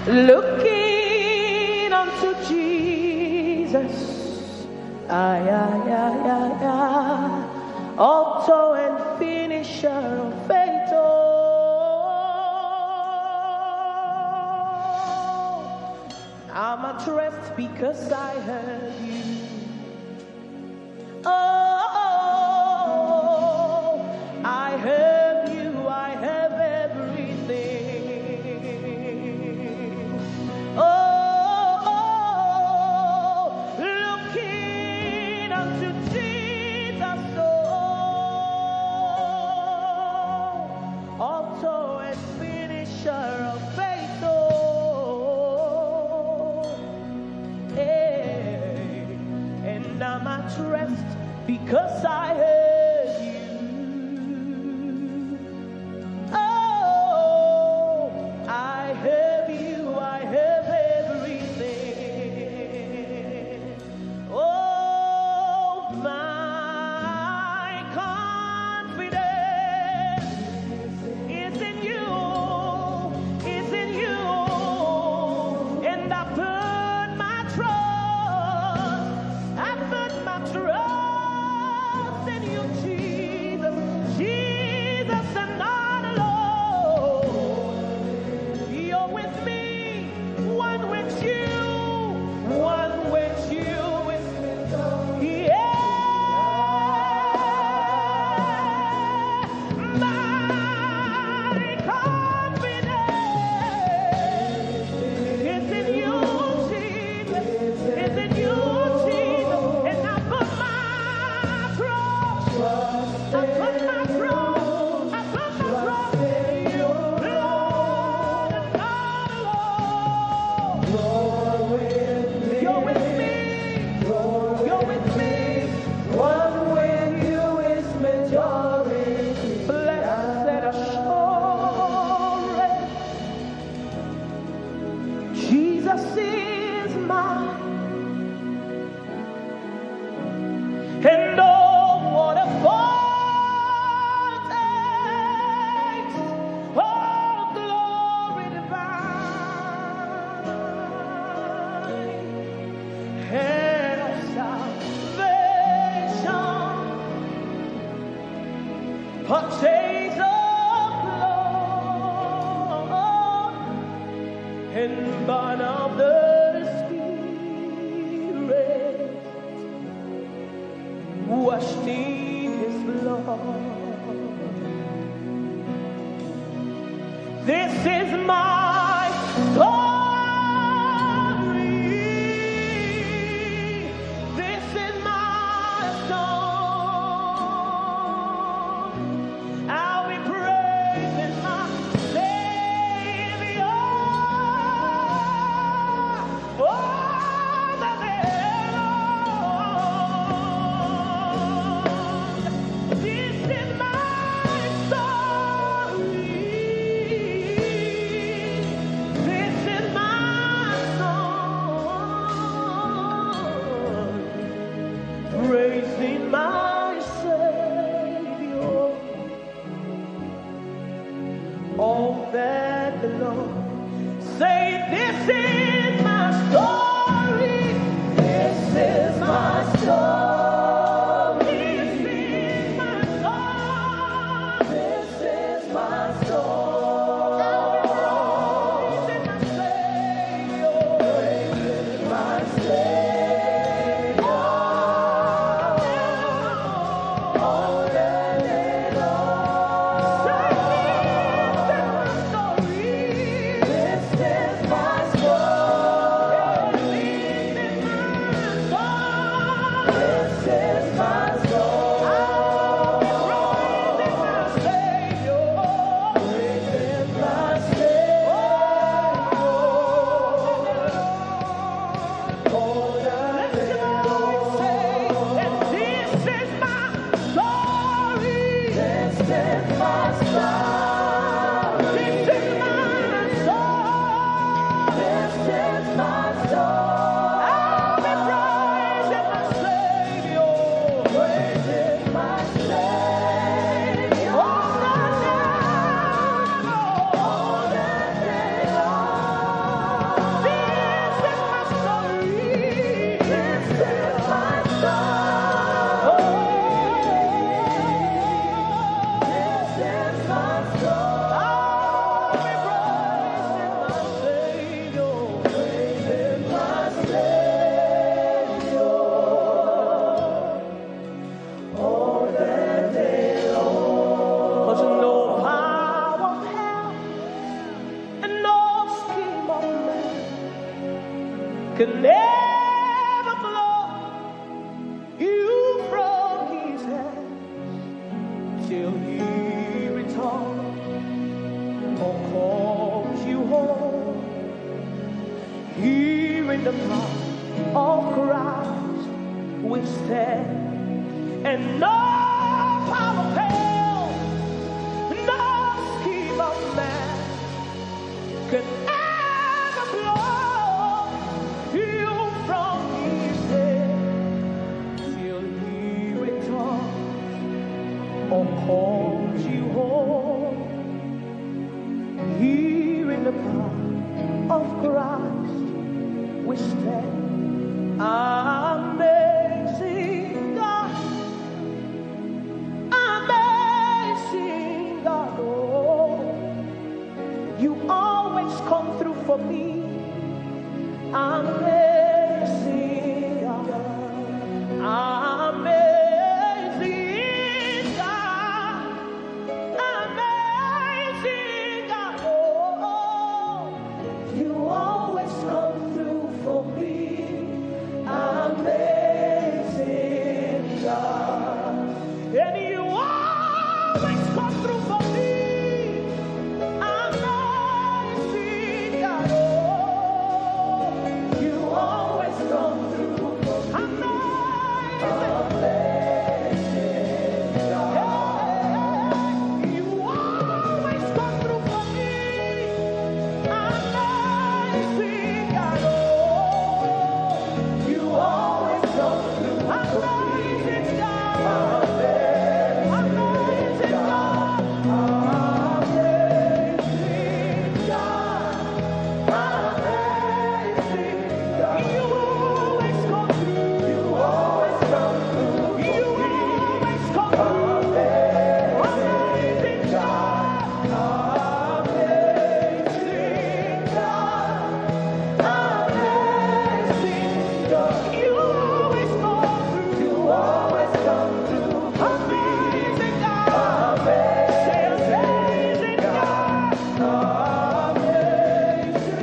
Looking unto Jesus, author and finisher of faith. I'm at rest because I heard you. Oh, I heard you. I have everything. Oh, looking unto Jesus, author and finisher of faith. And I'm at rest because I heard you. Oh, I have you, I have everything. Oh, my confidence is in you, is in you, and I put my trust, in you, Jesus, Jesus and not alone. You're with me, one with you, one with you. Yeah, my confidence is in you, Jesus, is in you, Jesus, and I put my trust, I put my trust in you, Lord, and not alone. You're with me, you're with me. One with you is majority. Blessed assurance, Jesus is mine. And oh, what a foretaste of glory divine and of salvation, purchase of blood and born of the Spirit, washed in his blood. This is my story. This is my song. I'll be praising my Savior all the day long. This is my story. This is my song. Praising my Savior all that the Lord. Say, this is my story. This is my story. This is my song. This is my story. Praising my Savior. Praising my Savior all that day long. Say, this is my story. This is my song. This is my song. I'll be praising my Savior. Praising my Savior all that day long. And this is my story. This is my story. This is my song. This is my song. I'll be praising my Savior. Praising my Savior all that day long. can never blow you from his hand till he returns or calls you home. Here in the power of Christ we stand, and no power of hell, no scheme of man can ever blow you from his hand till he returns or calls you home. Here in the power of Christ we stand. Amazing God, amazing God, oh, you always come through for me. Amazing God, amazing God, amazing God, oh, you always come through for me. Amazing God, and you always come through for me. Amazing God, oh, you always come through for me. Amazing God, you always come through for me. Amazing God, oh, you always come through for me. Amazing God, amazing God, amazing God, amazing God. You always come through. You always come through. You always come through. Amazing God, amazing God, amazing God. You always come through. You always come through. Amazing God, say amazing God, amazing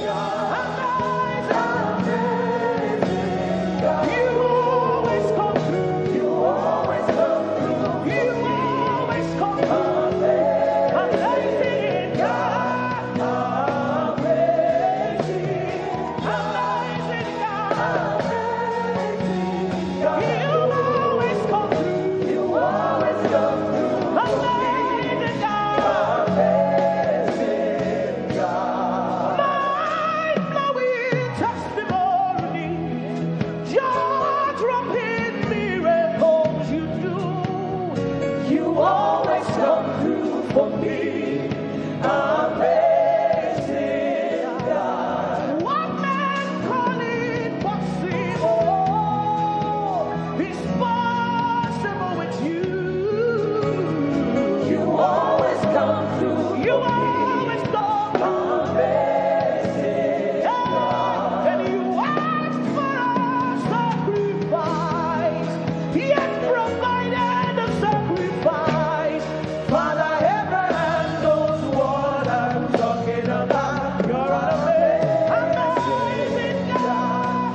God, amazing God. You always come through. You always come through. You always come through. Amazing God, amazing, amazing God, amazing God. You always come through. You always come through. Amazing God, amazing God. Mind-blowing testimony, jaw-dropping miracles you do. You always come through for me. Amazing God. What man call impossible is possible with you. You always come through. You always come through. Amazing God. And you ask for a sacrifice, yet provided a sacrifice. Father Abraham knows what I'm talking about. You're amazing God,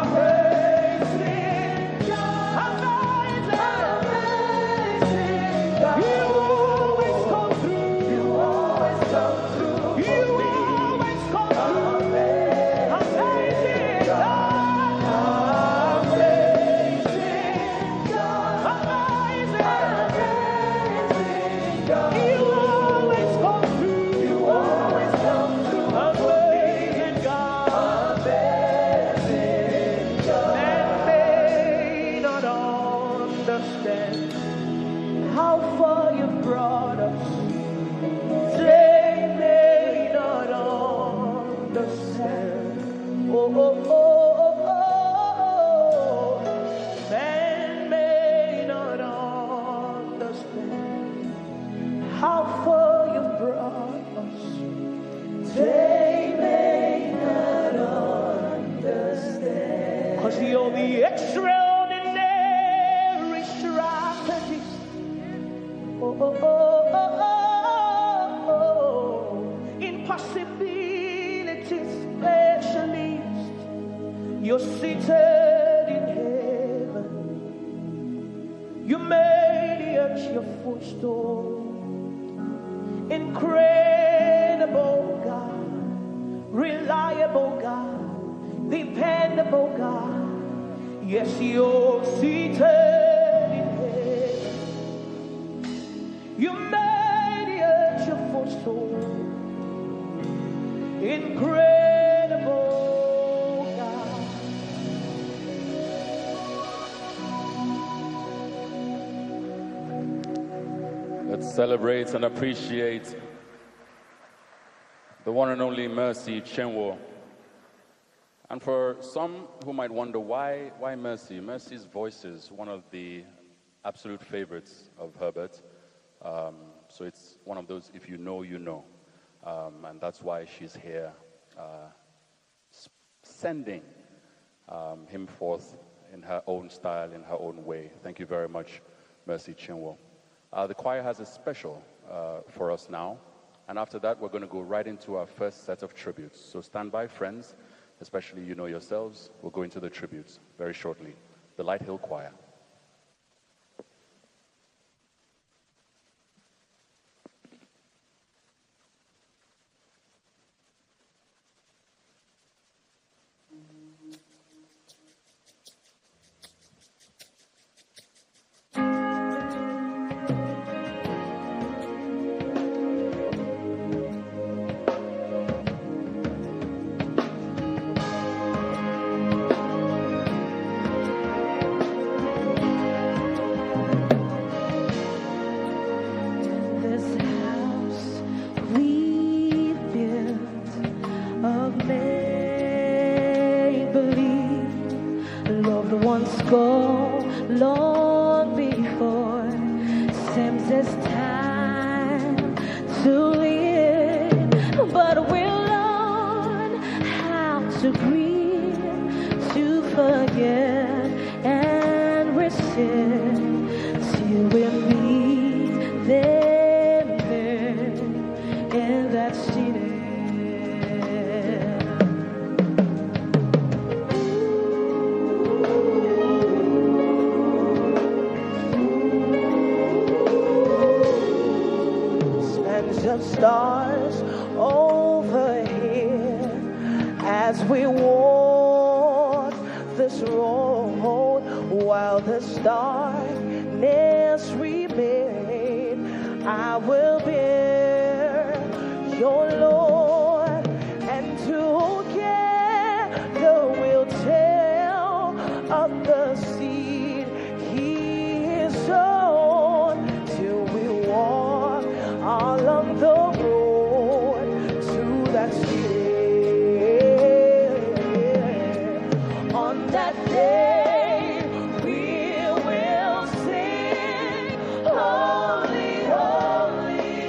amazing God, amazing God. You always come through. You always come through. You always come through. Amazing God, amazing God, amazing God. You always come through. You always come through. Amazing God, amazing God. Men may not understand how far you've brought us. They may not understand. Oh, oh, oh, oh, oh. Men may not understand how far you've brought us. They may not understand. 'Cause you're the extraordinary strategist. Oh, oh, oh, oh, oh, oh. Impossibilities, especially You're seated in heaven. You made the earth your footstool. Incredible God, reliable God, dependable God. Yes, you're seated in heaven. You made the earth your footstool. Incredible God. Let's celebrate and appreciate the one and only Mercy Chenwo. And for some who might wonder why Mercy? Mercy's voice is one of the absolute favorites of Herbert. So it's one of those, if you know, you know. And that's why she's here sending him forth in her own style, in her own way. Thank you very much, Mercy Chenwo. The choir has a special for us now. And after that, we're going to go right into our first set of tributes. So stand by, friends, especially you know yourselves. We'll go into the tributes very shortly. The Light Hill Choir. Stars over here as we walk this road, while the darkness remains, I will bear your Lord, and together we'll tell of the seed He is sown, till we walk along the road to that city. On that day we will sing, holy, holy,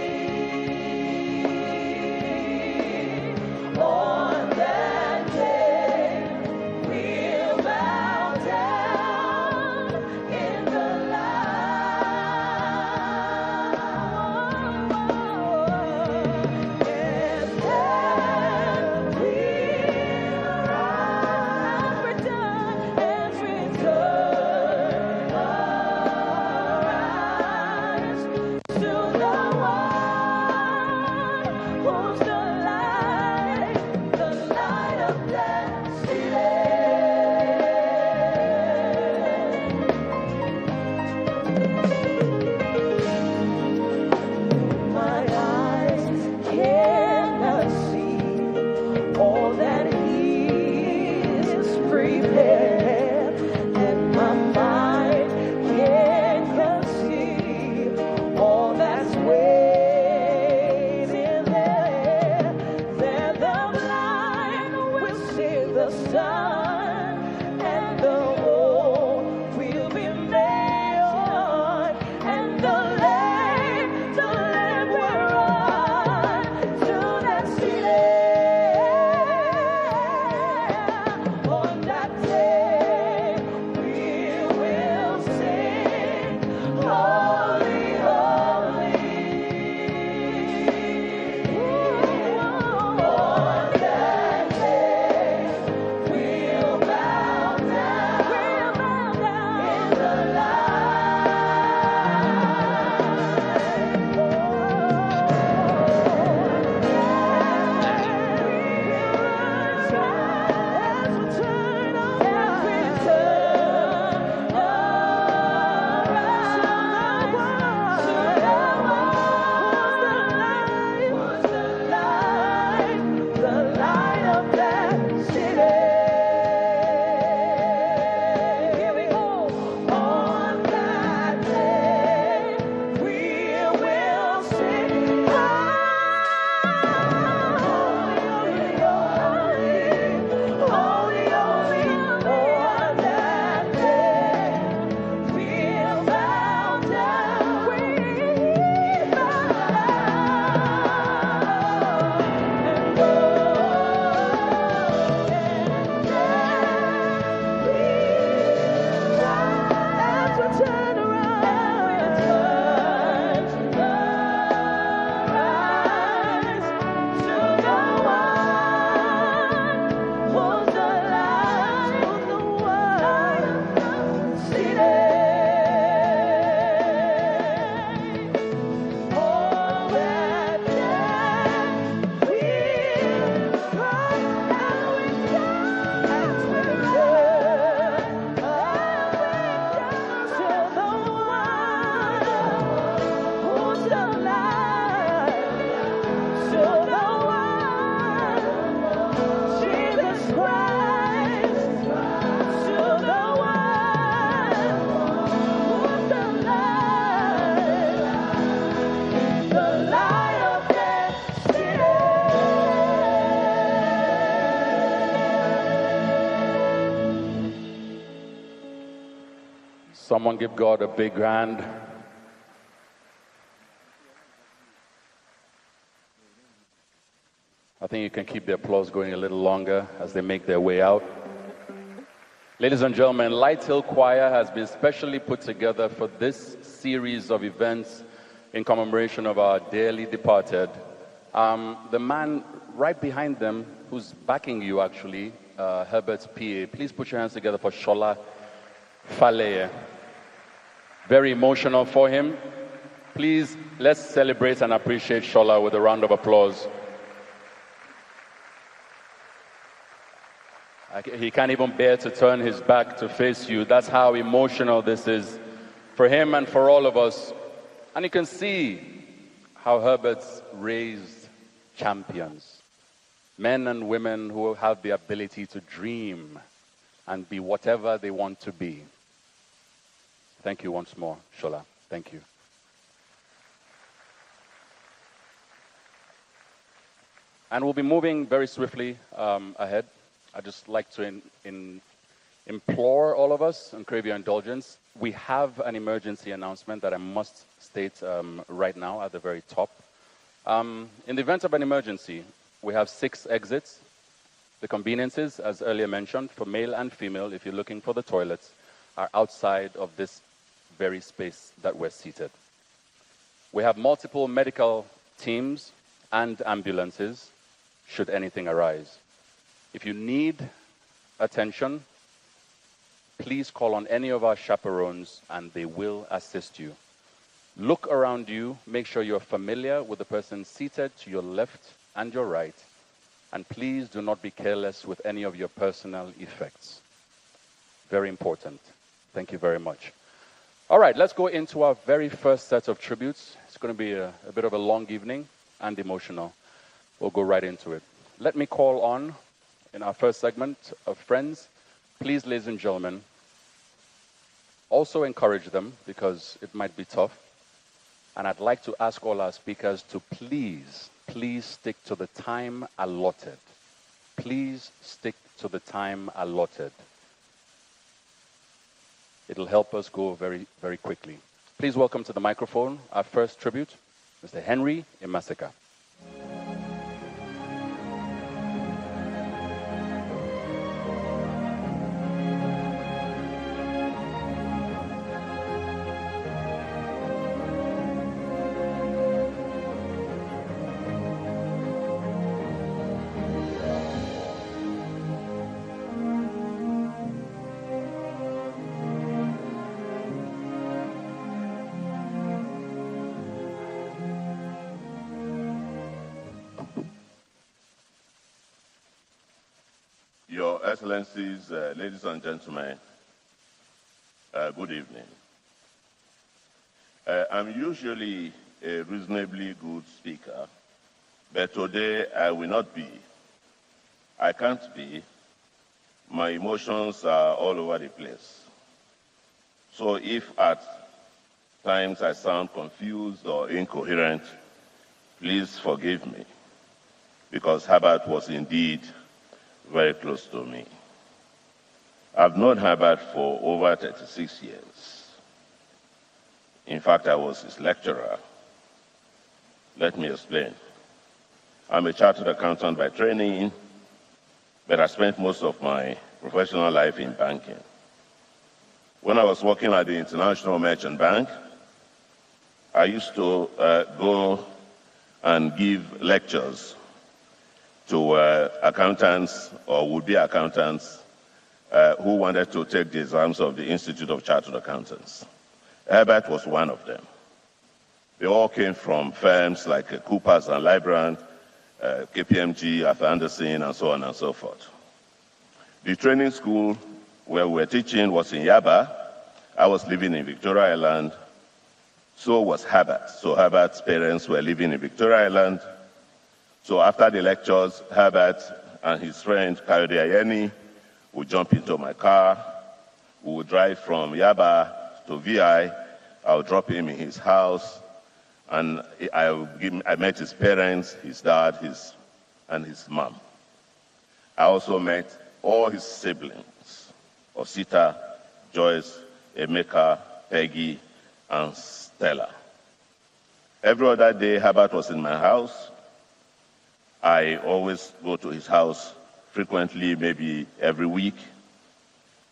Someone give God a big hand. I think you can keep the applause going a little longer as they make their way out. Ladies and gentlemen, Light Hill Choir has been specially put together for this series of events in commemoration of our dearly departed. The man right behind them, who's backing you actually, Herbert's PA, please put your hands together for Shola Faleye. Very emotional for him. Please, let's celebrate and appreciate Shola with a round of applause. He can't even bear to turn his back to face you. That's how emotional this is for him and for all of us. And you can see how Herbert's raised champions, men and women who have the ability to dream and be whatever they want to be. Thank you once more, Shola. Thank you. And we'll be moving very swiftly ahead. I'd just like to implore all of us and crave your indulgence. We have an emergency announcement that I must state right now at the very top. In the event of an emergency, we have 6 exits. The conveniences, as earlier mentioned, for male and female, if you're looking for the toilets, are outside of this very space that we're seated. We have multiple medical teams and ambulances, should anything arise. If you need attention, please call on any of our chaperones and they will assist you. Look around you, make sure you're familiar with the person seated to your left and your right, and please do not be careless with any of your personal effects. Very important. Thank you very much. All right, let's go into our very first set of tributes. It's going to be a bit of a long evening and emotional. We'll go right into it. Let me call on, in our first segment of Friends, please, ladies and gentlemen, also encourage them because it might be tough. And I'd like to ask all our speakers to please stick to the time allotted. Please stick to the time allotted. It'll help us go very, very quickly. Please welcome to the microphone our first tribute, Mr. Henry Imaseka. Your Excellencies, ladies and gentlemen, good evening. I'm usually a reasonably good speaker, but today I will not be. I can't be. My emotions are all over the place. So if at times I sound confused or incoherent, please forgive me, because Herbert was indeed very close to me. I've known Herbert for over 36 years. In fact, I was his lecturer. Let me explain. I'm a chartered accountant by training, but I spent most of my professional life in banking. When I was working at the International Merchant Bank, I used to go and give lectures to accountants or would-be accountants who wanted to take the exams of the Institute of Chartered Accountants. Herbert was one of them. They all came from firms like Coopers and Lybrand, KPMG, Arthur Andersen, and so on and so forth. The training school where we were teaching was in Yaba. I was living in Victoria Island. So was Herbert. So Herbert's parents were living in Victoria Island. So after the lectures, Herbert and his friend Kayode Ayeni would jump into my car. We would drive from Yaba to VI. I would drop him in his house, and I met his parents, his dad, and his mom. I also met all his siblings, Osita, Joyce, Emeka, Peggy, and Stella. Every other day, Herbert was in my house. I always go to his house frequently, maybe every week.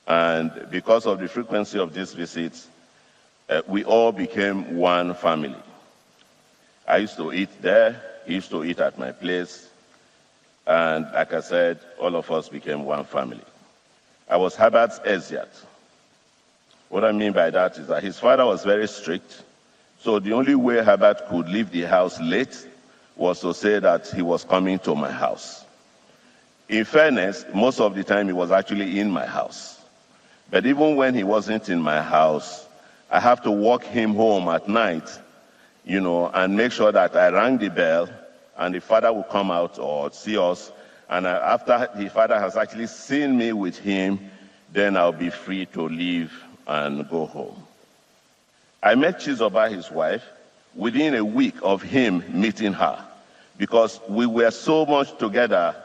And because of the frequency of these visits, we all became one family. I used to eat there, he used to eat at my place, and like I said, all of us became one family. I was Herbert's exeat. What I mean by that is that his father was very strict, so the only way Herbert could leave the house late was to say that he was coming to my house. In fairness, most of the time he was actually in my house. But even when he wasn't in my house, I have to walk him home at night, and make sure that I rang the bell and the father will come out or see us. And after the father has actually seen me with him, then I'll be free to leave and go home. I met Chizoba, his wife, within a week of him meeting her, because we were so much together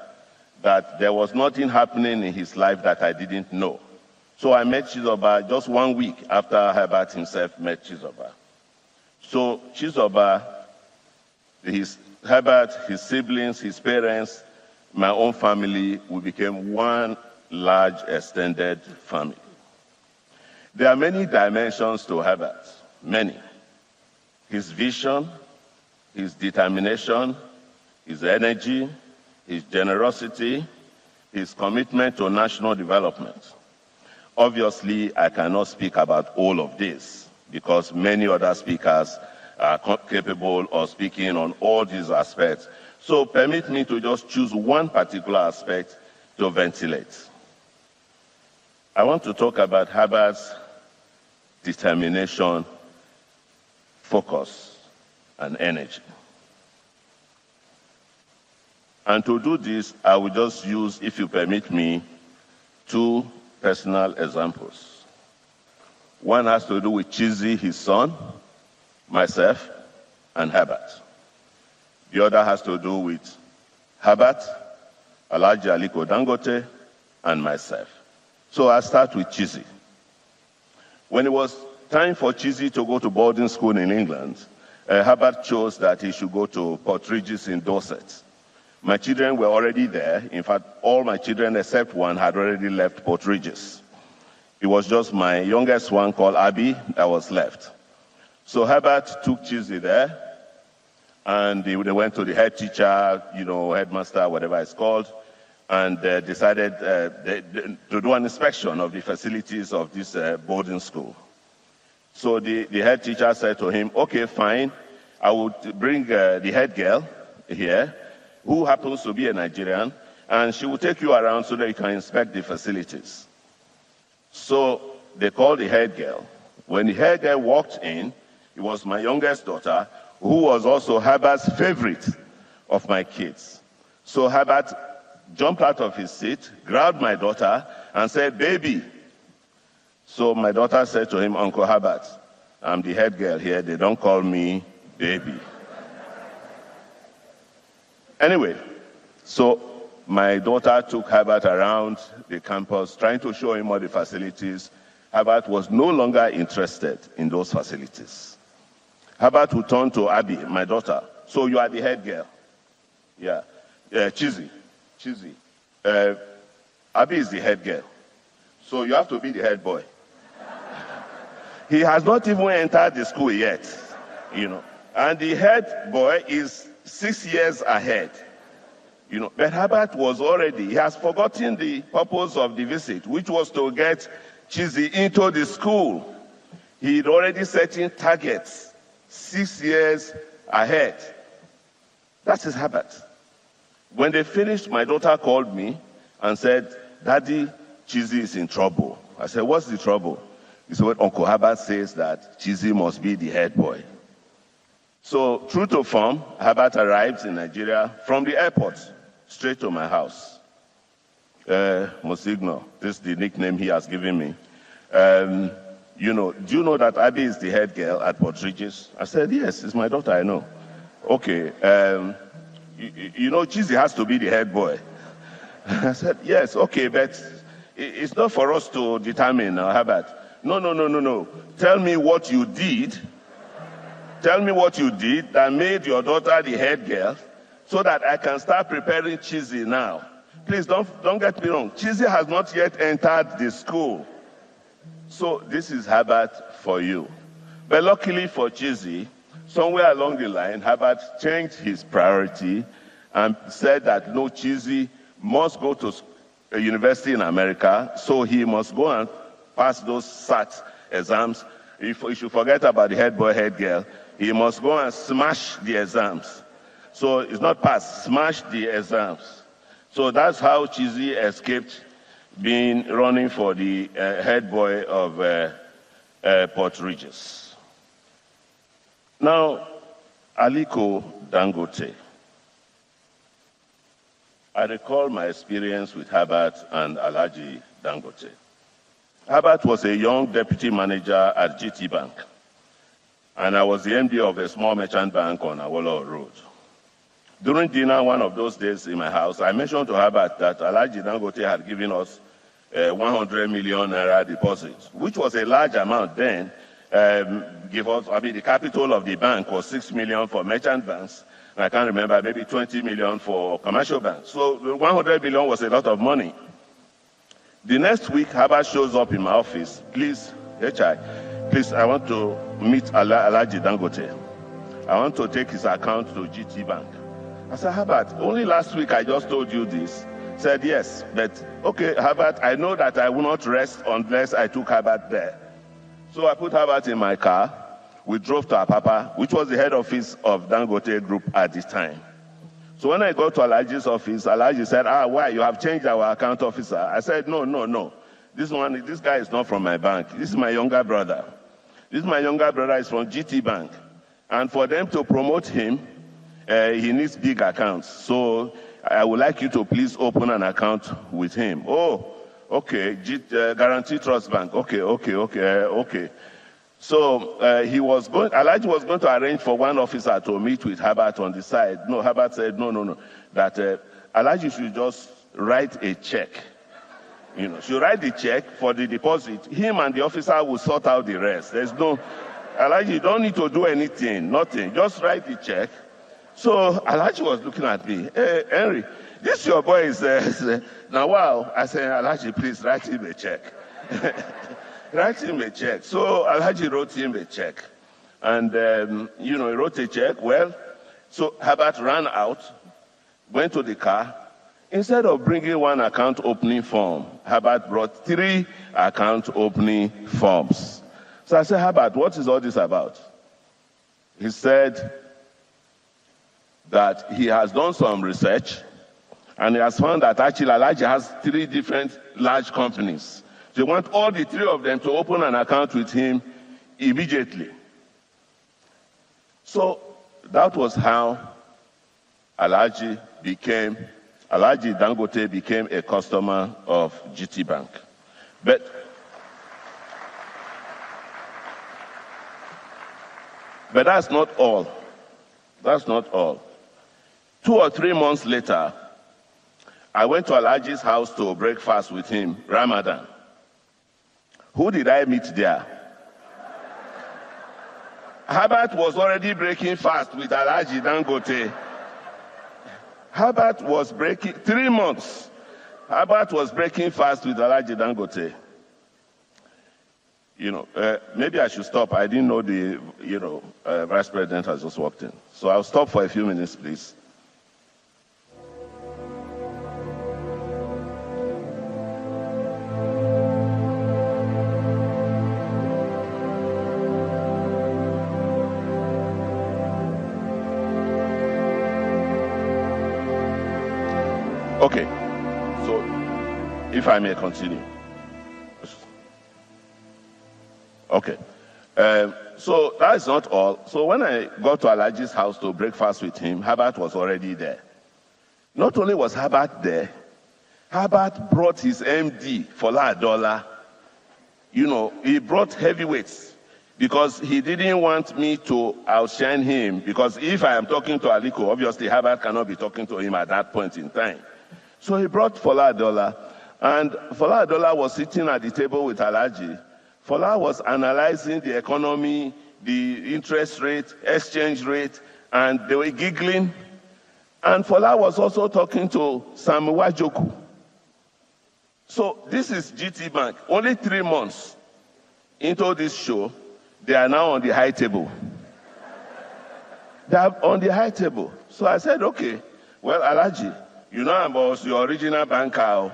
that there was nothing happening in his life that I didn't know. So I met Chizoba just 1 week after Herbert himself met Chizoba. So Chizoba, Herbert, his siblings, his parents, my own family, we became one large extended family. There are many dimensions to Herbert, many. His vision, his determination, his energy, his generosity, his commitment to national development. Obviously, I cannot speak about all of this because many other speakers are capable of speaking on all these aspects. So permit me to just choose one particular aspect to ventilate. I want to talk about Herbert's determination, focus, and energy. And to do this, I will just use, if you permit me, 2 personal examples. One has to do with Chizzy, his son, myself, and Herbert. The other has to do with Herbert, Alhaji Aliko Dangote, and myself. So I'll start with Chizzy. When it was time for Chizzy to go to boarding school in England, Herbert chose that he should go to Port Regis in Dorset. My children were already there. In fact, all my children except one had already left Port Regis. It was just my youngest one called Abby that was left. So Herbert took Chizzy there, and they went to the head teacher, headmaster, whatever it's called, and decided to do an inspection of the facilities of this boarding school. So the head teacher said to him, okay, fine, I will bring the head girl here, who happens to be a Nigerian, and she will take you around so that you can inspect the facilities. So they called the head girl. When the head girl walked in, it was my youngest daughter, who was also Herbert's favorite of my kids. So Herbert jumped out of his seat, grabbed my daughter, and said, baby. So my daughter said to him, Uncle Herbert, I'm the head girl here. They don't call me baby. Anyway, so my daughter took Herbert around the campus, trying to show him all the facilities. Herbert was no longer interested in those facilities. Herbert would turn to Abby, my daughter. So you are the head girl. Yeah. Chizzy. Abby is the head girl. So you have to be the head boy. He has not even entered the school yet, And the head boy is 6 years ahead. But Herbert he has forgotten the purpose of the visit, which was to get Chizzy into the school. He'd already setting targets 6 years ahead. That is Herbert. When they finished, my daughter called me and said, Daddy, Chizzy is in trouble. I said, what's the trouble? He said, Uncle Herbert says that Chizzy must be the head boy. So, true to form, Herbert arrives in Nigeria from the airport, straight to my house. Mosigno, this is the nickname he has given me. Do you know that Abby is the head girl at Port Regis? I said, yes, it's my daughter, I know. Okay, Chizzy has to be the head boy. I said, yes, okay, but it's not for us to determine, Herbert. No. Tell me what you did. Tell me what you did that made your daughter the head girl so that I can start preparing Chizzy now. Please don't get me wrong. Chizzy has not yet entered the school. So this is Herbert for you. But luckily for Chizzy, somewhere along the line, Herbert changed his priority and said that no, Chizzy must go to a university in America, so he must go and pass those SAT exams. If you should forget about the head boy, head girl, he must go and smash the exams. So it's not pass, smash the exams. So that's how Chizzy escaped being running for the head boy of Port Regis. Now, Aliko Dangote. I recall my experience with Herbert and Alhaji Dangote. Herbert was a young deputy manager at GT Bank, and I was the MD of a small merchant bank on Awolowo Road. During dinner one of those days in my house, I mentioned to Herbert that Alhaji Dangote had given us 100 million naira deposit, which was a large amount then. The capital of the bank was 6 million for merchant banks. I can't remember, maybe 20 million for commercial banks. So 100 million was a lot of money. The next week, Herbert shows up in my office. Please, HI, please, I want to meet Alhaji Dangote. I want to take his account to GT Bank. I said, Herbert, only last week I just told you this. He said, yes, but okay, Herbert, I know that I will not rest unless I took Herbert there. So I put Herbert in my car. We drove to Apapa, which was the head office of Dangote Group at this time. So when I got to Alhaji's office, Alhaji said, why? You have changed our account officer. I said, no. This guy is not from my bank. This is my younger brother. This my younger brother is from GT Bank. And for them to promote him, he needs big accounts. So I would like you to please open an account with him. Oh, okay, Guarantee Trust Bank. Okay. So Alhaji was going to arrange for one officer to meet with Herbert on the side. No, Herbert said, no, that Alhaji should just write a check. Should write the check for the deposit. Him and the officer will sort out the rest. Alhaji, you don't need to do anything, nothing. Just write the check. So Alhaji was looking at me. Hey, Henry, this your boy is now wow. I said, Alhaji, please write him a check. Write him a check. So Alhaji wrote him a check. And, he wrote a check. Well, so Herbert ran out, went to the car. Instead of bringing one account opening form, Herbert brought 3 account opening forms. So I said, Herbert, what is all this about? He said that he has done some research and he has found that actually Alhaji has 3 different large companies. They want all the 3 of them to open an account with him immediately. So that was how Alhaji Dangote became a customer of GT Bank. But that's not all. That's not all. 2 or 3 months later, I went to Alhaji's house to break fast with him, Ramadan. Who did I meet there? Herbert was already breaking fast with Alhaji Dangote. Herbert was breaking 3 months. Herbert was breaking fast with Alhaji Dangote. Maybe I should stop. I didn't know the vice president has just walked in. So I'll stop for a few minutes, please. Okay, so if I may continue. Okay, so that is not all. So when I got to Alhaji's house to break fast with him, Herbert was already there. Not only was Herbert there, Herbert brought his MD, Fola Adola. He brought heavyweights because he didn't want me to outshine him, because if I am talking to Aliko, obviously Herbert cannot be talking to him at that point in time. So he brought Fola Adola, and Fola Adola was sitting at the table with Alhaji, Fola was analyzing the economy, the interest rate, exchange rate, and they were giggling. And Fola was also talking to Sam Wajoku. So this is GT Bank. Only 3 months into this show, they are now on the high table. They are on the high table. So I said, okay, well, Alaji, you know I was your original banker.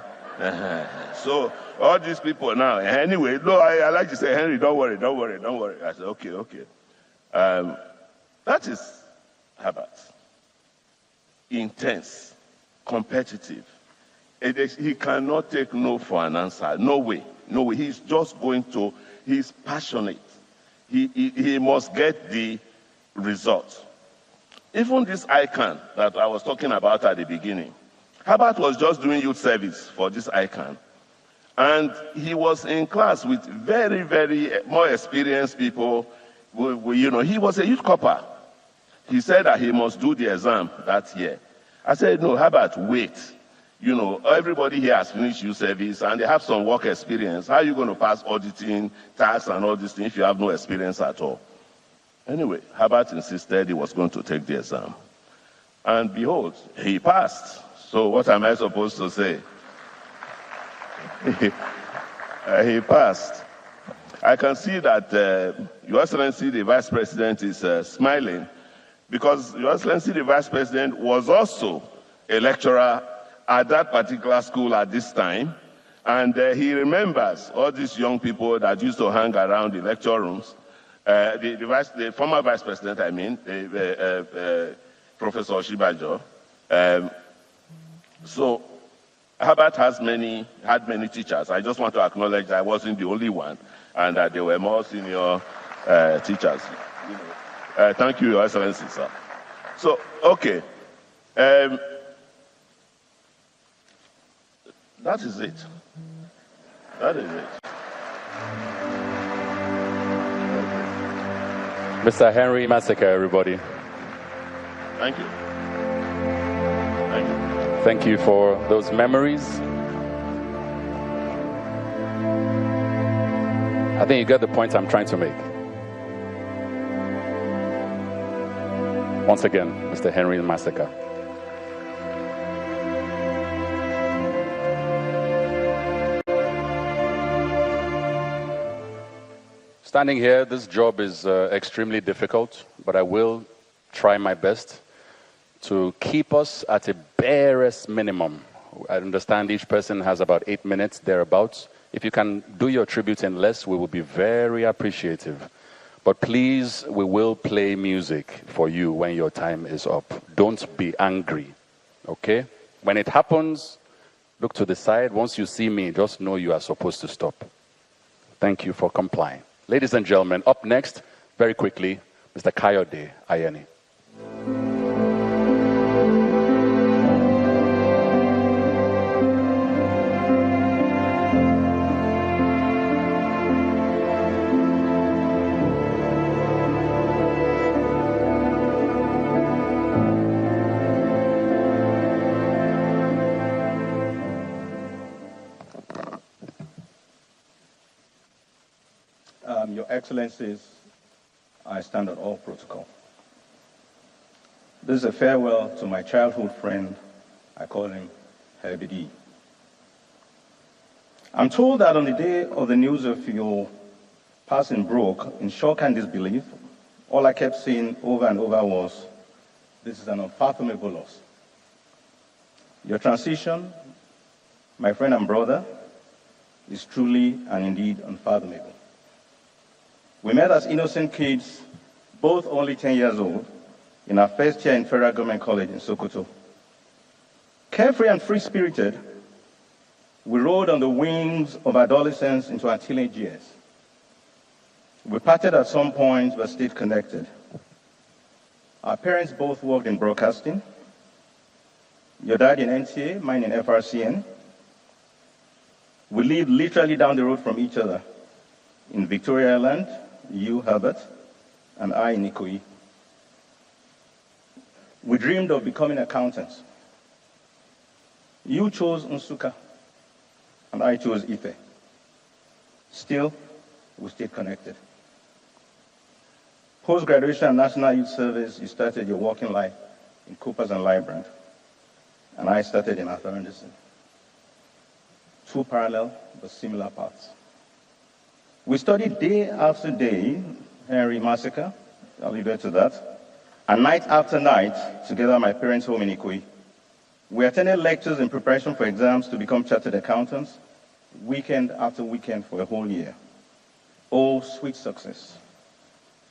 So all these people now, anyway, no, I like to say, Henry, don't worry. I said, okay. That is Herbert. Intense, competitive. He cannot take no for an answer. No way. He's just going to, he's passionate. He must get the result. Even this icon that I was talking about at the beginning, Herbert was just doing youth service for this icon. And he was in class with very, very more experienced people. He was a youth corper. He said that he must do the exam that year. I said, no, Herbert, wait. Everybody here has finished youth service and they have some work experience. How are you going to pass auditing, tax, and all these things if you have no experience at all? Anyway, Herbert insisted he was going to take the exam. And behold, he passed. So what am I supposed to say? He passed. I can see that Your Excellency, the Vice President, is smiling because Your Excellency, the Vice President, was also a lecturer at that particular school at this time. And he remembers all these young people that used to hang around the lecture rooms. The former Vice President, Professor Shibajo. So Herbert had many teachers. I just want to acknowledge that I wasn't the only one, and that there were more senior teachers. Thank you, Your Excellency, sir. So, okay. That is it. Mr. Henry Massacre, everybody. Thank you. Thank you for those memories. I think you got the point I'm trying to make. Once again, Mr. Henry Massacre. Standing here, this job is extremely difficult, but I will try my best to keep us at a barest minimum. I understand each person has about 8 minutes, thereabouts. If you can do your tribute in less, we will be very appreciative. But please, we will play music for you when your time is up. Don't be angry, okay? When it happens, look to the side. Once you see me, just know you are supposed to stop. Thank you for complying. Ladies and gentlemen, up next, very quickly, Mr. Kayode Ayeni. Your Excellencies, I stand on all protocol. This is a farewell to my childhood friend. I call him Herbert. I'm told that on the day of the news of your passing broke in shock and disbelief, all I kept saying over and over was, this is an unfathomable loss. Your transition, my friend and brother, is truly and indeed unfathomable. We met as innocent kids, both only 10 years old, in our first year in Federal Government College in Sokoto. Carefree and free-spirited, we rode on the wings of adolescence into our teenage years. We parted at some point but stayed connected. Our parents both worked in broadcasting. Your dad in NTA, mine in FRCN. We lived literally down the road from each other. In Victoria Island, you, Herbert, and I, Nikoi. We dreamed of becoming accountants. You chose Nsukka, and I chose Ife. Still, we stayed connected. Post-graduation and National Youth Service, you started your working life in Coopers and Librand, and I started in Arthur Anderson. Two parallel but similar paths. We studied day after day, Henry Massacre, I'll leave it to that, and night after night, together at my parents' home in Ikoyi. We attended lectures in preparation for exams to become chartered accountants, weekend after weekend for a whole year. Oh, sweet success.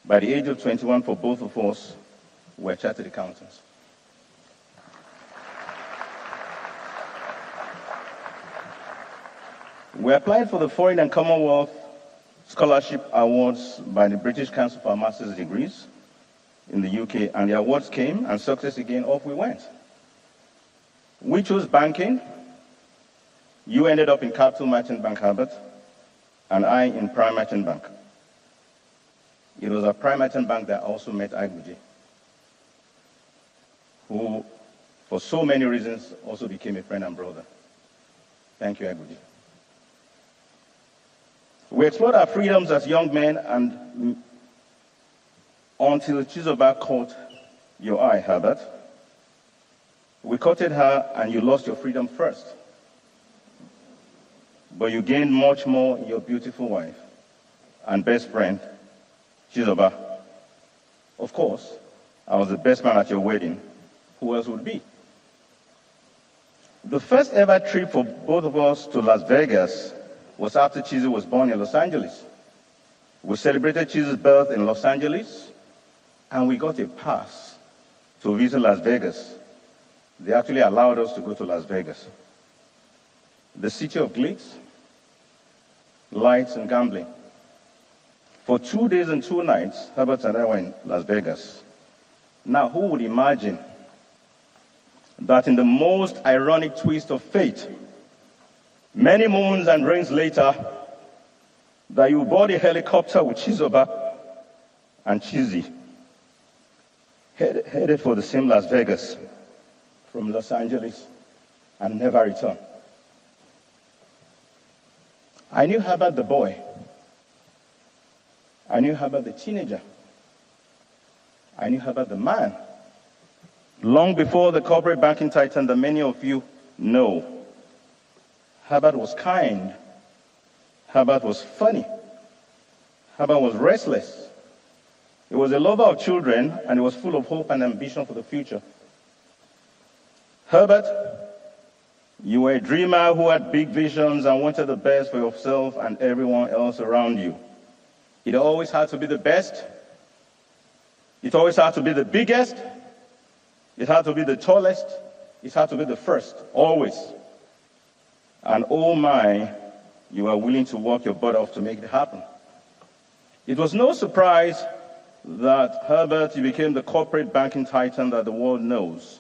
By the age of 21, for both of us, we were chartered accountants. We applied for the Foreign and Commonwealth Scholarship Awards by the British Council for Master's Degrees in the UK, and the awards came, and success again, off we went. We chose banking. You ended up in Capital Merchant Bank, Herbert, and I in Prime Merchant Bank. It was at Prime Merchant Bank that I also met Akeredolu, who, for so many reasons, also became a friend and brother. Thank you, Akeredolu. We explored our freedoms as young men and until Chizoba caught your eye, Herbert. We courted her and you lost your freedom first. But you gained much more in your beautiful wife and best friend, Chizoba. Of course, I was the best man at your wedding. Who else would be? The first ever trip for both of us to Las Vegas was after Chizu was born in Los Angeles. We celebrated Chizu's birth in Los Angeles, and we got a pass to visit Las Vegas. They actually allowed us to go to Las Vegas. The city of glitz, lights, and gambling. For 2 days and 2 nights, Herbert and I were in Las Vegas. Now, who would imagine that in the most ironic twist of fate, many moons and rains later, that you board a helicopter with Chizoba and Chizi, headed for the same Las Vegas from Los Angeles and never return. I knew Herbert the boy. I knew Herbert the teenager. I knew Herbert the man. Long before the corporate banking titan that many of you know, Herbert was kind. Herbert was funny. Herbert was restless. He was a lover of children, and he was full of hope and ambition for the future. Herbert, you were a dreamer who had big visions and wanted the best for yourself and everyone else around you. It always had to be the best. It always had to be the biggest. It had to be the tallest. It had to be the first, always. And oh my, you are willing to work your butt off to make it happen. It was no surprise that Herbert, you became the corporate banking titan that the world knows.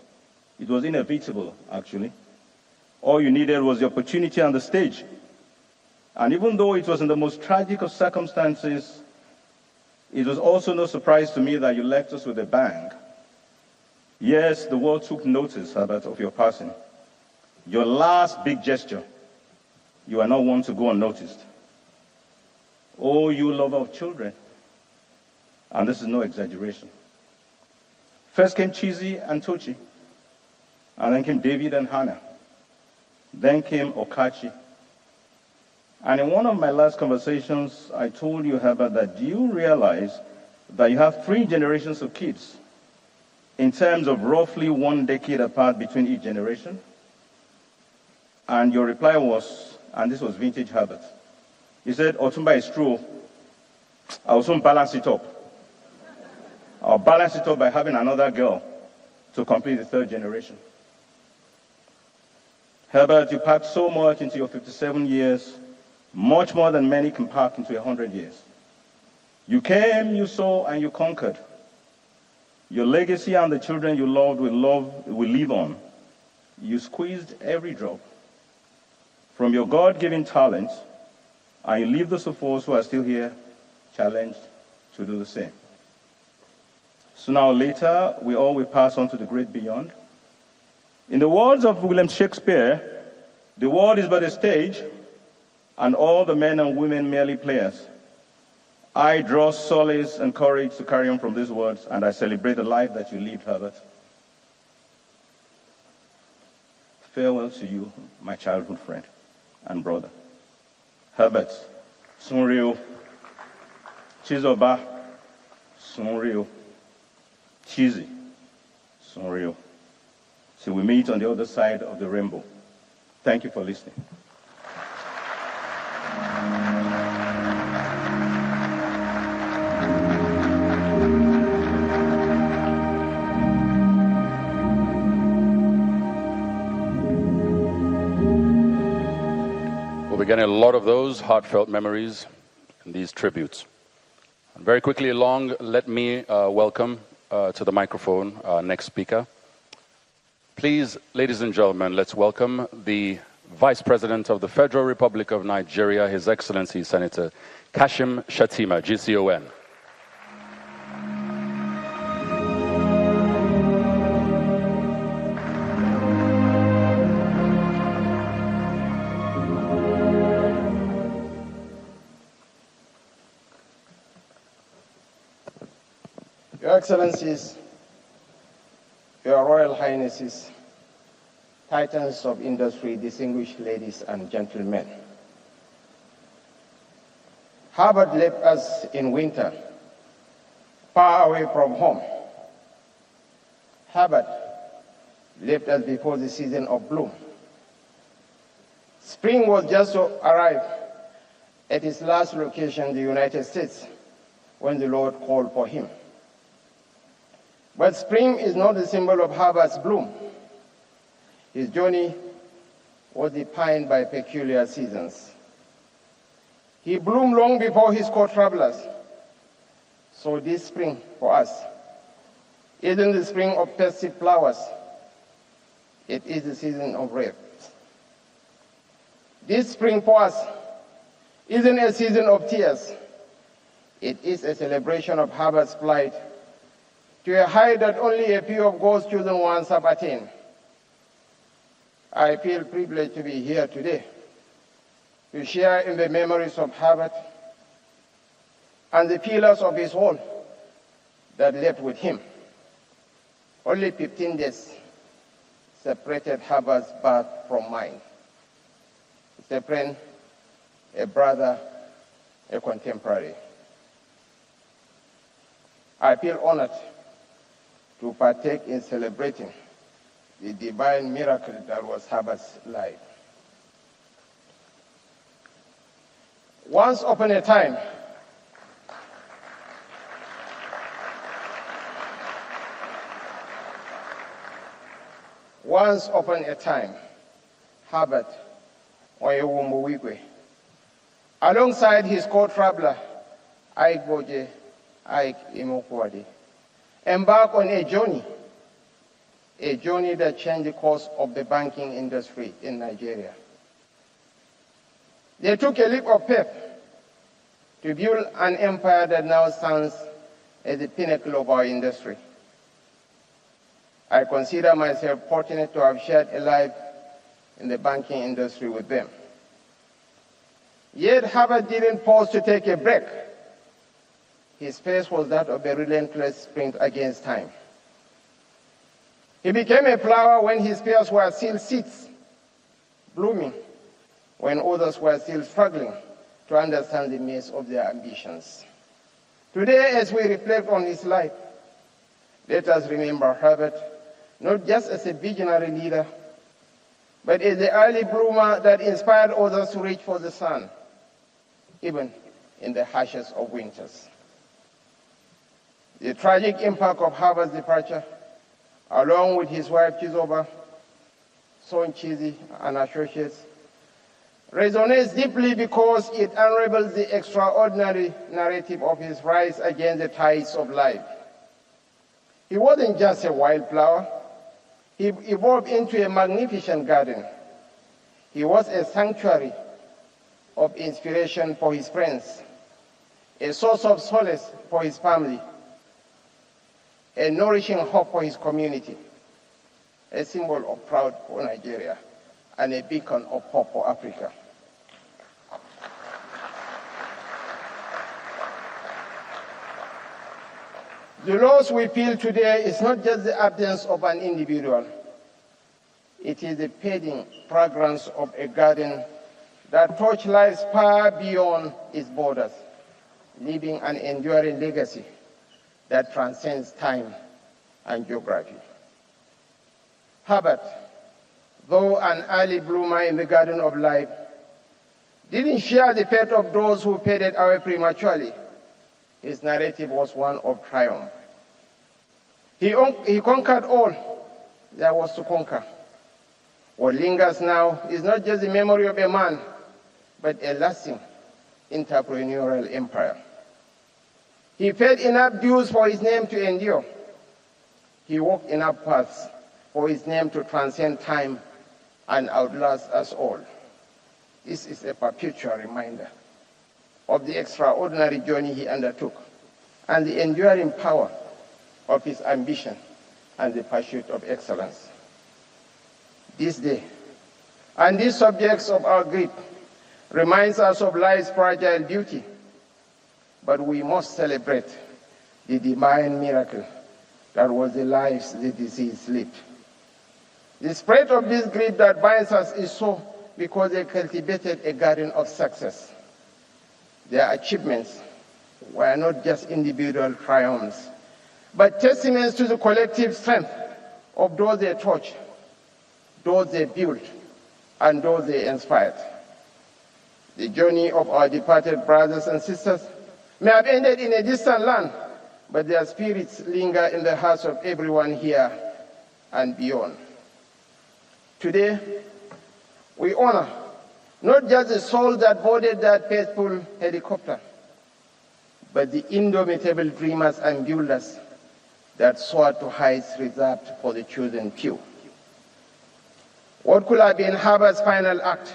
It was inevitable, actually. All you needed was the opportunity on the stage. And even though it was in the most tragic of circumstances, it was also no surprise to me that you left us with a bang. Yes, the world took notice, Herbert, of your passing. Your last big gesture, you are not one to go unnoticed. Oh, you lover of children. And this is no exaggeration. First came Chizi and Tochi. And then came David and Hannah. Then came Okachi. And in one of my last conversations, I told you, Herbert, that do you realize that you have 3 generations of kids in terms of roughly 1 decade apart between each generation? And your reply was, and this was vintage Herbert, he said, Otumba, it's true. I'll soon balance it up. I'll balance it up by having another girl to complete the 3rd generation. Herbert, you packed so much into your 57 years, much more than many can pack into 100 years. You came, you saw, and you conquered. Your legacy and the children you loved will live on. You squeezed every drop from your God-given talent, and you leave those of us who are still here challenged to do the same. Sooner or later, we all will pass on to the great beyond. In the words of William Shakespeare, the world is but a stage, and all the men and women merely players. I draw solace and courage to carry on from these words, and I celebrate the life that you lived, Herbert. Farewell to you, my childhood friend and brother. Herbert, Sunrio, Chizoba, Sunrio, Chizi, Sunrio. Till we meet on the other side of the rainbow. Thank you for listening. We'll be getting a lot of those heartfelt memories and these tributes. And very quickly along, let me welcome to the microphone our next speaker. Please, ladies and gentlemen, let's welcome the Vice President of the Federal Republic of Nigeria, His Excellency Senator Kashim Shettima, GCON. Your Excellencies, Your Royal Highnesses, Titans of industry, distinguished ladies and gentlemen. Herbert left us in winter, far away from home. Herbert left us before the season of bloom. Spring was just to arrive at his last location, the United States, when the Lord called for him. But spring is not the symbol of Herbert's bloom. His journey was defined by peculiar seasons. He bloomed long before his co-travelers. So this spring for us isn't the spring of festive flowers. It is the season of grapes. This spring for us isn't a season of tears. It is a celebration of Herbert's flight to a height that only a few of God's chosen ones have attained. I feel privileged to be here today to share in the memories of Herbert and the pillars of his home that left with him. Only 15 days separated Herbert's birth from mine. It's a friend, a brother, a contemporary. I feel honored to partake in celebrating the divine miracle that was Herbert's life. Once upon a time, Herbert Wigwe, alongside his co-traveler, Ike Imokwadi, embarked on a journey that changed the course of the banking industry in Nigeria. They took a leap of faith to build an empire that now stands at the pinnacle of our industry. I consider myself fortunate to have shared a life in the banking industry with them. Yet Herbert didn't pause to take a break. His pace was that of a relentless sprint against time. He became a flower when his peers were still seeds, blooming when others were still struggling to understand the maze of their ambitions. Today, as we reflect on his life, let us remember Herbert not just as a visionary leader, but as the early bloomer that inspired others to reach for the sun, even in the harshest of winters. The tragic impact of Herbert's departure, along with his wife Chizoba, son Chizi, and associates, resonates deeply because it unravels the extraordinary narrative of his rise against the tides of life. He wasn't just a wildflower. He evolved into a magnificent garden. He was a sanctuary of inspiration for his friends, a source of solace for his family, a nourishing hope for his community, a symbol of pride for Nigeria, and a beacon of hope for Africa. The loss we feel today is not just the absence of an individual. It is the fading fragrance of a garden that touched lives far beyond its borders, leaving an enduring legacy that transcends time and geography. Herbert, though an early bloomer in the garden of life, didn't share the fate of those who faded away prematurely. His narrative was one of triumph. He conquered all there was to conquer. What lingers now is not just the memory of a man, but a lasting entrepreneurial empire. He paid enough dues for his name to endure. He walked enough paths for his name to transcend time and outlast us all. This is a perpetual reminder of the extraordinary journey he undertook and the enduring power of his ambition and the pursuit of excellence. This day, and these subjects of our grief, reminds us of life's fragile beauty, but we must celebrate the divine miracle that was the lives the deceased lived. The spread of this grief that binds us is so because they cultivated a garden of success. Their achievements were not just individual triumphs, but testaments to the collective strength of those they touched, those they built, and those they inspired. The journey of our departed brothers and sisters may have ended in a distant land, but their spirits linger in the hearts of everyone here and beyond. Today, we honor not just the soul that boarded that faithful helicopter, but the indomitable dreamers and builders that soared to heights reserved for the chosen few. What could have been Herbert's final act,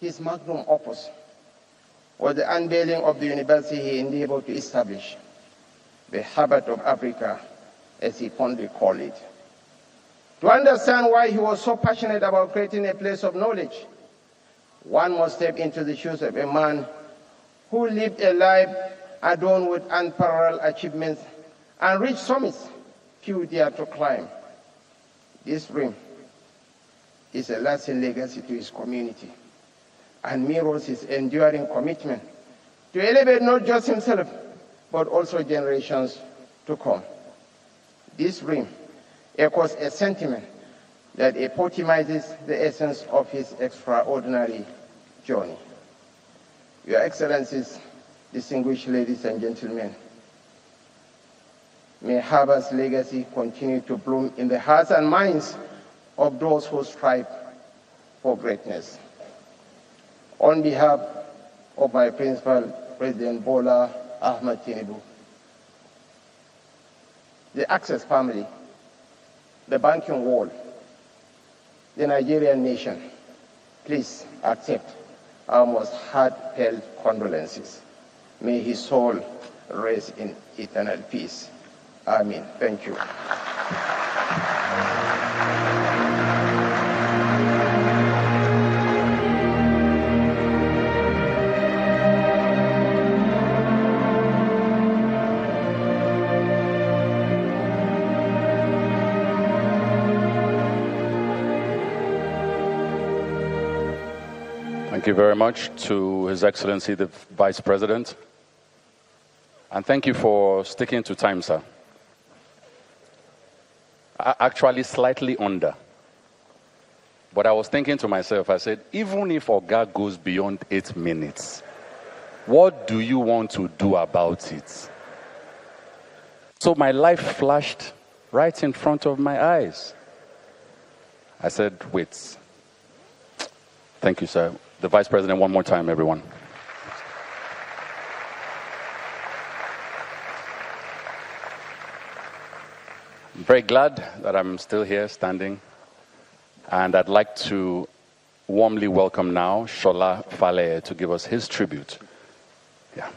his magnum opus, was the unveiling of the university he endeavored to establish, the Herbert of Africa, as he fondly called it. To understand why he was so passionate about creating a place of knowledge, one must step into the shoes of a man who lived a life adorned with unparalleled achievements and reached summits few dare to climb. This dream is a lasting legacy to his community and mirrors his enduring commitment to elevate not just himself, but also generations to come. This dream echoes a sentiment that epitomizes the essence of his extraordinary journey. Your Excellencies, distinguished ladies and gentlemen, may Herbert's legacy continue to bloom in the hearts and minds of those who strive for greatness. On behalf of my principal, President Bola Ahmed Tinubu, the Access family, the banking world, the Nigerian nation, please accept our most heartfelt condolences. May his soul rest in eternal peace. Amen. Thank you. Thank you very much to His Excellency the Vice President. And thank you for sticking to time, sir. Actually, slightly under. But I was thinking to myself, I said, even if Oga goes beyond 8 minutes, what do you want to do about it? So my life flashed right in front of my eyes. I said, wait. Thank you, sir. The Vice President, one more time, everyone. I'm very glad that I'm still here standing, and I'd like to warmly welcome now Shola Fale to give us his tribute. Yeah.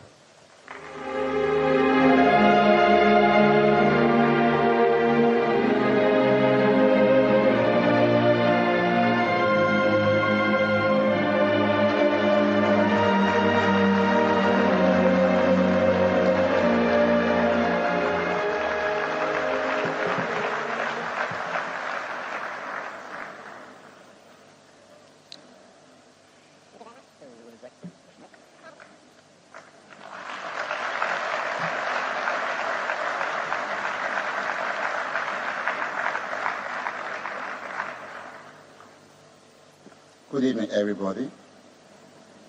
Good evening, everybody.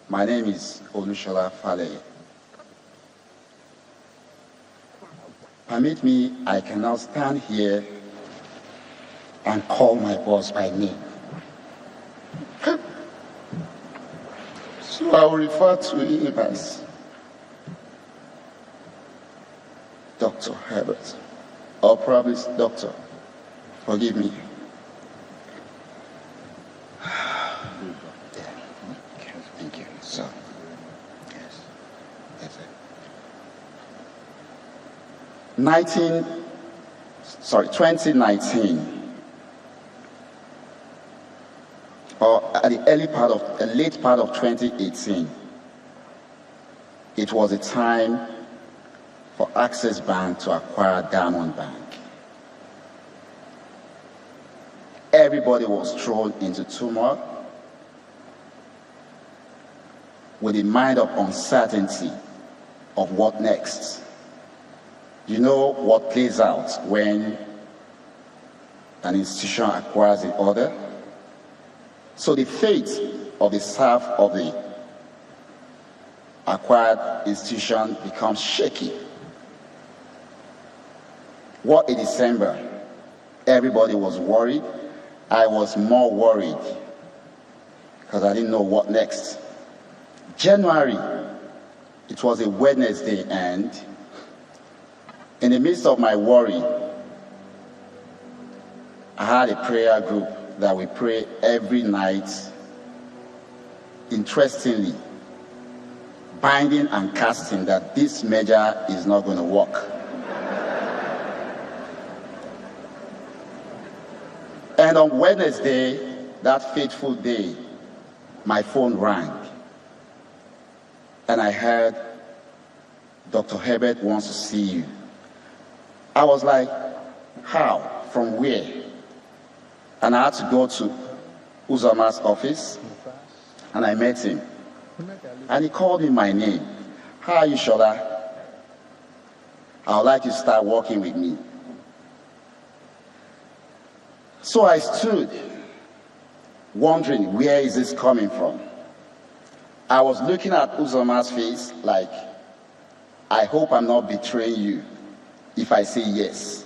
My name is Olushola Fale. Permit me, I cannot stand here and call my boss by name. So I will refer to him as Dr. Herbert, or probably Doctor. Forgive me. Thank you. So, yes, that's it. 2019, or at the late part of 2018, it was a time for Access Bank to acquire Diamond Bank. Everybody was thrown into turmoil with a mind of uncertainty of what next. You know what plays out when an institution acquires the other. So the fate of the staff of the acquired institution becomes shaky. What a December. Everybody was worried. I was more worried because I didn't know what next. January, it was a Wednesday, and in the midst of my worry, I had a prayer group that we pray every night, interestingly, binding and casting that this measure is not going to work. And on Wednesday, that fateful day, my phone rang. And I heard, Dr. Herbert wants to see you. I was like, how? From where? And I had to go to Uzama's office, and I met him. And he called me my name. How are you, Shola? I would like you to start working with me. So I stood, wondering, where is this coming from? I was looking at Uzama's face like, I hope I'm not betraying you if I say yes.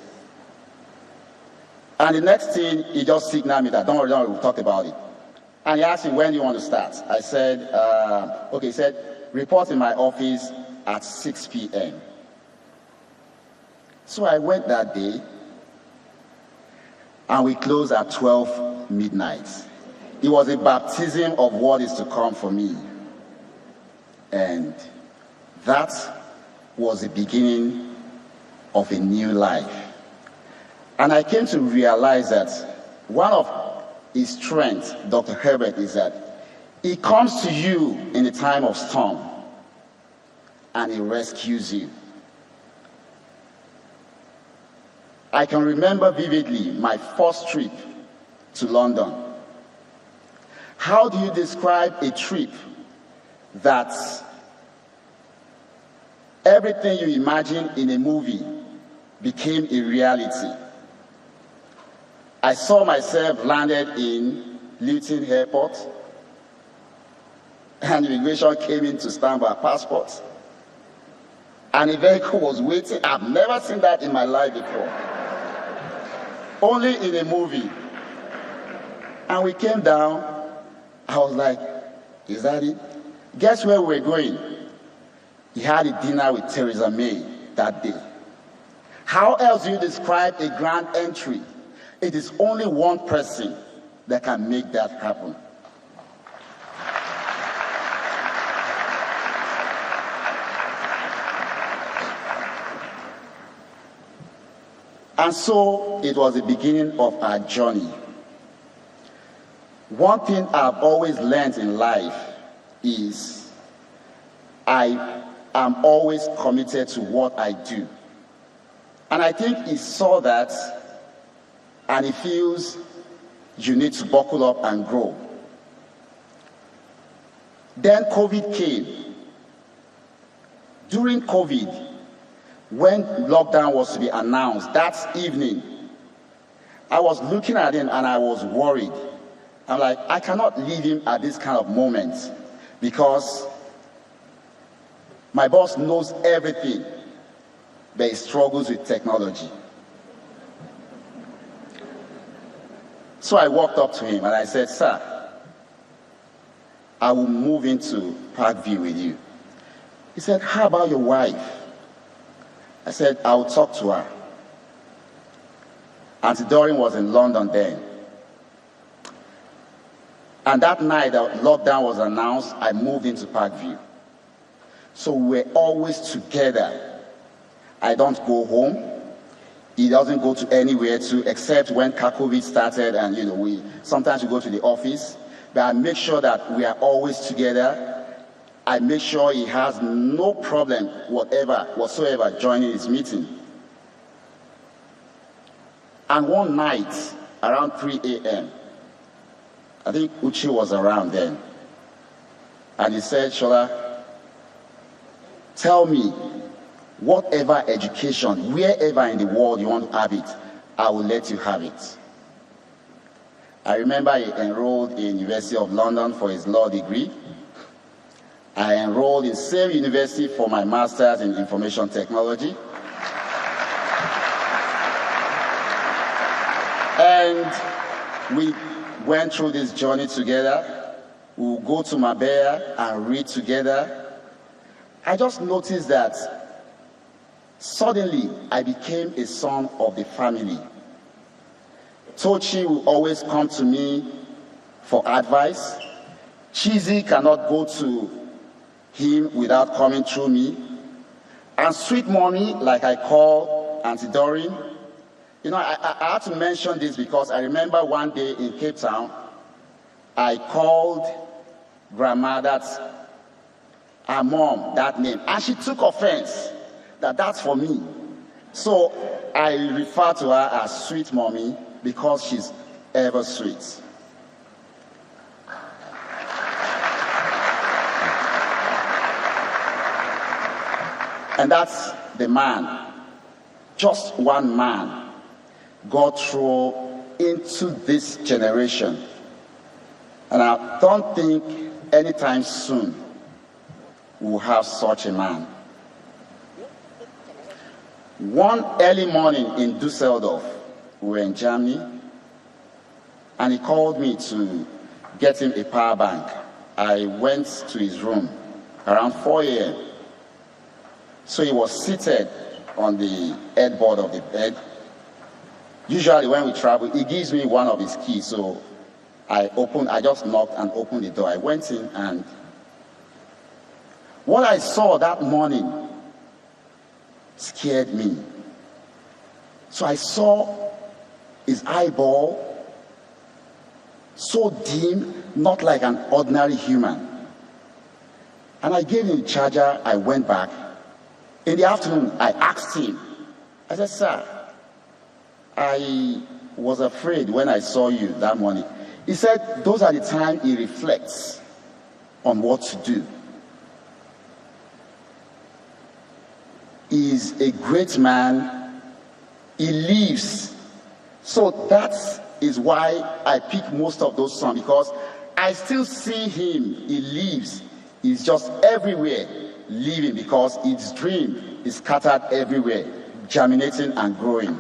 And the next thing, he just signaled me that, don't worry, we'll talk about it. And he asked me, when do you want to start? I said, okay, he said, report in my office at 6 p.m. So I went that day, and we closed at 12 midnight. It was a baptism of what is to come for me. And that was the beginning of a new life. And I came to realize that one of his strengths, Dr. Herbert, is that he comes to you in a time of storm and he rescues you. I can remember vividly my first trip to London. How do you describe a trip that everything you imagine in a movie became a reality? I saw myself landed in Luton Airport, and immigration came in to stamp our passports, and a vehicle was waiting. I've never seen that in my life before. Only in a movie. And we came down. I was like, is that it? Guess where we're going? He had a dinner with Theresa May that day. How else do you describe a grand entry? It is only one person that can make that happen. And so it was the beginning of our journey. One thing I've always learned in life is I am always committed to what I do. And I think he saw that, and he feels you need to buckle up and grow. Then COVID came. During COVID, when lockdown was to be announced that evening, I was looking at him and I was worried I'm like, I cannot leave him at this kind of moment because my boss knows everything, but he struggles with technology. So I walked up to him and I said, sir, I will move into Parkview with you. He said, how about your wife? I said, I will talk to her. Auntie Doreen was in London then. And that night that lockdown was announced, I moved into Parkview. So we're always together. I don't go home. He doesn't go to anywhere too, except when COVID started and sometimes we go to the office. But I make sure that we are always together. I make sure he has no problem whatsoever joining his meeting. And one night, around 3 a.m., I think Uchi was around then. And he said, Shola, tell me, whatever education, wherever in the world you want to have it, I will let you have it. I remember he enrolled in University of London for his law degree. I enrolled in same university for my master's in information technology. And we went through this journey together. We'll go to Mabea and read together. I just noticed that suddenly I became a son of the family. Tochi will always come to me for advice. Chizzy cannot go to him without coming through me. And sweet mommy, like I call Auntie Doreen, I had to mention this because I remember one day in Cape Town, I called grandma, that's her mom, that name, and she took offense that that's for me. So I refer to her as sweet mommy because she's ever sweet. And that's the man, just one man, God threw into this generation. And I don't think anytime soon we'll have such a man. One early morning in Düsseldorf, we were in Germany, and he called me to get him a power bank. I went to his room around 4 a.m. So he was seated on the headboard of the bed. Usually when we travel, he gives me one of his keys. So I just knocked and opened the door. I went in, and what I saw that morning scared me. So I saw his eyeball so dim, not like an ordinary human. And I gave him the charger. I went back. In the afternoon, I asked him, I said, sir, I was afraid when I saw you that morning. He said, those are the times he reflects on what to do. He's a great man. He lives. So that is why I pick most of those songs, because I still see him. He lives. He's just everywhere living, because his dream is scattered everywhere, germinating and growing.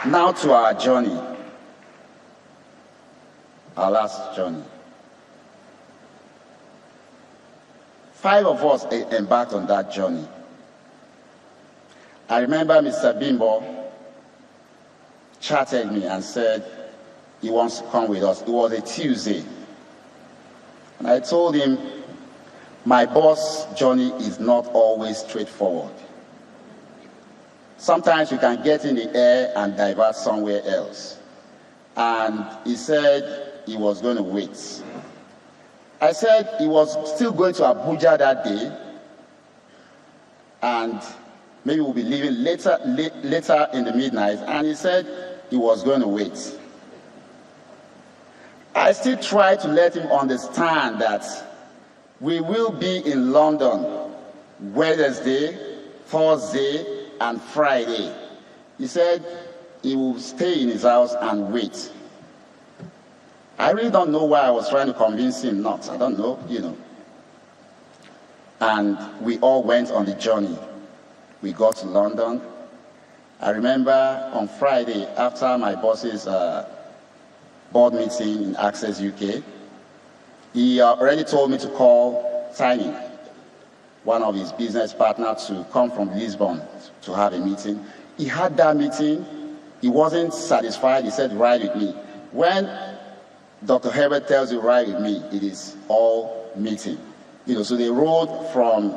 Now to our journey, our last journey. 5 of us embarked on that journey. I remember Mr. Bimbo chatted me and said he wants to come with us. It was a Tuesday. And I told him, my boss' journey is not always straightforward. Sometimes you can get in the air and divert somewhere else. And he said he was going to wait. I said he was still going to Abuja that day, and maybe we'll be leaving later in the midnight, and he said he was going to wait. I still try to let him understand that we will be in London Wednesday, Thursday, and Friday. He said he will stay in his house and wait. I really don't know why I was trying to convince him not. I don't know, And we all went on the journey. We got to London. I remember on Friday, after my boss's board meeting in Access UK, he already told me to call Tiny, one of his business partners, to come from Lisbon to have a meeting. He had that meeting. He wasn't satisfied. He said, ride with me. When Dr. Herbert tells you ride with me, it is all meeting. So they rode from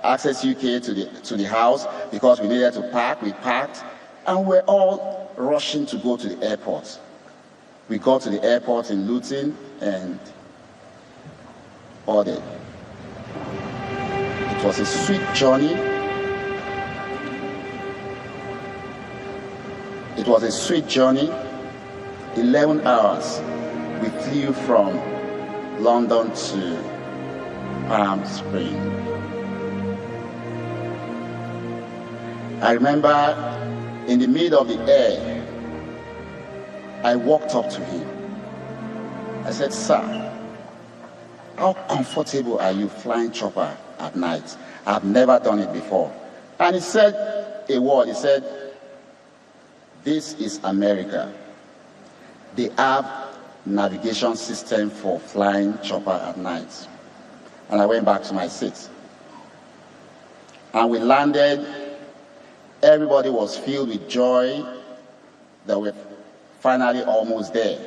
Access UK to the house because we needed to park. We parked, and we're all rushing to go to the airport. We got to the airport in Luton and ordered. It was a sweet journey. It was a sweet journey. 11 hours. We flew from London to Palm Springs. I remember in the middle of the air, I walked up to him. I said, sir, how comfortable are you flying chopper at night? I've never done it before. And he said a word. He said, this is America. They have navigation system for flying chopper at night. And I went back to my seat. And we landed. Everybody was filled with joy that we're finally almost there.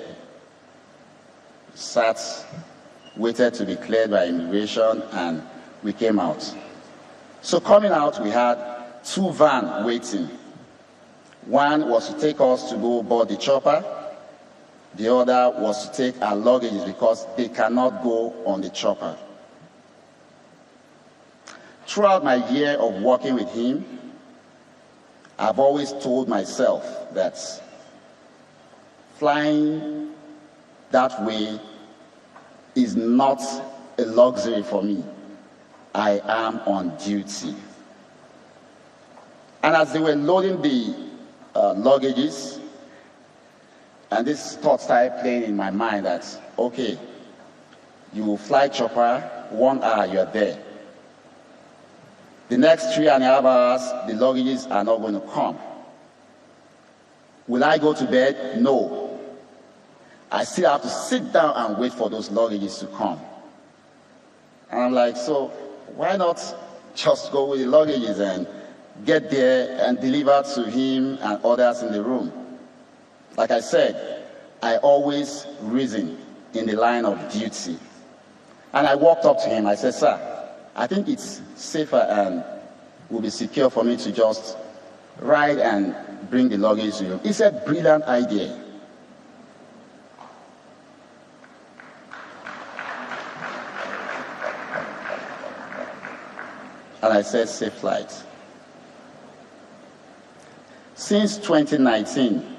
Sat, waited to be cleared by immigration, and we came out. So coming out, we had 2 vans waiting. One was to take us to go board the chopper. The other was to take our luggage because they cannot go on the chopper. Throughout my year of working with him, I've always told myself that flying that way is not a luxury for me. I am on duty. And as they were loading the luggages, and this thought started playing in my mind that, okay, you will fly chopper, 1 hour you're there. The next 3.5 hours, the luggages are not going to come. Will I go to bed? No. I still have to sit down and wait for those luggages to come. And I'm like, so why not just go with the luggages and get there and deliver to him and others in the room? Like I said, I always reason in the line of duty. And I walked up to him. I said, sir, I think it's safer and will be secure for me to just ride and bring the luggage to you. He said, brilliant idea. And I said, safe flight. Since 2019,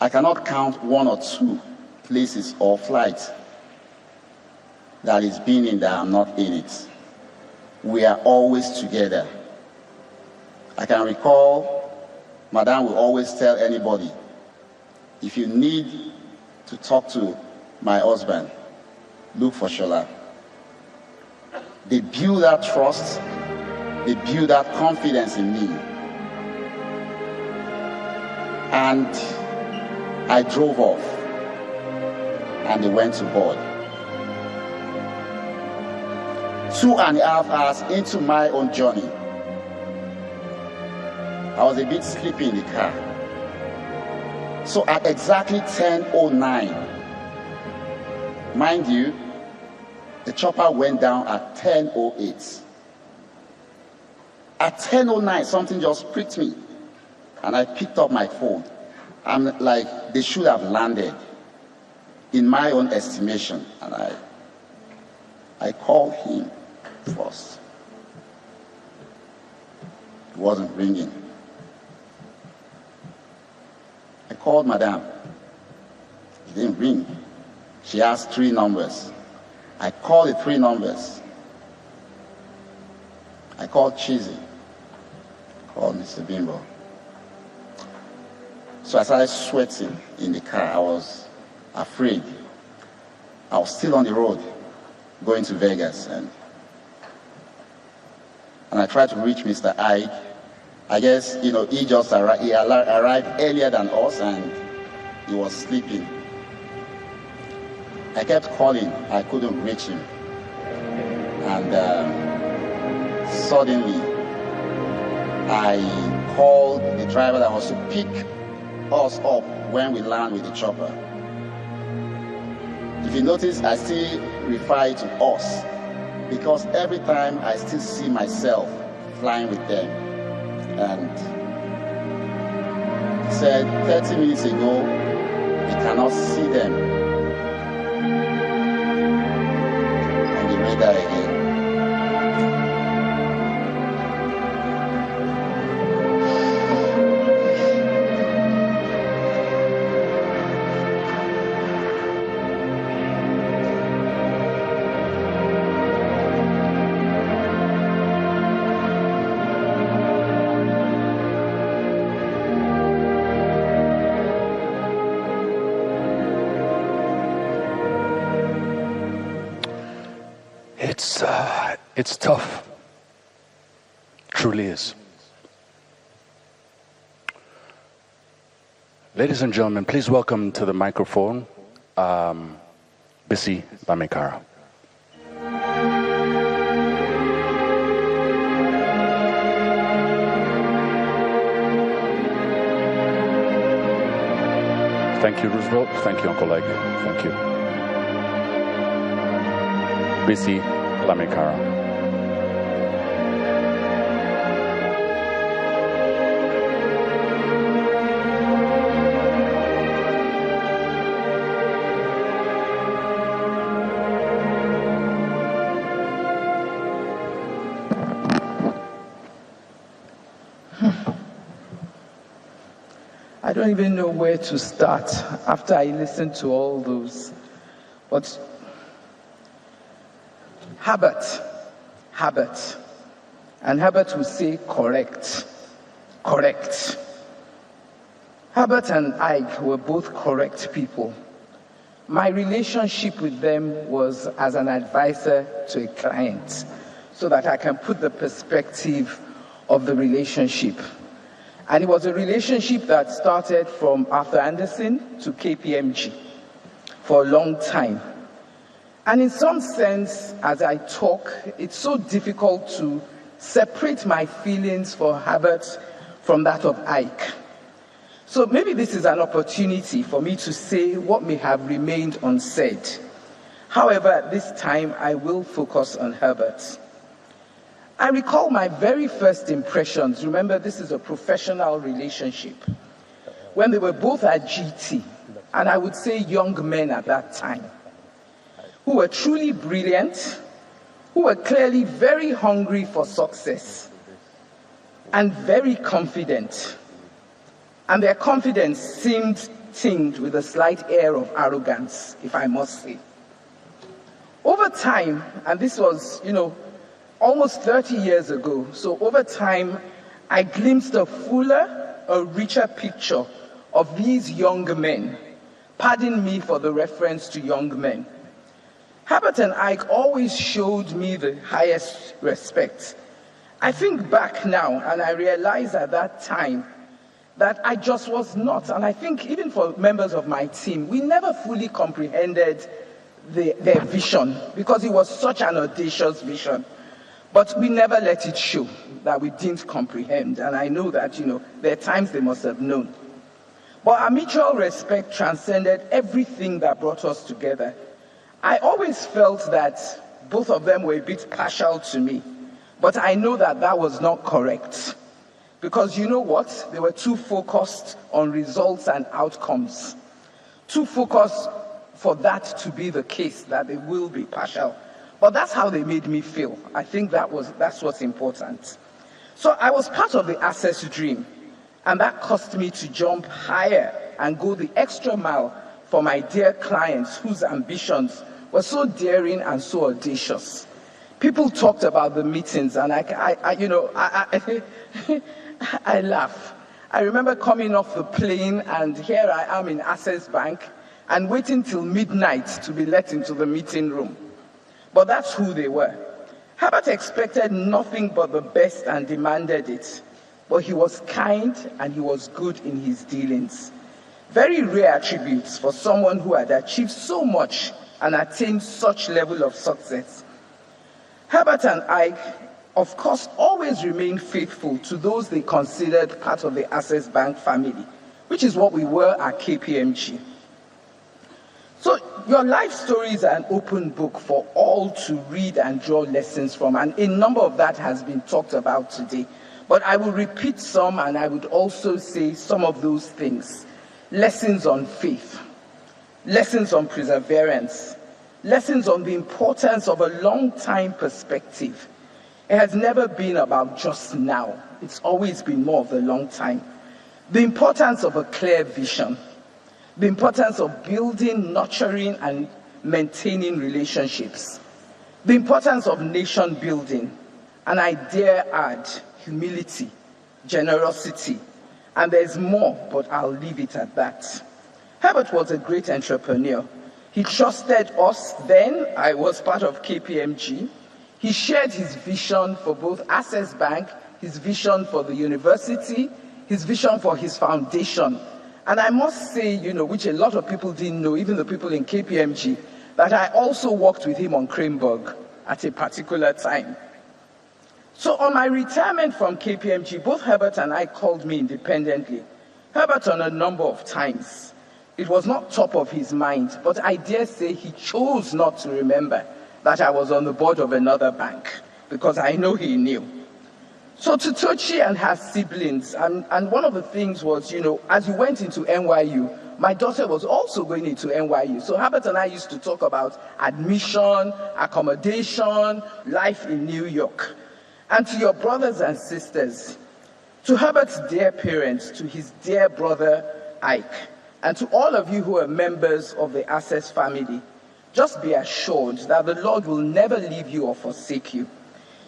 I cannot count 1 or 2 places or flights that is being in that I'm not in it. We are always together. I can recall, Madam will always tell anybody, if you need to talk to my husband, look for Shola. They build that trust, they build that confidence in me. And I drove off, and they went to board. 2.5 hours into my own journey, I was a bit sleepy in the car. So at exactly 10:09, mind you, the chopper went down at 10:08. At 10:09, something just pricked me, and I picked up my phone. I'm like, they should have landed, in my own estimation, and I called him first. It wasn't ringing. I called Madam. It didn't ring. She asked 3 numbers. I called the 3 numbers. I called Cheesy. called Mr. Bimbo. So I started sweating in the car. I was afraid. I was still on the road going to Vegas, and I tried to reach Mr. Ike. I guess, he just arrived, he arrived earlier than us, and he was sleeping. I kept calling, I couldn't reach him. And suddenly, I called the driver that was to pick us up when we land with the chopper. If you notice, I still refer to us, because every time I still see myself flying with them. And he said 30 minutes ago, he cannot see them on the radar again. It's tough. Truly is. Ladies and gentlemen, please welcome to the microphone, Bisi Bamekara. Thank you, Roosevelt. Thank you, Uncle Ike. Thank you. Bisi Bamekara. I don't even know where to start after I listened to all those. But Herbert, and Herbert will say correct. Herbert and Ike were both correct people. My relationship with them was as an advisor to a client, so that I can put the perspective of the relationship. And it was a relationship that started from Arthur Anderson to KPMG for a long time. And in some sense, as I talk, it's so difficult to separate my feelings for Herbert from that of Ike. So maybe this is an opportunity for me to say what may have remained unsaid. However, at this time, I will focus on Herbert. I recall my very first impressions. Remember, this is a professional relationship. When they were both at GT, and I would say young men at that time, who were truly brilliant, who were clearly very hungry for success, and very confident. And their confidence seemed tinged with a slight air of arrogance, if I must say. Over time, and this was, almost 30 years ago, so over time, I glimpsed a fuller, a richer picture of these young men. Pardon me for the reference to young men. Herbert and Ike always showed me the highest respect. I think back now, and I realize at that time that I just was not, and I think even for members of my team, we never fully comprehended their vision, because it was such an audacious vision. But we never let it show that we didn't comprehend. And I know that, there are times they must have known. But our mutual respect transcended everything that brought us together. I always felt that both of them were a bit partial to me. But I know that that was not correct. Because you know what? They were too focused on results and outcomes. Too focused for that to be the case, that they will be partial. But that's how they made me feel. I think that's what's important. So I was part of the Access Dream, and that caused me to jump higher and go the extra mile for my dear clients whose ambitions were so daring and so audacious. People talked about the meetings, and I laugh. I remember coming off the plane, and here I am in Access Bank, and waiting till midnight to be let into the meeting room. But that's who they were. Herbert expected nothing but the best and demanded it. But he was kind and he was good in his dealings. Very rare attributes for someone who had achieved so much and attained such level of success. Herbert and Ike, of course, always remained faithful to those they considered part of the Access Bank family, which is what we were at KPMG. So your life stories are an open book for all to read and draw lessons from, and a number of that has been talked about today. But I will repeat some, and I would also say some of those things. Lessons on faith, lessons on perseverance, lessons on the importance of a long-time perspective. It has never been about just now. It's always been more of the long time. The importance of a clear vision, the importance of building, nurturing, and maintaining relationships, the importance of nation building, and I dare add, humility, generosity, and there's more, but I'll leave it at that. Herbert was a great entrepreneur. He trusted us then. I was part of KPMG. He shared his vision for both Access Bank, his vision for the university, his vision for his foundation. And I must say, which a lot of people didn't know, even the people in KPMG, that I also worked with him on Cranberg at a particular time. So on my retirement from KPMG, both Herbert and I called me independently. Herbert on a number of times. It was not top of his mind, but I dare say he chose not to remember that I was on the board of another bank, because I know he knew. So to Tochi and her siblings, and one of the things was, as you went into NYU, my daughter was also going into NYU. So Herbert and I used to talk about admission, accommodation, life in New York. And to your brothers and sisters, to Herbert's dear parents, to his dear brother Ike, and to all of you who are members of the Access family, just be assured that the Lord will never leave you or forsake you.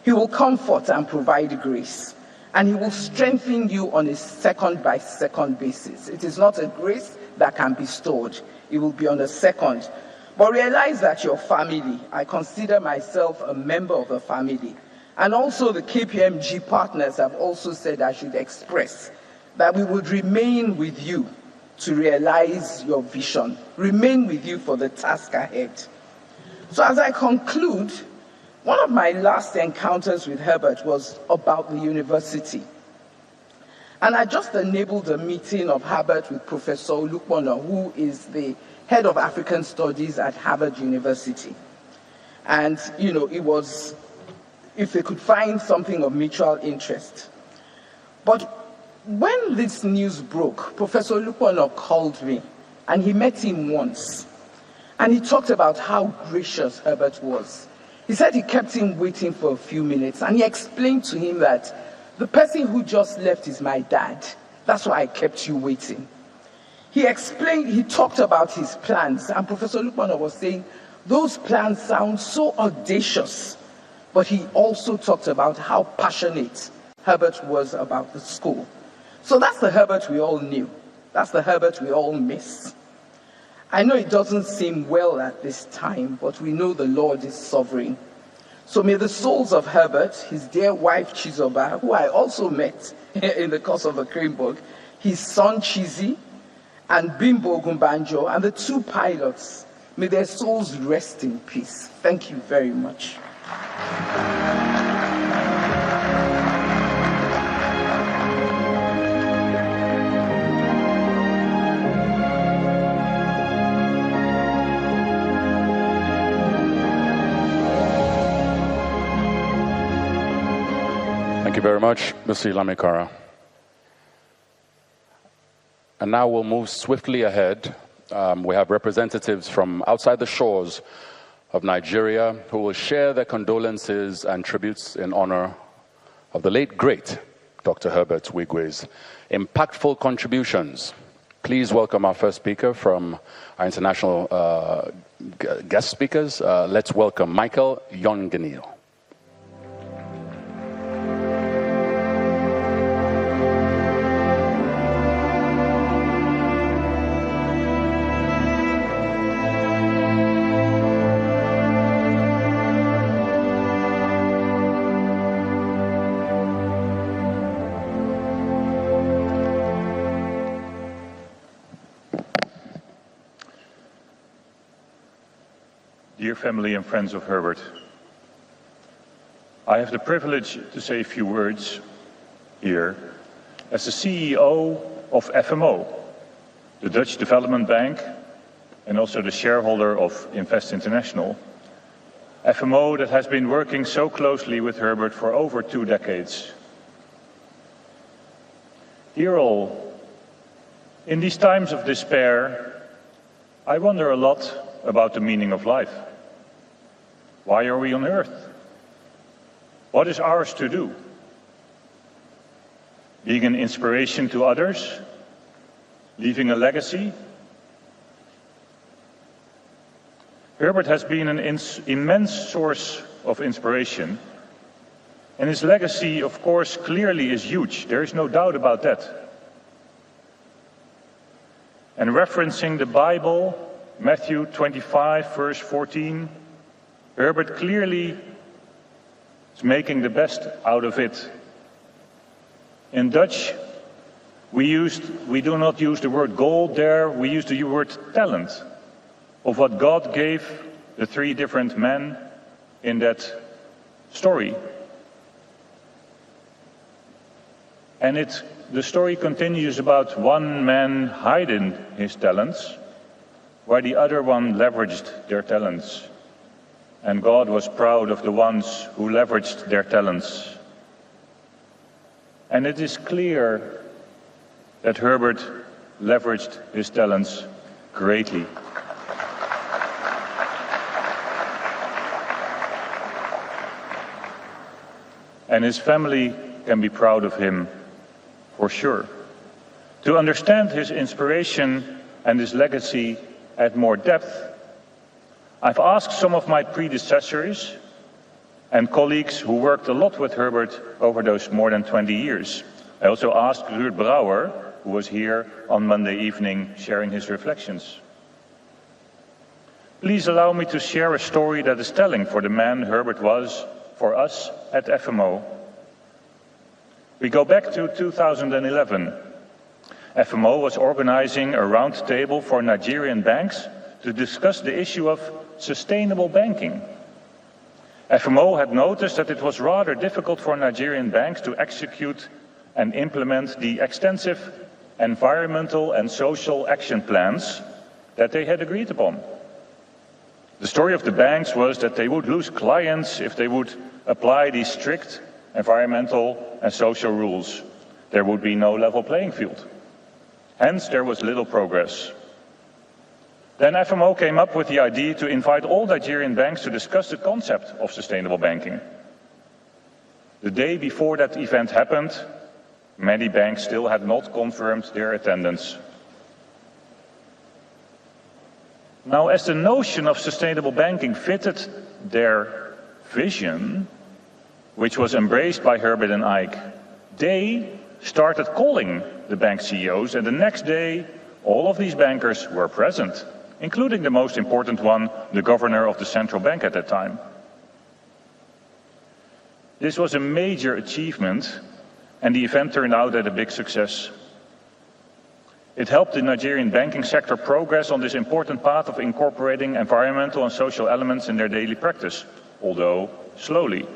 He will comfort and provide grace, and he will strengthen you on a second-by-second basis. It is not a grace that can be stored. It will be on a second. But realize that your family, I consider myself a member of the family, and also the KPMG partners have also said I should express that we would remain with you to realize your vision, remain with you for the task ahead. So as I conclude, one of my last encounters with Herbert was about the university. And I just enabled a meeting of Herbert with Professor Olukwono, who is the head of African Studies at Harvard University. And, it was, if they could find something of mutual interest. But when this news broke, Professor Olukwono called me, and he met him once. And he talked about how gracious Herbert was. He said he kept him waiting for a few minutes, and he explained to him that the person who just left is my dad. That's why I kept you waiting. He talked about his plans, and Professor Olukwono was saying, those plans sound so audacious. But he also talked about how passionate Herbert was about the school. So that's the Herbert we all knew. That's the Herbert we all miss. I know it doesn't seem well at this time, but we know the Lord is sovereign. So may the souls of Herbert, his dear wife Chizoba, who I also met in the course of the Cranberg, his son Chizi, and Bimbo Gumbanjo, and the two pilots, may their souls rest in peace. Thank you very much. Thank you very much, Mr. Ilamikara. And now we'll move swiftly ahead. We have representatives from outside the shores of Nigeria who will share their condolences and tributes in honor of the late, great Dr. Herbert Wigwe's impactful contributions. Please welcome our first speaker from our international guest speakers. Let's welcome Michael Yongenil. family and friends of Herbert. I have the privilege to say a few words here as the CEO of FMO, the Dutch Development Bank, and also the shareholder of Invest International. FMO that has been working so closely with Herbert for over 2 decades. Dear all, in these times of despair, I wonder a lot about the meaning of life. Why are we on earth? What is ours to do? Being an inspiration to others? Leaving a legacy? Herbert has been an immense source of inspiration, and his legacy, of course, clearly is huge. There is no doubt about that. And referencing the Bible, Matthew 25, verse 14, Herbert clearly is making the best out of it. In Dutch, we do not use the word gold there, we use the word talent, of what God gave the 3 different men in that story. And the story continues about one man hiding his talents, while the other one leveraged their talents. And God was proud of the ones who leveraged their talents. And it is clear that Herbert leveraged his talents greatly. And his family can be proud of him, for sure. To understand his inspiration and his legacy at more depth, I've asked some of my predecessors and colleagues who worked a lot with Herbert over those more than 20 years. I also asked Ruud Brouwer, who was here on Monday evening sharing his reflections. Please allow me to share a story that is telling for the man Herbert was for us at FMO. We go back to 2011. FMO was organizing a round table for Nigerian banks to discuss the issue of sustainable banking. FMO had noticed that it was rather difficult for Nigerian banks to execute and implement the extensive environmental and social action plans that they had agreed upon. The story of the banks was that they would lose clients if they would apply these strict environmental and social rules. There would be no level playing field. Hence, there was little progress. Then FMO came up with the idea to invite all Nigerian banks to discuss the concept of sustainable banking. The day before that event happened, many banks still had not confirmed their attendance. Now, as the notion of sustainable banking fitted their vision, which was embraced by Herbert and Ike, they started calling the bank CEOs, and the next day, all of these bankers were present, including the most important one, the governor of the central bank at that time. This was a major achievement, and the event turned out as a big success. It helped the Nigerian banking sector progress on this important path of incorporating environmental and social elements in their daily practice, although slowly.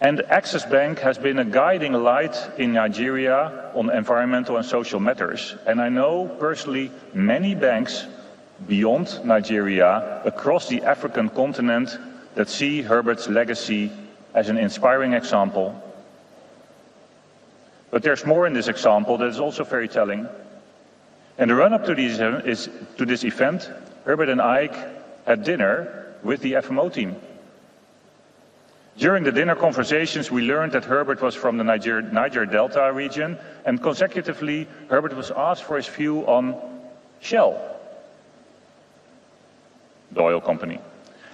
And Access Bank has been a guiding light in Nigeria on environmental and social matters. And I know personally many banks beyond Nigeria, across the African continent, that see Herbert's legacy as an inspiring example. But there's more in this example that is also very telling. In the run-up to this event, Herbert and Ike had dinner with the FMO team. During the dinner conversations, we learned that Herbert was from the Niger Delta region, and consecutively, Herbert was asked for his view on Shell, the oil company.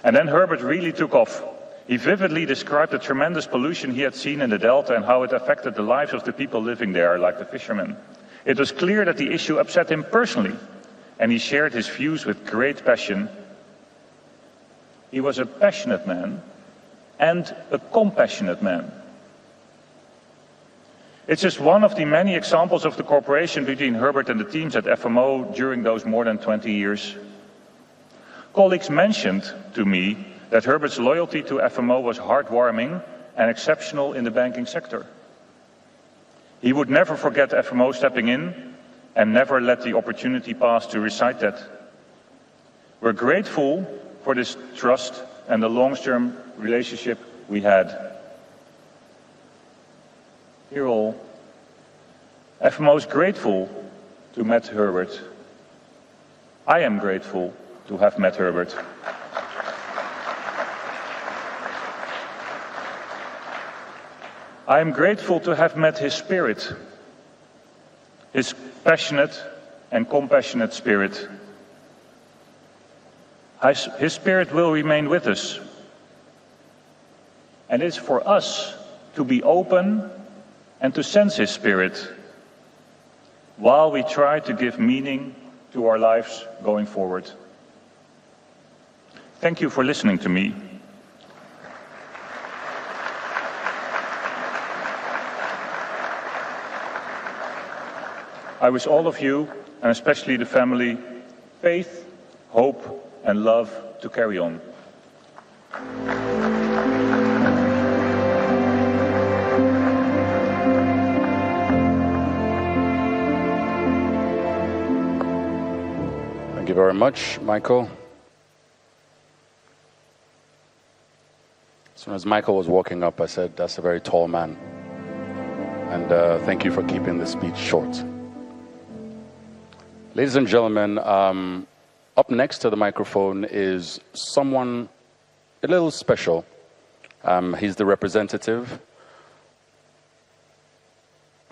And then Herbert really took off. He vividly described the tremendous pollution he had seen in the Delta and how it affected the lives of the people living there, like the fishermen. It was clear that the issue upset him personally, and he shared his views with great passion. He was a passionate man and a compassionate man. It's just one of the many examples of the cooperation between Herbert and the teams at FMO during those more than 20 years. Colleagues mentioned to me that Herbert's loyalty to FMO was heartwarming and exceptional in the banking sector. He would never forget FMO stepping in and never let the opportunity pass to recite that. We're grateful for this trust and the long-term relationship we had. Dear all, FMO is grateful to met Herbert. I am grateful to have met Herbert. I am grateful to have met his spirit, his passionate and compassionate spirit. His spirit will remain with us. And it's for us to be open and to sense his spirit while we try to give meaning to our lives going forward. Thank you for listening to me. I wish all of you, and especially the family, faith, hope, and love to carry on. Thank you very much, Michael. As soon as Michael was walking up, I said, that's a very tall man. And thank you for keeping the speech short. Ladies and gentlemen, up next to the microphone is someone a little special. He's the representative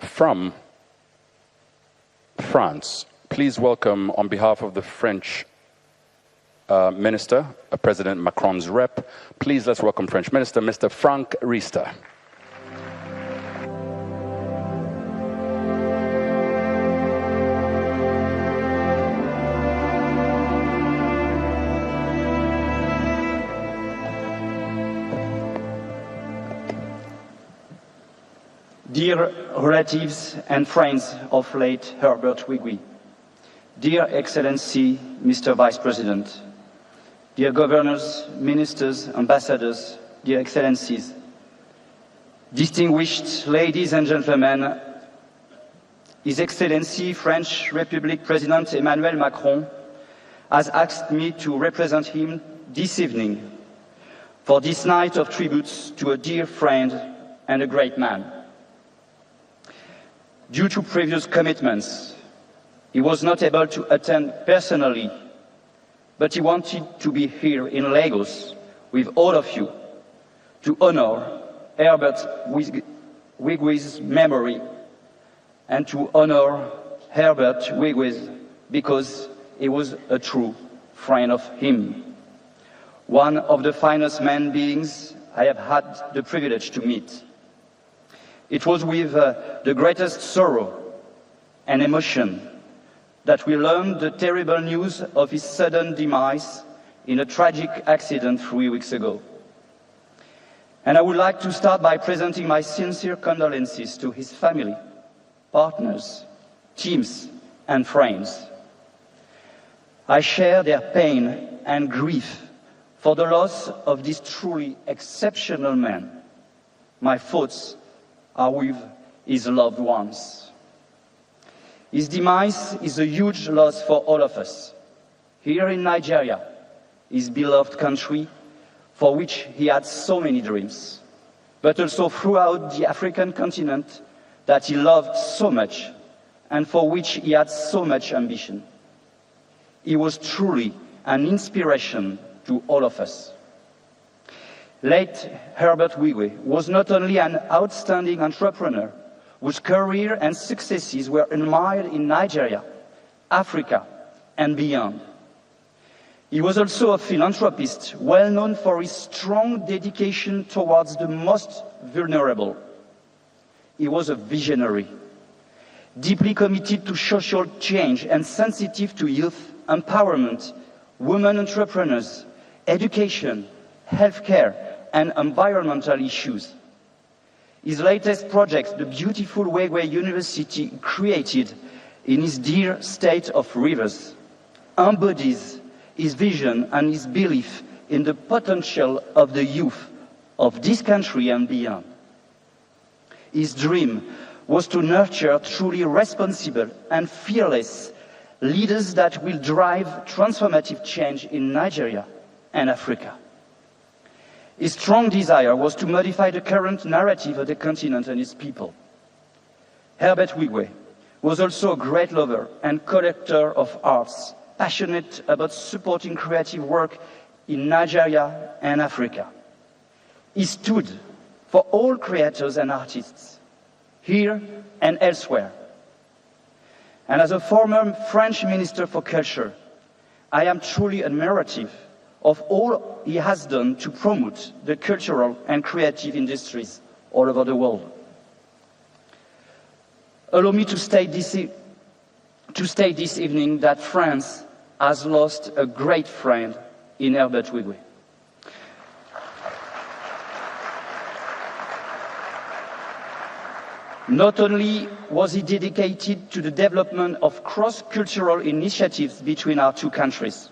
from France. Please welcome, on behalf of the French Minister, President Macron's rep, please let's welcome French Minister, Mr. Franck Riester. Dear relatives and friends of late Herbert Wigwe, Dear Excellency, Mr. Vice President, dear governors, ministers, ambassadors, dear excellencies, distinguished ladies and gentlemen, His Excellency French Republic President Emmanuel Macron has asked me to represent him this evening for this night of tributes to a dear friend and a great man. Due to previous commitments, he was not able to attend personally, but he wanted to be here in Lagos with all of you to honor Herbert Wigwe's memory and to honor Herbert Wigwe because he was a true friend of him. One of the finest human beings I have had the privilege to meet. It was with the greatest sorrow and emotion that we learned the terrible news of his sudden demise in a tragic accident 3 weeks ago. And I would like to start by presenting my sincere condolences to his family, partners, teams, and friends. I share their pain and grief for the loss of this truly exceptional man. My thoughts are with his loved ones. His demise is a huge loss for all of us. Here in Nigeria, his beloved country, for which he had so many dreams, but also throughout the African continent that he loved so much and for which he had so much ambition. He was truly an inspiration to all of us. Late Herbert Wigwe was not only an outstanding entrepreneur whose career and successes were admired in Nigeria, Africa, and beyond. He was also a philanthropist, well known for his strong dedication towards the most vulnerable. He was a visionary, deeply committed to social change and sensitive to youth empowerment, women entrepreneurs, education, healthcare, and environmental issues. His latest project, the beautiful Wigwe University created in his dear state of Rivers, embodies his vision and his belief in the potential of the youth of this country and beyond. His dream was to nurture truly responsible and fearless leaders that will drive transformative change in Nigeria and Africa. His strong desire was to modify the current narrative of the continent and its people. Herbert Wigwe was also a great lover and collector of arts, passionate about supporting creative work in Nigeria and Africa. He stood for all creators and artists, here and elsewhere. And as a former French Minister for Culture, I am truly admirative of all he has done to promote the cultural and creative industries all over the world. Allow me to state this evening that France has lost a great friend in Herbert Wigwe. Not only was he dedicated to the development of cross-cultural initiatives between our two countries,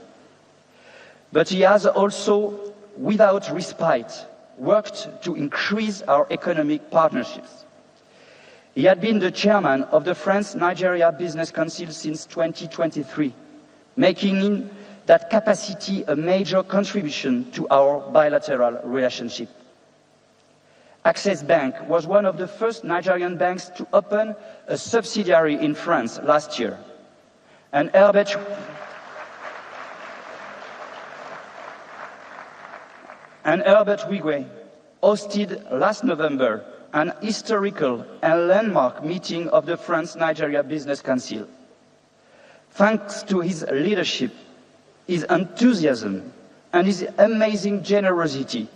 but he has also, without respite, worked to increase our economic partnerships. He had been the chairman of the France-Nigeria Business Council since 2023, making in that capacity a major contribution to our bilateral relationship. Access Bank was one of the first Nigerian banks to open a subsidiary in France last year. And Herbert Wigwe hosted last November an historical and landmark meeting of the France-Nigeria Business Council. Thanks to his leadership, his enthusiasm, and his amazing generosity,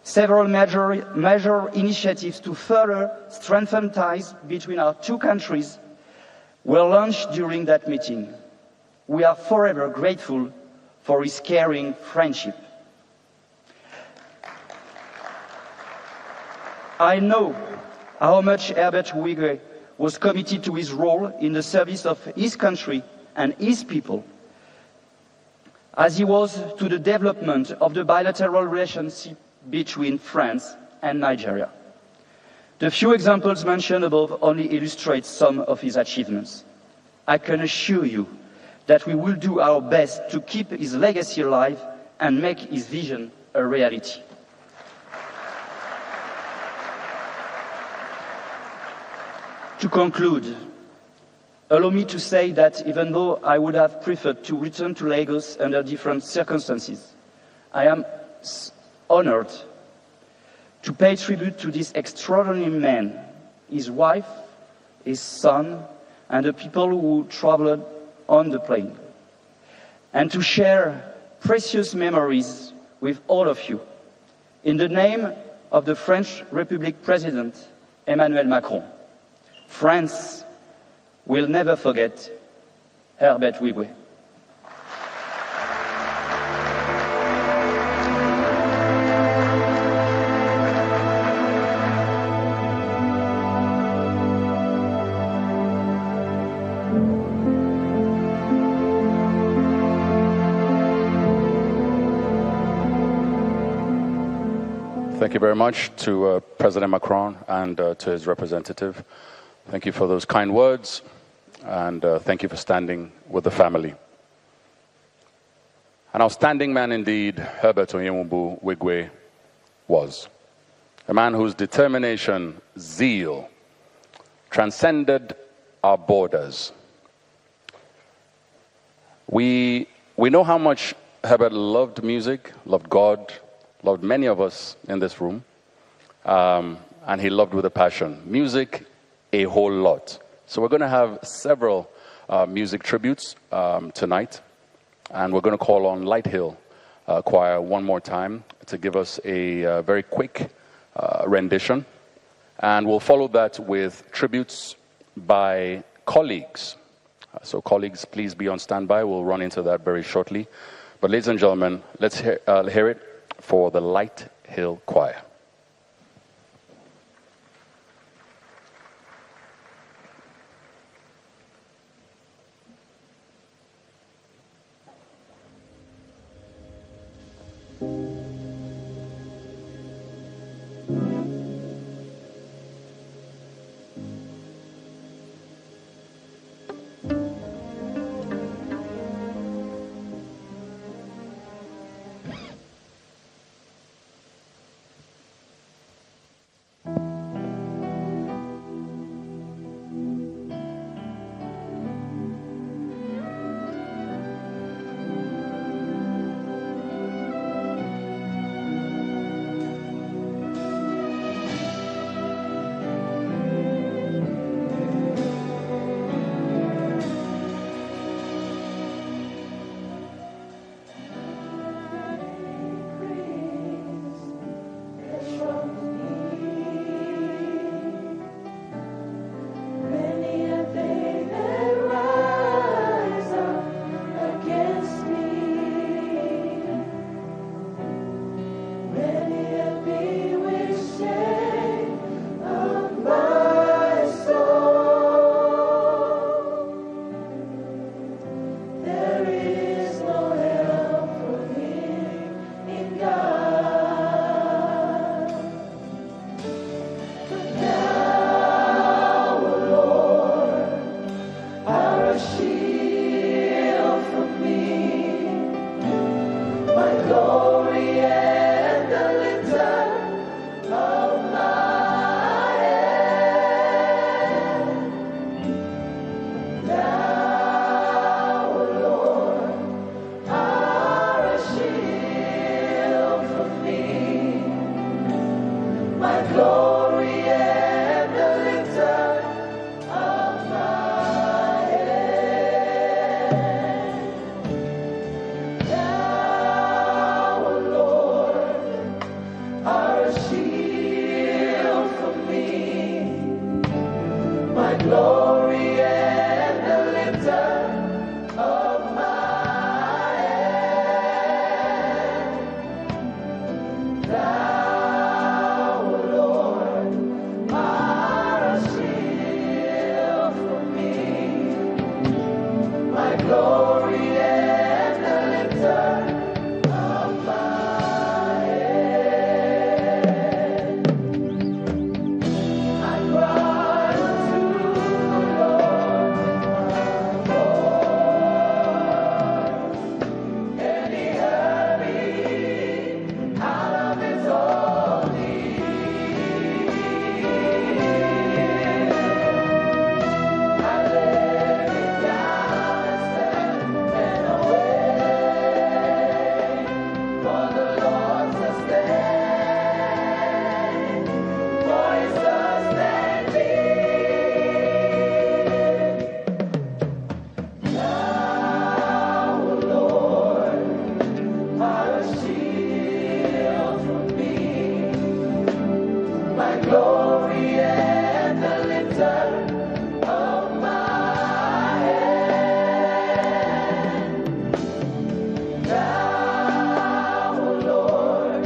several major initiatives to further strengthen ties between our two countries were launched during that meeting. We are forever grateful for his caring friendship. I know how much Herbert Wigwe was committed to his role in the service of his country and his people, as he was to the development of the bilateral relationship between France and Nigeria. The few examples mentioned above only illustrate some of his achievements. I can assure you that we will do our best to keep his legacy alive and make his vision a reality. To conclude, allow me to say that even though I would have preferred to return to Lagos under different circumstances, I am honored to pay tribute to this extraordinary man, his wife, his son, and the people who traveled on the plane, and to share precious memories with all of you. In the name of the French Republic President, Emmanuel Macron, France will never forget Herbert Wigwe. Thank you very much to President Macron and to his representative. Thank you for those kind words, and thank you for standing with the family. An outstanding man indeed, Herbert Wigwe was. A man whose determination, zeal, transcended our borders. We know how much Herbert loved music, loved God, loved many of us in this room, and he loved with a passion. Music, a whole lot. So we're going to have several music tributes tonight, and we're going to call on Light Hill Choir one more time to give us a very quick rendition, and we'll follow that with tributes by colleagues. So colleagues, please be on standby. We'll run into that very shortly. But ladies and gentlemen, let's hear it for the Light Hill Choir. glory and the lifter of my head. Thou, Lord, art a shield for me, my glory and the lifter of my head. I cry unto the Lord, and He heard me out of His holy hill. I laid it down and slept and awake, for the Lord sustained, for He sustained me. Thou, Lord, art a shield for me, my glory and the lifter of my head. Thou, Lord,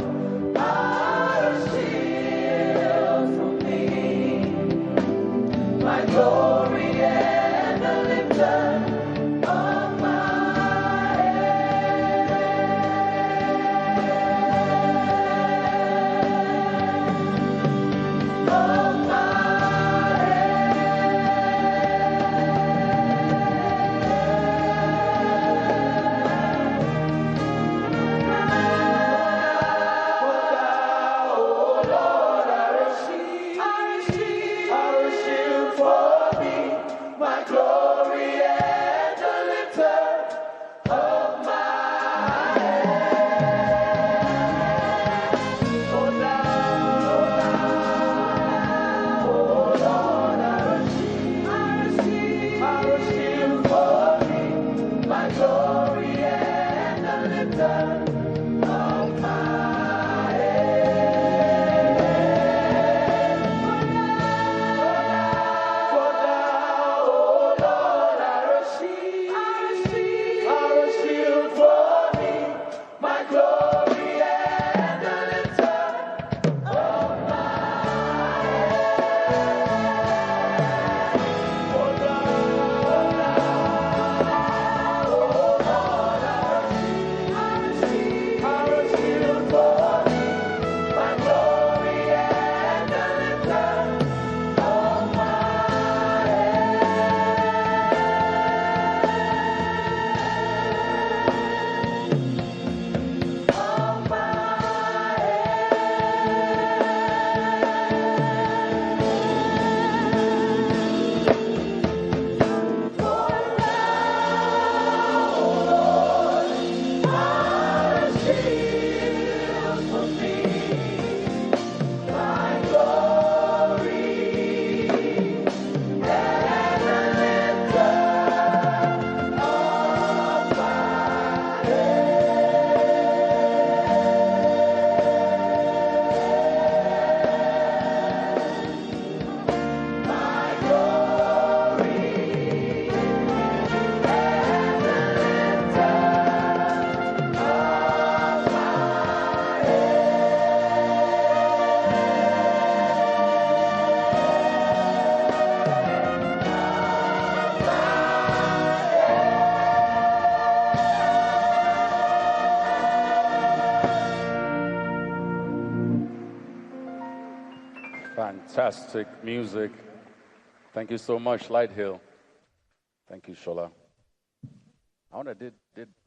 art a shield for me, my glory and the lifter of my Fantastic music. Thank you so much, Light Hill. Thank you, Shola. I wonder, did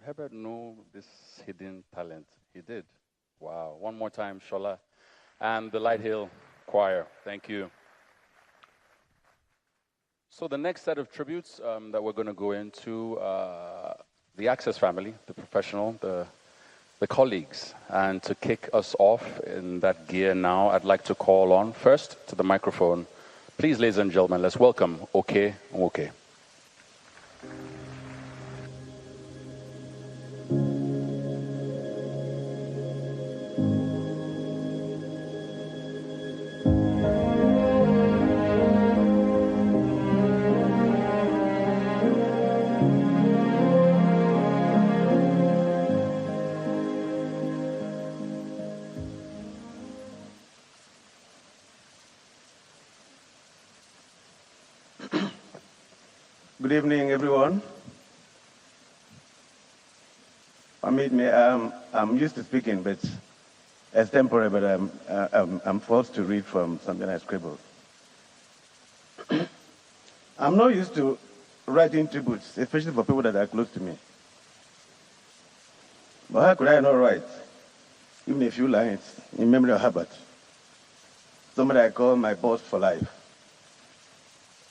Herbert know this hidden talent? He did. Wow. One more time, Shola. And the Light Hill Choir. Thank you. So the next set of tributes that we're going to go into, the Access family, the professional, the colleagues. And to kick us off in that gear now, I'd like to call on first to the microphone. Please, ladies and gentlemen, let's welcome Oke Nwoke. Good evening, everyone. Permit me, I'm used to speaking, but extempore, but I'm forced to read from something I scribbled. I'm not used to writing tributes, especially for people that are close to me. But how could I not write even a few lines in memory of Herbert, somebody I call my boss for life?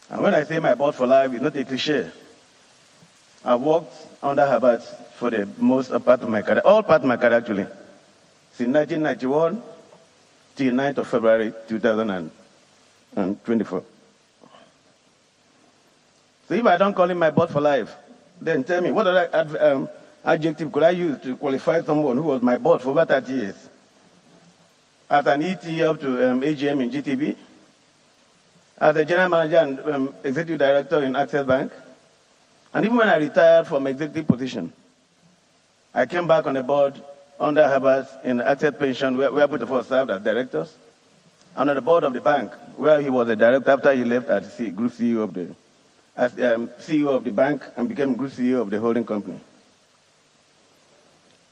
And when I say my boss for life, it's not a cliche. I've worked under Herbert for the most part of my career, all part of my career actually, since 1991 till 9th of February 2024. So if I don't call him my boss for life, then tell me, what other adjective could I use to qualify someone who was my boss for over 30 years? As an ET up to AGM in GTB, as a general manager and executive director in Access Bank, and even when I retired from executive position, I came back on the board under Herbert in Access Pension, where both of us served as directors, and on the board of the bank, where he was a director after he left as group CEO of the CEO of the bank and became group CEO of the holding company.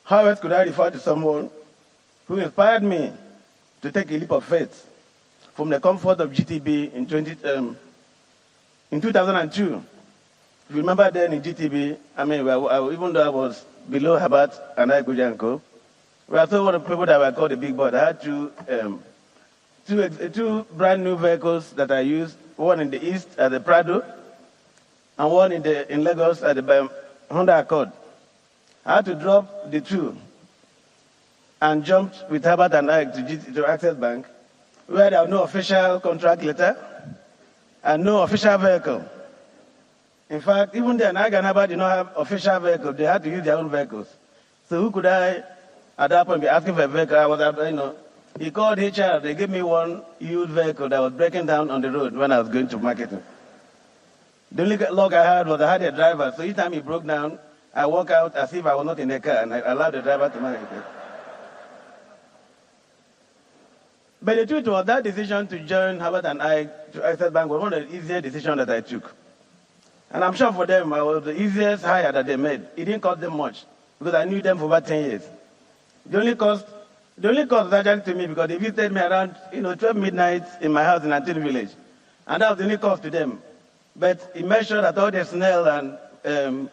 How else could I refer to someone who inspired me to take a leap of faith from the comfort of GTB in 2002? If you remember then in GTB, I mean, even though I was below Herbert and Co, we were still one of the people that were called the big boy. I had two brand new vehicles that I used, one in the east at the Prado, and one in Lagos at the Honda Accord. I had to drop the two and jumped with Herbert and I to Access Bank, where there was no official contract letter and no official vehicle. In fact, even then, I and Herbert did not have official vehicles. They had to use their own vehicles. So who could I, at that point, be asking for a vehicle? I was, he called HR. They gave me one used vehicle that was breaking down on the road when I was going to marketing. The only luck I had was I had a driver. So each time he broke down, I walk out as if I was not in the car, and I allowed the driver to manage it. But the truth was that decision to join Herbert and I to Access Bank was one of the easiest decisions that I took. And I'm sure for them, I was the easiest hire that they made. It didn't cost them much, because I knew them for about 10 years. The only cost was actually to me because they visited me around 12 midnight in my house in Antony Village. And that was the only cost to them. But it made sure that all the snail and,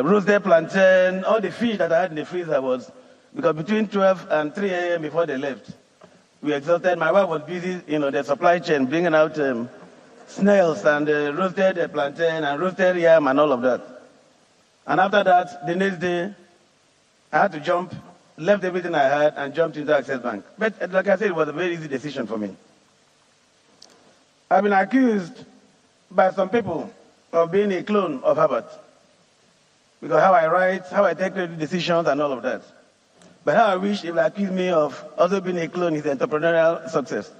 roasted plantain, all the fish that I had in the freezer was, because between 12 and 3 a.m. before they left, we exhausted. My wife was busy, the supply chain, bringing out snails and roasted plantain and roasted yam and all of that. And after that, the next day, I had to jump, left everything I had, and jumped into Access Bank. But like I said, it was a very easy decision for me. I've been accused by some people of being a clone of Herbert, because how I write, how I take decisions, and all of that. But how I wish if they accuse me of also being a clone is entrepreneurial success.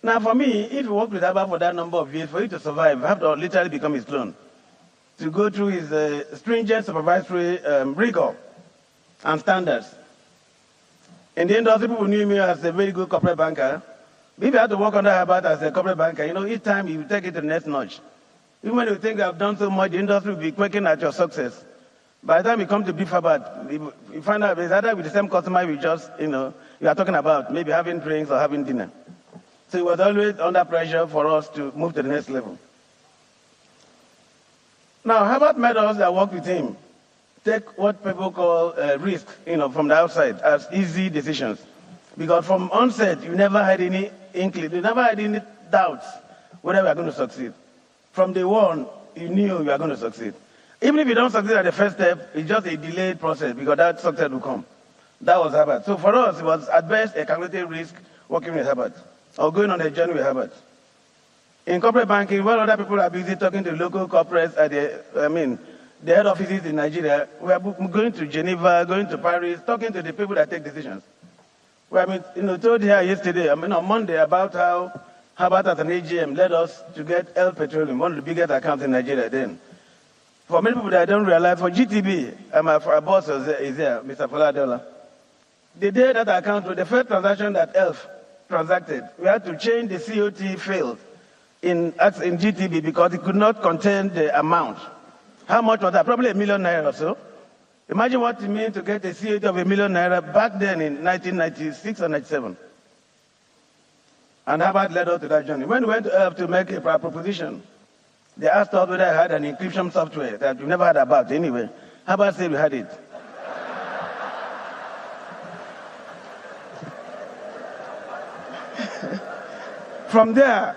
Now, for me, if you work with Herbert for that number of years, for you to survive, you have to literally become his clone, to go through his stringent supervisory rigor and standards. In the industry, people knew me as a very good corporate banker. If you had to work under Herbert as a corporate banker, each time you take it to the next notch. Even when you think you have done so much, the industry will be quaking at your success. By the time you come to beef Herbert, you find out it's either with the same customer you just, you are talking about, maybe having drinks or having dinner. So it was always under pressure for us to move to the next level. Now, Herbert made us that work with him take what people call risk, from the outside as easy decisions. Because from onset, you never had any inkling, you never had any doubts whether we are going to succeed. From day one, you knew you are going to succeed. Even if you don't succeed at the first step, it's just a delayed process because that success will come. That was Herbert. So for us, it was at best a calculated risk working with Herbert or going on a journey with Herbert. In corporate banking, while other people are busy talking to local corporates at the head offices in Nigeria, we are going to Geneva, going to Paris, talking to the people that take decisions. We have been told here yesterday, on Monday, about how Herbert at an AGM led us to get El Petroleum, one of the biggest accounts in Nigeria then. For many people that don't realize, for GTB, our boss is here, Mr. Foladola. The day that account was the first transaction that ELF transacted, we had to change the COT field in GTB because it could not contain the amount. How much was that? Probably ₦1 million or so. Imagine what it means to get a COT of ₦1 million back then in 1996 or 97. And Herbert led us to that journey. When we went to ELF to make a proposition, they asked us whether I had an encryption software that we never heard about anyway. Herbert said we had it. From there,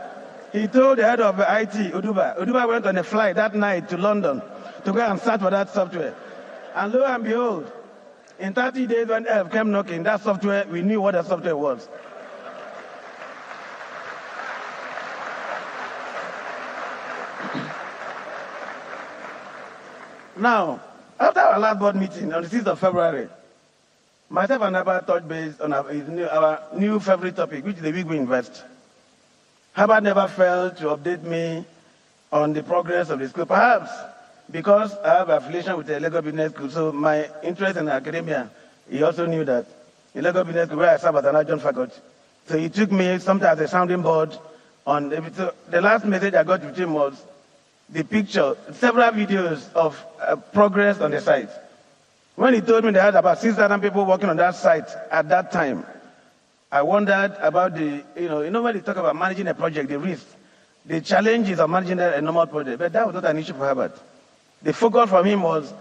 he told the head of IT, Uduba. Uduba went on a flight that night to London to go and search for that software. And lo and behold, in 30 days when ELF came knocking, that software, we knew what the software was. Now, after our last board meeting on the 6th of February, myself and Herbert touched base on our new favorite topic, which is the Wigwe Invest. Herbert never failed to update me on the progress of the school, perhaps because I have affiliation with the Lagos Business School, so my interest in academia, he also knew that. In Lagos Business School, where I serve as an adjunct faculty. So he took me sometimes as a sounding board on so the last message I got with him was the picture, several videos of progress on the site. When he told me they had about 6,000 people working on that site at that time, I wondered about the, when they talk about managing a project, the risk, the challenges of managing a normal project, but that was not an issue for Herbert. The focus from him was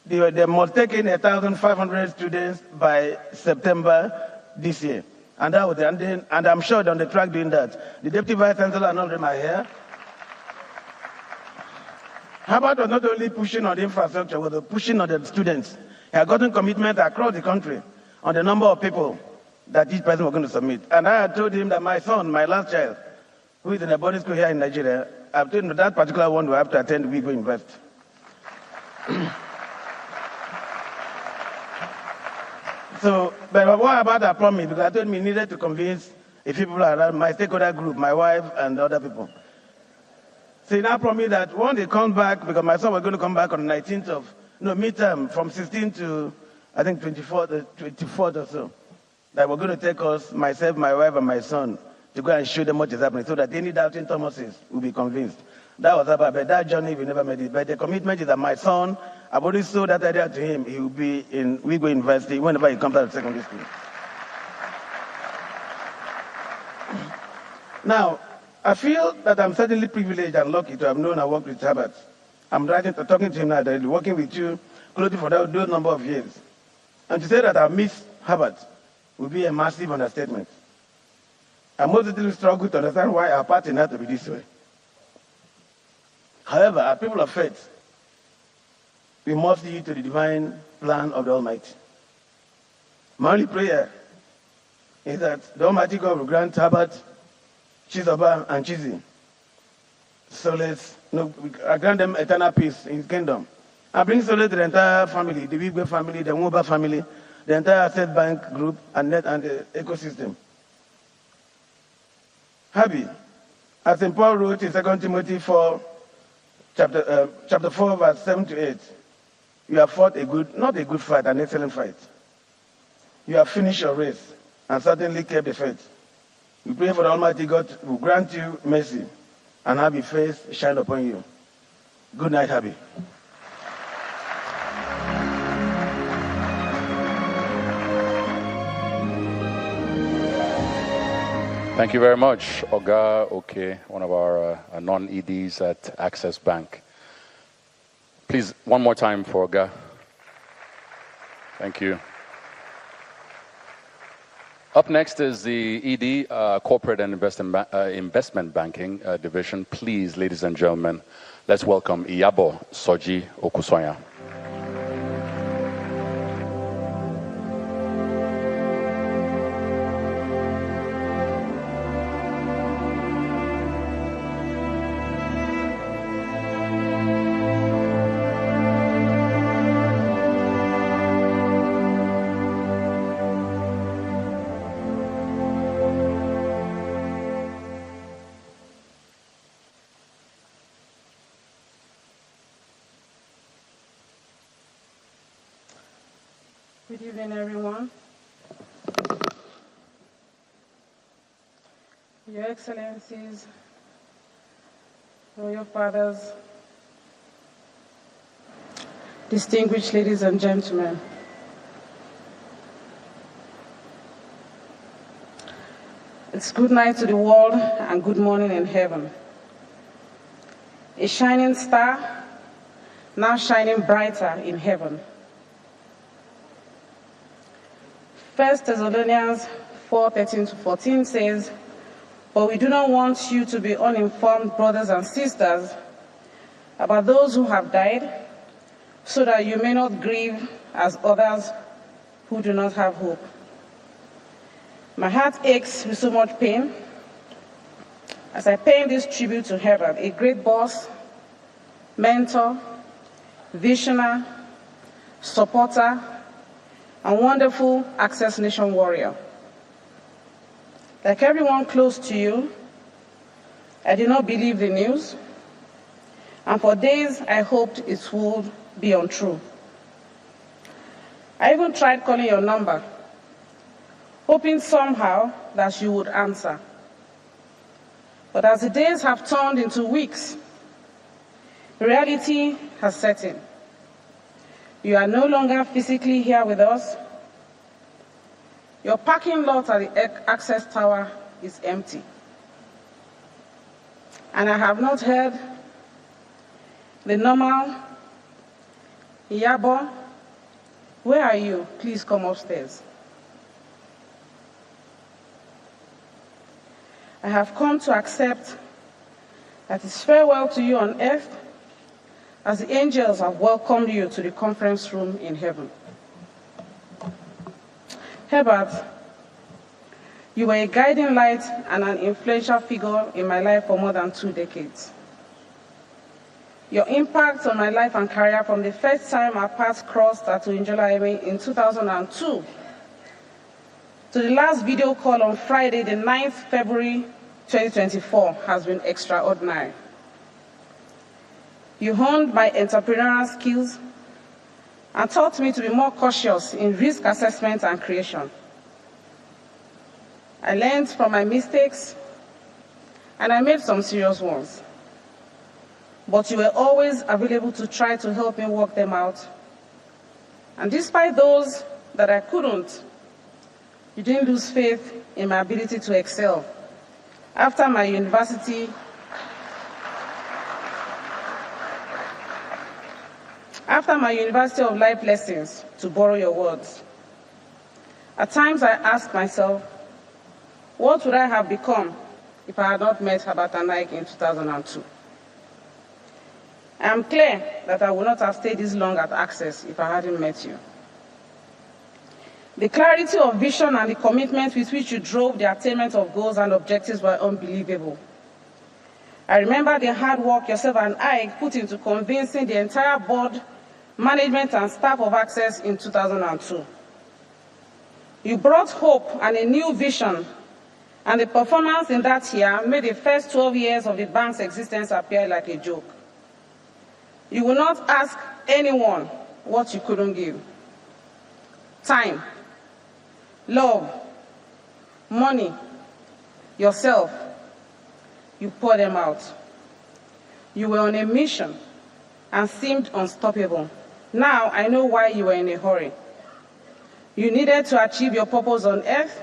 they must take in 1,500 students by September this year. And that was and I'm sure they're on the track doing that. The Deputy Vice Chancellor and all of them are here. Herbert was not only pushing on the infrastructure, but pushing on the students. He had gotten commitment across the country on the number of people that each person was going to submit. And I had told him that my son, my last child, who is in a boarding school here in Nigeria, I've told him that particular one will have to attend Wigwe Invest. So, but what about that promise? Because I told him he needed to convince a few people around my stakeholder group, my wife and other people. So he now promised that when they come back, because my son was going to come back on the 19th of, midterm, from 16 to, I think, 24th or so, that we're going to take us, myself, my wife, and my son, to go and show them what is happening, so that any doubting Thomases will be convinced. That was about, but that journey we never made it. But the commitment is that my son, I've already sold that idea to him. He will be in Wigwe University whenever he comes out of secondary school. Now, I feel that I'm certainly privileged and lucky to have known and worked with Herbert. I'm talking to him now, that working with you closely for those number of years. And to say that I miss Herbert would be a massive understatement. I mostly struggle to understand why our party had to be this way. However, as people of faith, we must yield to the divine plan of the Almighty. My only prayer is that the Almighty God will grant Herbert, Chizoba, and Chizi solace, grant them eternal peace in his kingdom. And bring solace to the entire family, the Wigwe family, the Mwoba family, the entire State Bank group, and the ecosystem. Happy, as St. Paul wrote in 2 Timothy 4, chapter 4, verse 7 to 8, you have fought not a good fight, an excellent fight. You have finished your race and certainly kept the faith. We pray for the Almighty God who will grant you mercy and have his face shine upon you. Good night, Happy. Thank you very much, Oga Oke, one of our non-EDs at Access Bank. Please, one more time for Oga. Thank you. Up next is the ED, Corporate and Investment Banking Division. Please, ladies and gentlemen, let's welcome Iyabo Soji Okusoya. Good evening, everyone. Your Excellencies, Royal Fathers, distinguished ladies and gentlemen, it's good night to the world and good morning in heaven. A shining star, now shining brighter in heaven. 1 Thessalonians 4:13-14 says, "But we do not want you to be uninformed, brothers and sisters, about those who have died, so that you may not grieve as others who do not have hope." My heart aches with so much pain as I pay this tribute to Herbert, a great boss, mentor, visionary, supporter, and wonderful Access Nation warrior. Like everyone close to you, I did not believe the news, and for days I hoped it would be untrue. I even tried calling your number, hoping somehow that you would answer. But as the days have turned into weeks, reality has set in. You are no longer physically here with us. Your parking lot at the Access Tower is empty. And I have not heard the normal, "Yabo, where are you? Please come upstairs." I have come to accept that it's farewell to you on earth, as the angels have welcomed you to the conference room in heaven. Herbert, you were a guiding light and an influential figure in my life for more than 2 decades. Your impact on my life and career from the first time our paths crossed at Uinjola in 2002 to the last video call on Friday, the 9th February 2024, has been extraordinary. You honed my entrepreneurial skills and taught me to be more cautious in risk assessment and creation. I learned from my mistakes, and I made some serious ones. But you were always available to try to help me work them out. And despite those that I couldn't, you didn't lose faith in my ability to excel. After my University of Life lessons, to borrow your words, at times I ask myself, what would I have become if I had not met Herbert and Ike in 2002? I am clear that I would not have stayed this long at Access if I hadn't met you. The clarity of vision and the commitment with which you drove the attainment of goals and objectives were unbelievable. I remember the hard work yourself and Ike put into convincing the entire board, management, and staff of Access in 2002. You brought hope and a new vision, and the performance in that year made the first 12 years of the bank's existence appear like a joke. You will not ask anyone what you couldn't give. Time, love, money, yourself, you pour them out. You were on a mission and seemed unstoppable. Now I know why you were in a hurry. You needed to achieve your purpose on earth.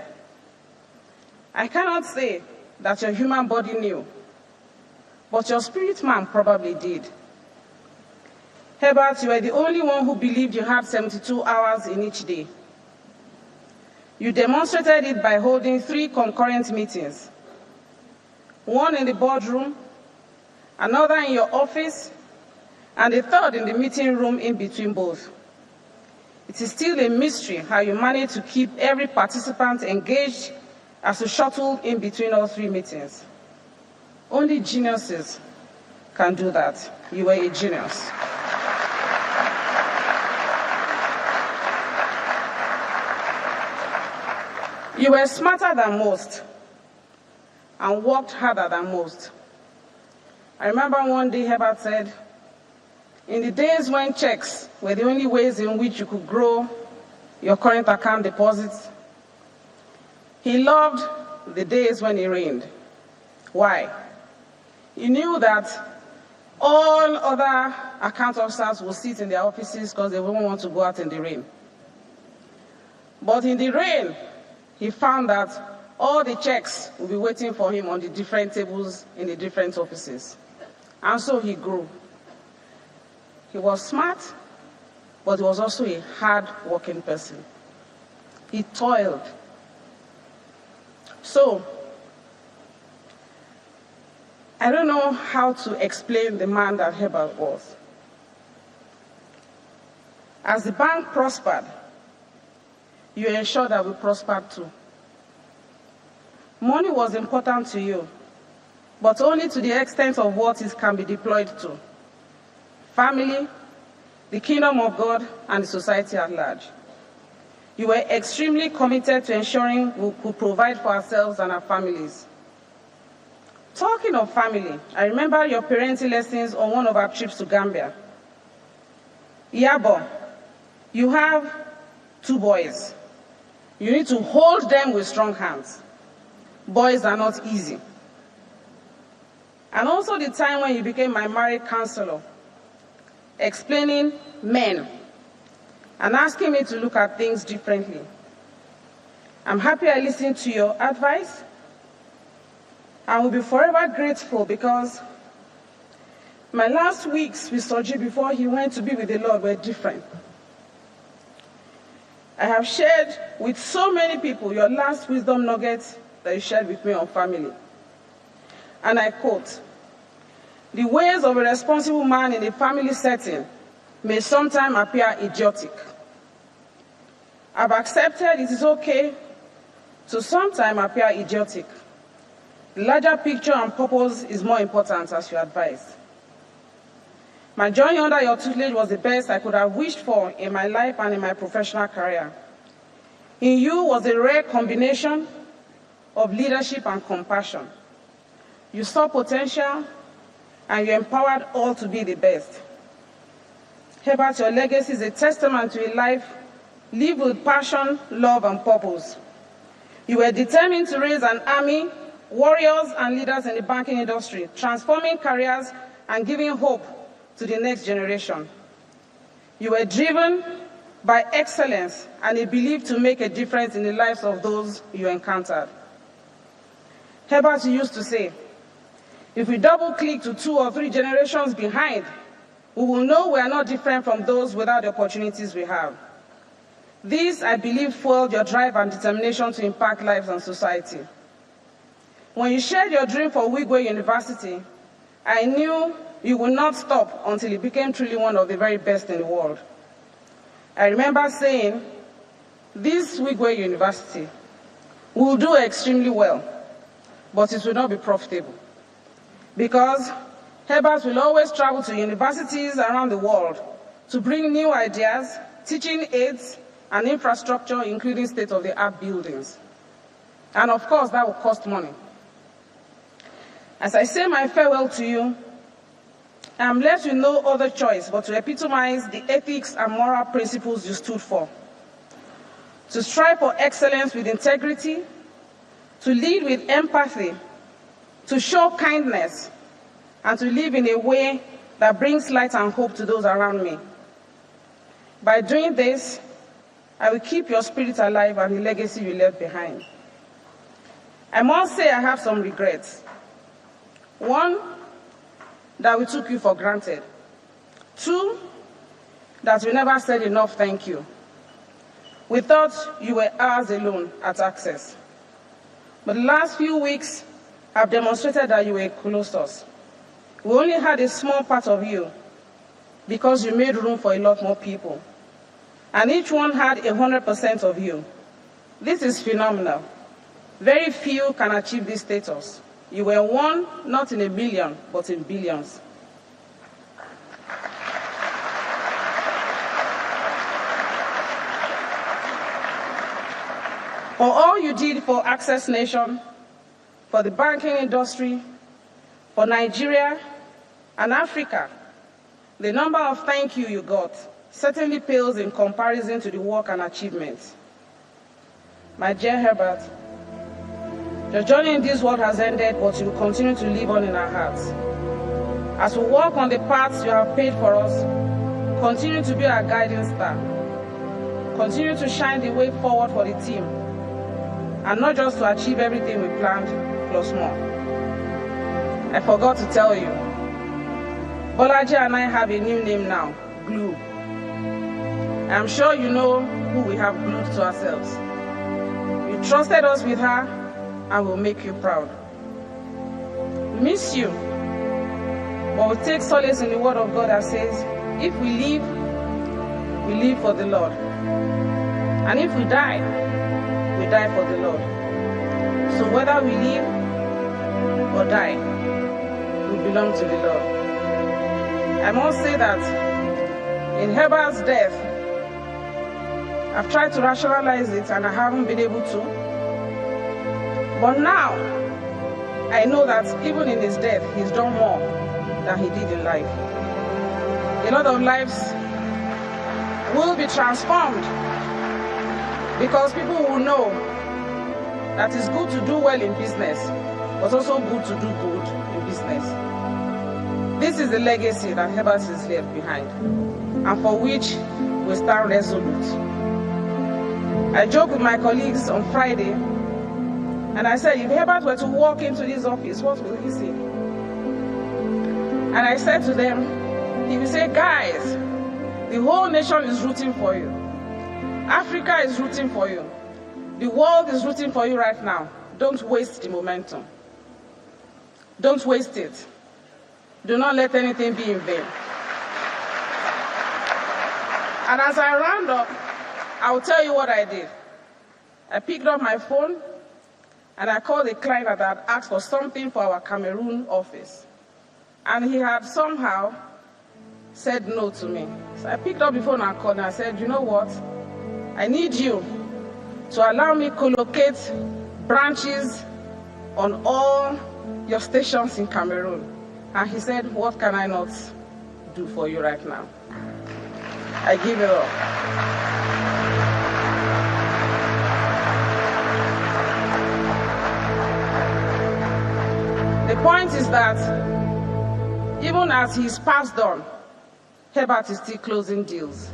I cannot say that your human body knew, but your spirit man probably did. Herbert, you were the only one who believed you had 72 hours in each day. You demonstrated it by holding 3 concurrent meetings, one in the boardroom, another in your office, and a third in the meeting room in between both. It is still a mystery how you managed to keep every participant engaged as you shuttled in between all 3 meetings. Only geniuses can do that. You were a genius. You were smarter than most and worked harder than most. I remember one day Herbert said, in the days when checks were the only ways in which you could grow your current account deposits, he loved the days when it rained. Why? He knew that all other account officers will sit in their offices because they won't want to go out in the rain. But in the rain, he found that all the checks will be waiting for him on the different tables in the different offices. And so he grew. He was smart, but he was also a hard-working person. He toiled. So, I don't know how to explain the man that Herbert was. As the bank prospered, you ensured that we prospered too. Money was important to you, but only to the extent of what it can be deployed to. Family, the kingdom of God, and the society at large. You were extremely committed to ensuring we could provide for ourselves and our families. Talking of family, I remember your parenting lessons on one of our trips to Gambia. Yabo, you have 2 boys. You need to hold them with strong hands. Boys are not easy. And also the time when you became my married counselor, explaining men and asking me to look at things differently. I'm happy I listened to your advice. I will be forever grateful because my last weeks with Soji before he went to be with the Lord were different. I have shared with so many people your last wisdom nuggets that you shared with me on family. And I quote, "The ways of a responsible man in a family setting may sometimes appear idiotic. I've accepted it is okay to sometimes appear idiotic. The larger picture and purpose is more important, as you advised. My journey under your tutelage was the best I could have wished for in my life and in my professional career. In you was a rare combination of leadership and compassion. You saw potential and you empowered all to be the best. Herbert, your legacy is a testament to a life lived with passion, love, and purpose. You were determined to raise an army, warriors, and leaders in the banking industry, transforming careers and giving hope to the next generation. You were driven by excellence and a belief to make a difference in the lives of those you encountered. Herbert used to say, if we double-click to 2 or 3 generations behind, we will know we are not different from those without the opportunities we have. This, I believe, fueled your drive and determination to impact lives and society. When you shared your dream for Wigwe University, I knew you would not stop until it became truly one of the very best in the world. I remember saying, this Wigwe University will do extremely well, but it will not be profitable. Because Herbert will always travel to universities around the world to bring new ideas, teaching aids, and infrastructure, including state-of-the-art buildings. And of course, that will cost money. As I say my farewell to you, I am left with no other choice but to epitomize the ethics and moral principles you stood for. To strive for excellence with integrity, to lead with empathy, to show kindness, and to live in a way that brings light and hope to those around me. By doing this, I will keep your spirit alive and the legacy you left behind. I must say I have some regrets. One, that we took you for granted. 2, that we never said enough thank you. We thought you were ours alone at Access. But the last few weeks have demonstrated that you were a colossus. We only had a small part of you because you made room for a lot more people. And each one had 100% of you. This is phenomenal. Very few can achieve this status. You were one, not in a million, but in billions. For all you did for Access Nation, for the banking industry, for Nigeria and Africa, the number of thank you got certainly pales in comparison to the work and achievements. My dear Herbert, Your journey in this world has ended, but you will continue to live on in our hearts. As we walk on the paths you have paid for us, continue to be our guiding star. Continue to shine the way forward for the team, and not just to achieve everything we planned, plus more. I forgot to tell you, Bolaji and I have a new name now, Glue. I'm sure you know who we have glued to ourselves. You trusted us with her, and we'll make you proud. We miss you, but we take solace in the word of God that says, if we live for the Lord. And if we die for the Lord. So whether we live or die, we belong to the Lord. I must say that in Herbert's death, I've tried to rationalize it and I haven't been able to. But now, I know that even in his death, he's done more than he did in life. A lot of lives will be transformed because people will know that it's good to do well in business, but also good to do good in business. This is the legacy that Herbert has left behind, and for which we stand resolute. I joked with my colleagues on Friday, and I said, if Herbert were to walk into this office, what will he say? And I said to them, he will say, guys, the whole nation is rooting for you. Africa is rooting for you. The world is rooting for you right now. Don't waste the momentum. Don't waste it. Do not let anything be in vain. And as I round up, I will tell you what I did. I picked up my phone and I called a client that had asked for something for our Cameroon office. And he had somehow said no to me. So I picked up the phone and called and I said, you know what? I need you to allow me collocate branches on all your stations in Cameroon. And he said, what can I not do for you right now? I give it up. The point is that even as he's passed on, Herbert is still closing deals.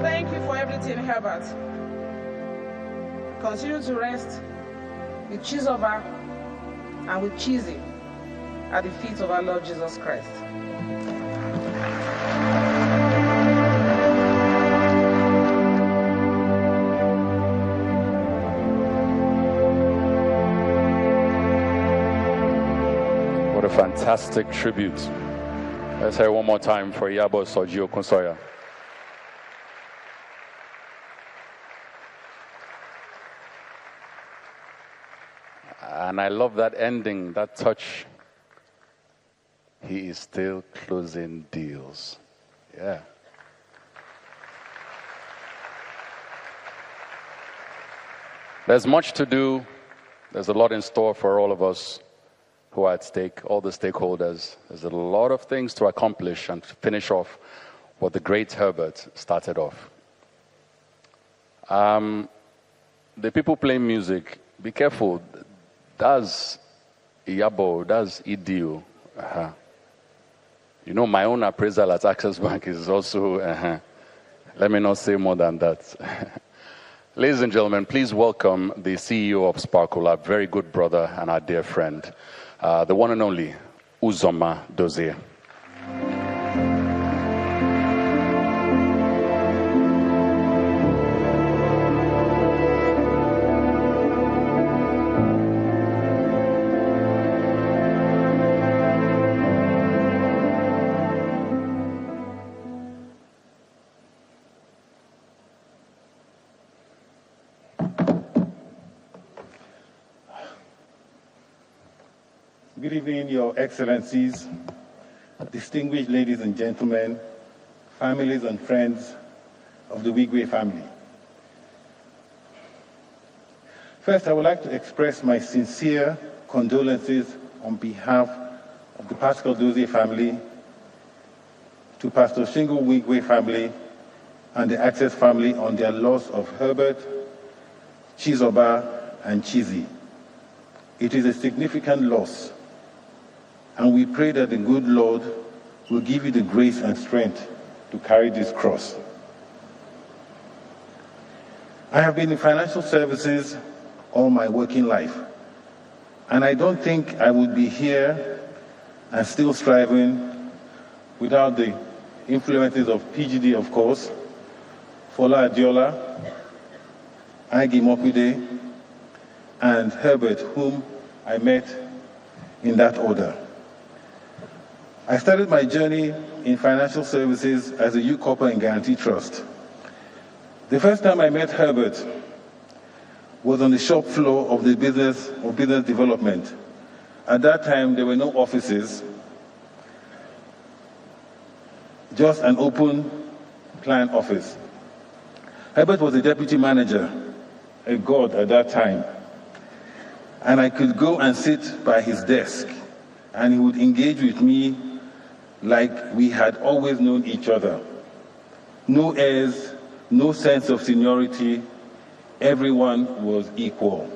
Thank you for everything, Herbert. Continue to rest with Chizoba and with Chizi at the feet of our Lord Jesus Christ. What a fantastic tribute. Let's hear one more time for Yabo Sojio Konsoya. And I love that ending, that touch. He is still closing deals. Yeah. There's much to do. There's a lot in store for all of us who are at stake, all the stakeholders. There's a lot of things to accomplish and to finish off what the great Herbert started off. The people playing music, be careful. That's Iyabo, that's Idio. You know, my own appraisal at Access Bank is also, let me not say more than that. Ladies and gentlemen, please welcome the CEO of Sparkle, our very good brother and our dear friend, the one and only Uzoma Dozie. Good evening, Your Excellencies, distinguished ladies and gentlemen, families and friends of the Wigwe family. First, I would like to express my sincere condolences on behalf of the Pascal Do family, to Pastor Shingo Wigwe family, and the Access family on their loss of Herbert, Chizoba, and Chizi. It is a significant loss, and we pray that the good Lord will give you the grace and strength to carry this cross. I have been in financial services all my working life, and I don't think I would be here and still striving without the influences of PGD, of course, Fola Adiola, Agi Mokide, and Herbert, whom I met in that order. I started my journey in financial services as a youth corporate and guarantee trust. The first time I met Herbert was on the shop floor of the business development. At that time, there were no offices, just an open client office. Herbert was a deputy manager, a god at that time. And I could go and sit by his desk, and he would engage with me like we had always known each other. No airs, no sense of seniority, everyone was equal.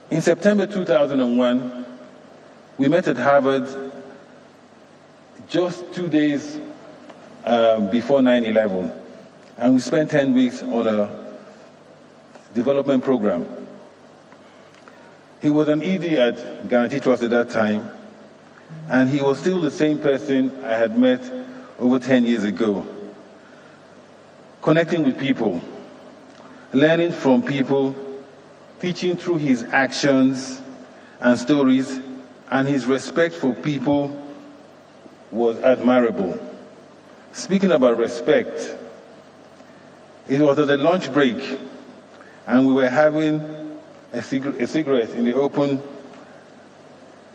In September 2001, we met at Harvard just 2 days before 9/11, and we spent 10 weeks on a development program. He was an ED at Guarantee Trust at that time, and he was still the same person I had met over 10 years ago. Connecting with people, learning from people, teaching through his actions and stories, and his respect for people was admirable. Speaking about respect, it was at the lunch break, and we were having a cigarette in the open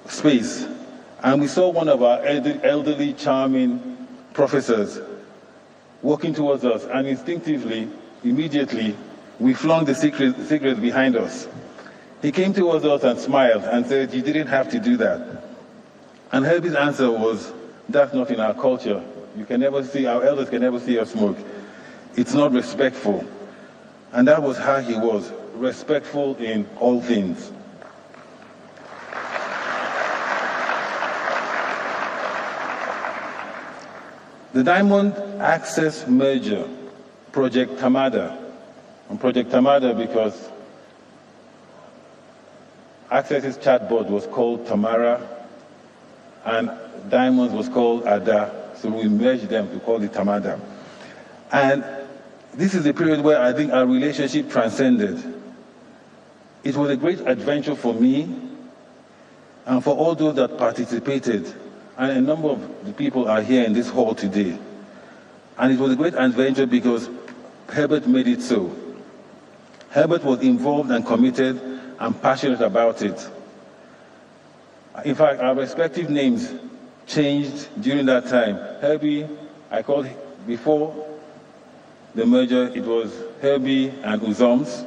space, and we saw one of our elderly, charming professors walking towards us, and instinctively, immediately, we flung the cigarette behind us. He came towards us and smiled and said, "You didn't have to do that." And Herbie's answer was, "That's not in our culture. You can never see, our elders can never see us smoke. It's not respectful." And that was how he was, respectful in all things. The Diamond Access merger, Project Tamada, and Project Tamada because Access's chatbot was called Tamara and Diamond's was called Ada, so we merged them to call it Tamada. And this is a period where I think our relationship transcended. It was a great adventure for me and for all those that participated. And a number of the people are here in this hall today. And it was a great adventure because Herbert made it so. Herbert was involved and committed and passionate about it. In fact, our respective names changed during that time. Herbie, I called, before the merger, it was Herbie and Uzoms.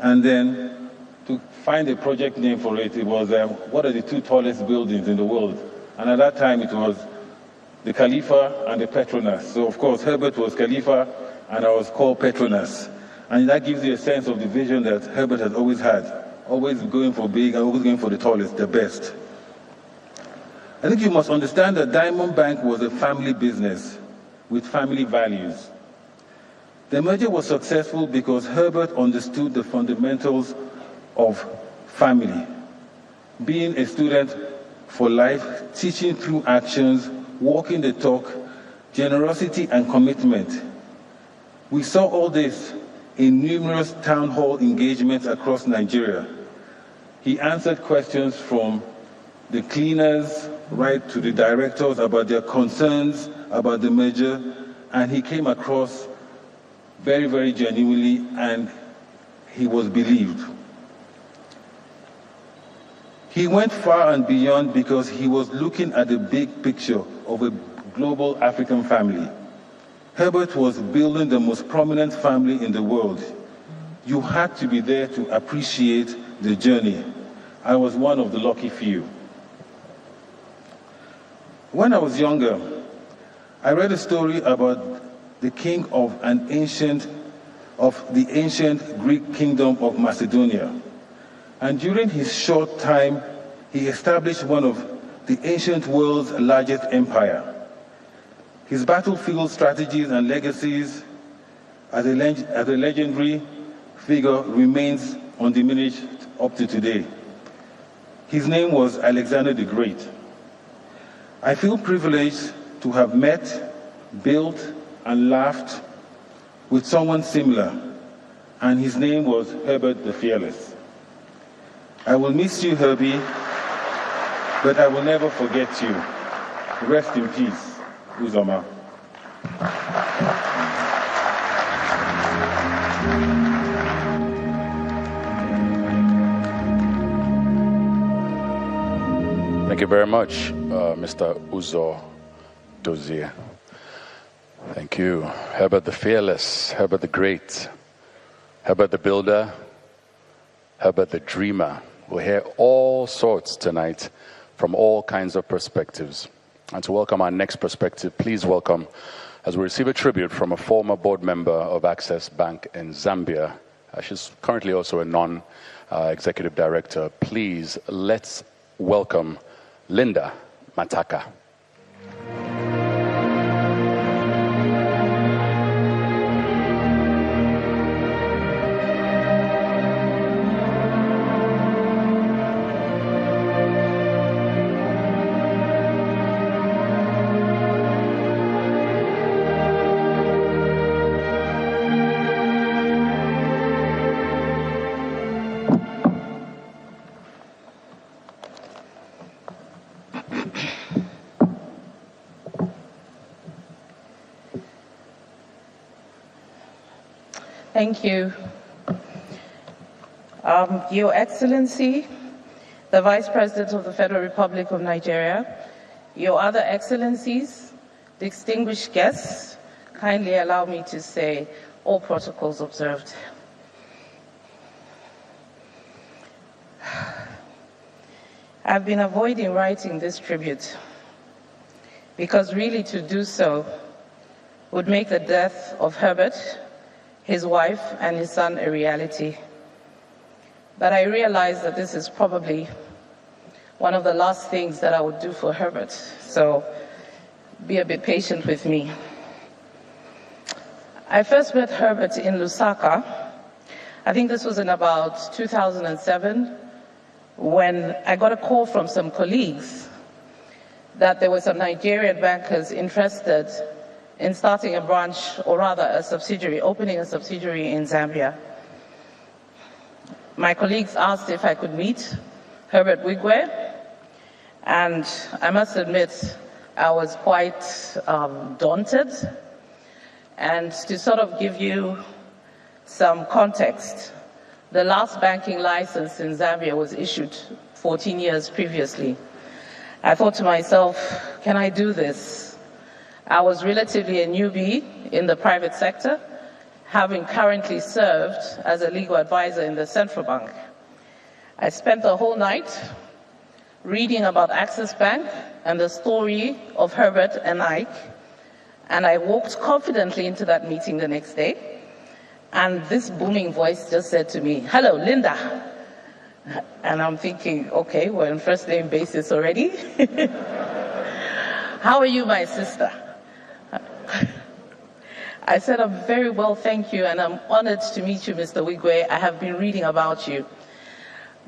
And then to find a project name for it, it was what are the two tallest buildings in the world? And at that time, it was the Khalifa and the Petronas. So, of course, Herbert was Khalifa, and I was called Petronas. And that gives you a sense of the vision that Herbert has always had, always going for big and always going for the tallest, the best. I think you must understand that Diamond Bank was a family business with family values. The merger was successful because Herbert understood the fundamentals of family. Being a student for life, teaching through actions, walking the talk, generosity and commitment. We saw all this in numerous town hall engagements across Nigeria. He answered questions from the cleaners right to the directors about their concerns about the merger, and he came across very, very genuinely, and he was believed. He went far and beyond because he was looking at the big picture of a global African family. Herbert was building the most prominent family in the world. you had to be there to appreciate the journey. I was one of the lucky few. When I was younger, I read a story about the king of the ancient Greek kingdom of Macedonia. And during his short time, he established one of the ancient world's largest empire. His battlefield strategies and legacies as a legendary figure remains undiminished up to today. His name was Alexander the Great. I feel privileged to have met, built, and laughed with someone similar, and his name was Herbert the Fearless. I will miss you, Herbie, but I will never forget you. Rest in peace, Uzoma. Thank you very much, Mr. Uzo Dozier. Thank you. Herbert the Fearless, Herbert the Great, Herbert the Builder, Herbert the Dreamer. We'll hear all sorts tonight from all kinds of perspectives. And to welcome our next perspective, please welcome, as we receive a tribute from a former board member of Access Bank in Zambia. She's currently also a non-executive director. Please, let's welcome Linda Mataka. Thank you. Your Excellency, the Vice President of the Federal Republic of Nigeria, your other Excellencies, distinguished guests, kindly allow me to say all protocols observed. I've been avoiding writing this tribute because really to do so would make the death of Herbert, his wife, and his son a reality. But I realize that this is probably one of the last things that I would do for Herbert, so be a bit patient with me. I first met Herbert in Lusaka. I think this was in about 2007, when I got a call from some colleagues that there were some Nigerian bankers interested in starting a branch, or rather a subsidiary, opening a subsidiary in Zambia. My colleagues asked if I could meet Herbert Wigwe, and I must admit I was quite daunted. And to sort of give you some context, the last banking license in Zambia was issued 14 years previously. I thought to myself, can I do this? I was relatively a newbie in the private sector, having currently served as a legal advisor in the central bank. I spent the whole night reading about Access Bank and the story of Herbert and Ike, and I walked confidently into that meeting the next day, and this booming voice just said to me, "Hello, Linda." And I'm thinking, okay, we're on first name basis already. How are you, my sister? I said, I'm very well, thank you, and I'm honored to meet you, Mr. Wigwe. I have been reading about you.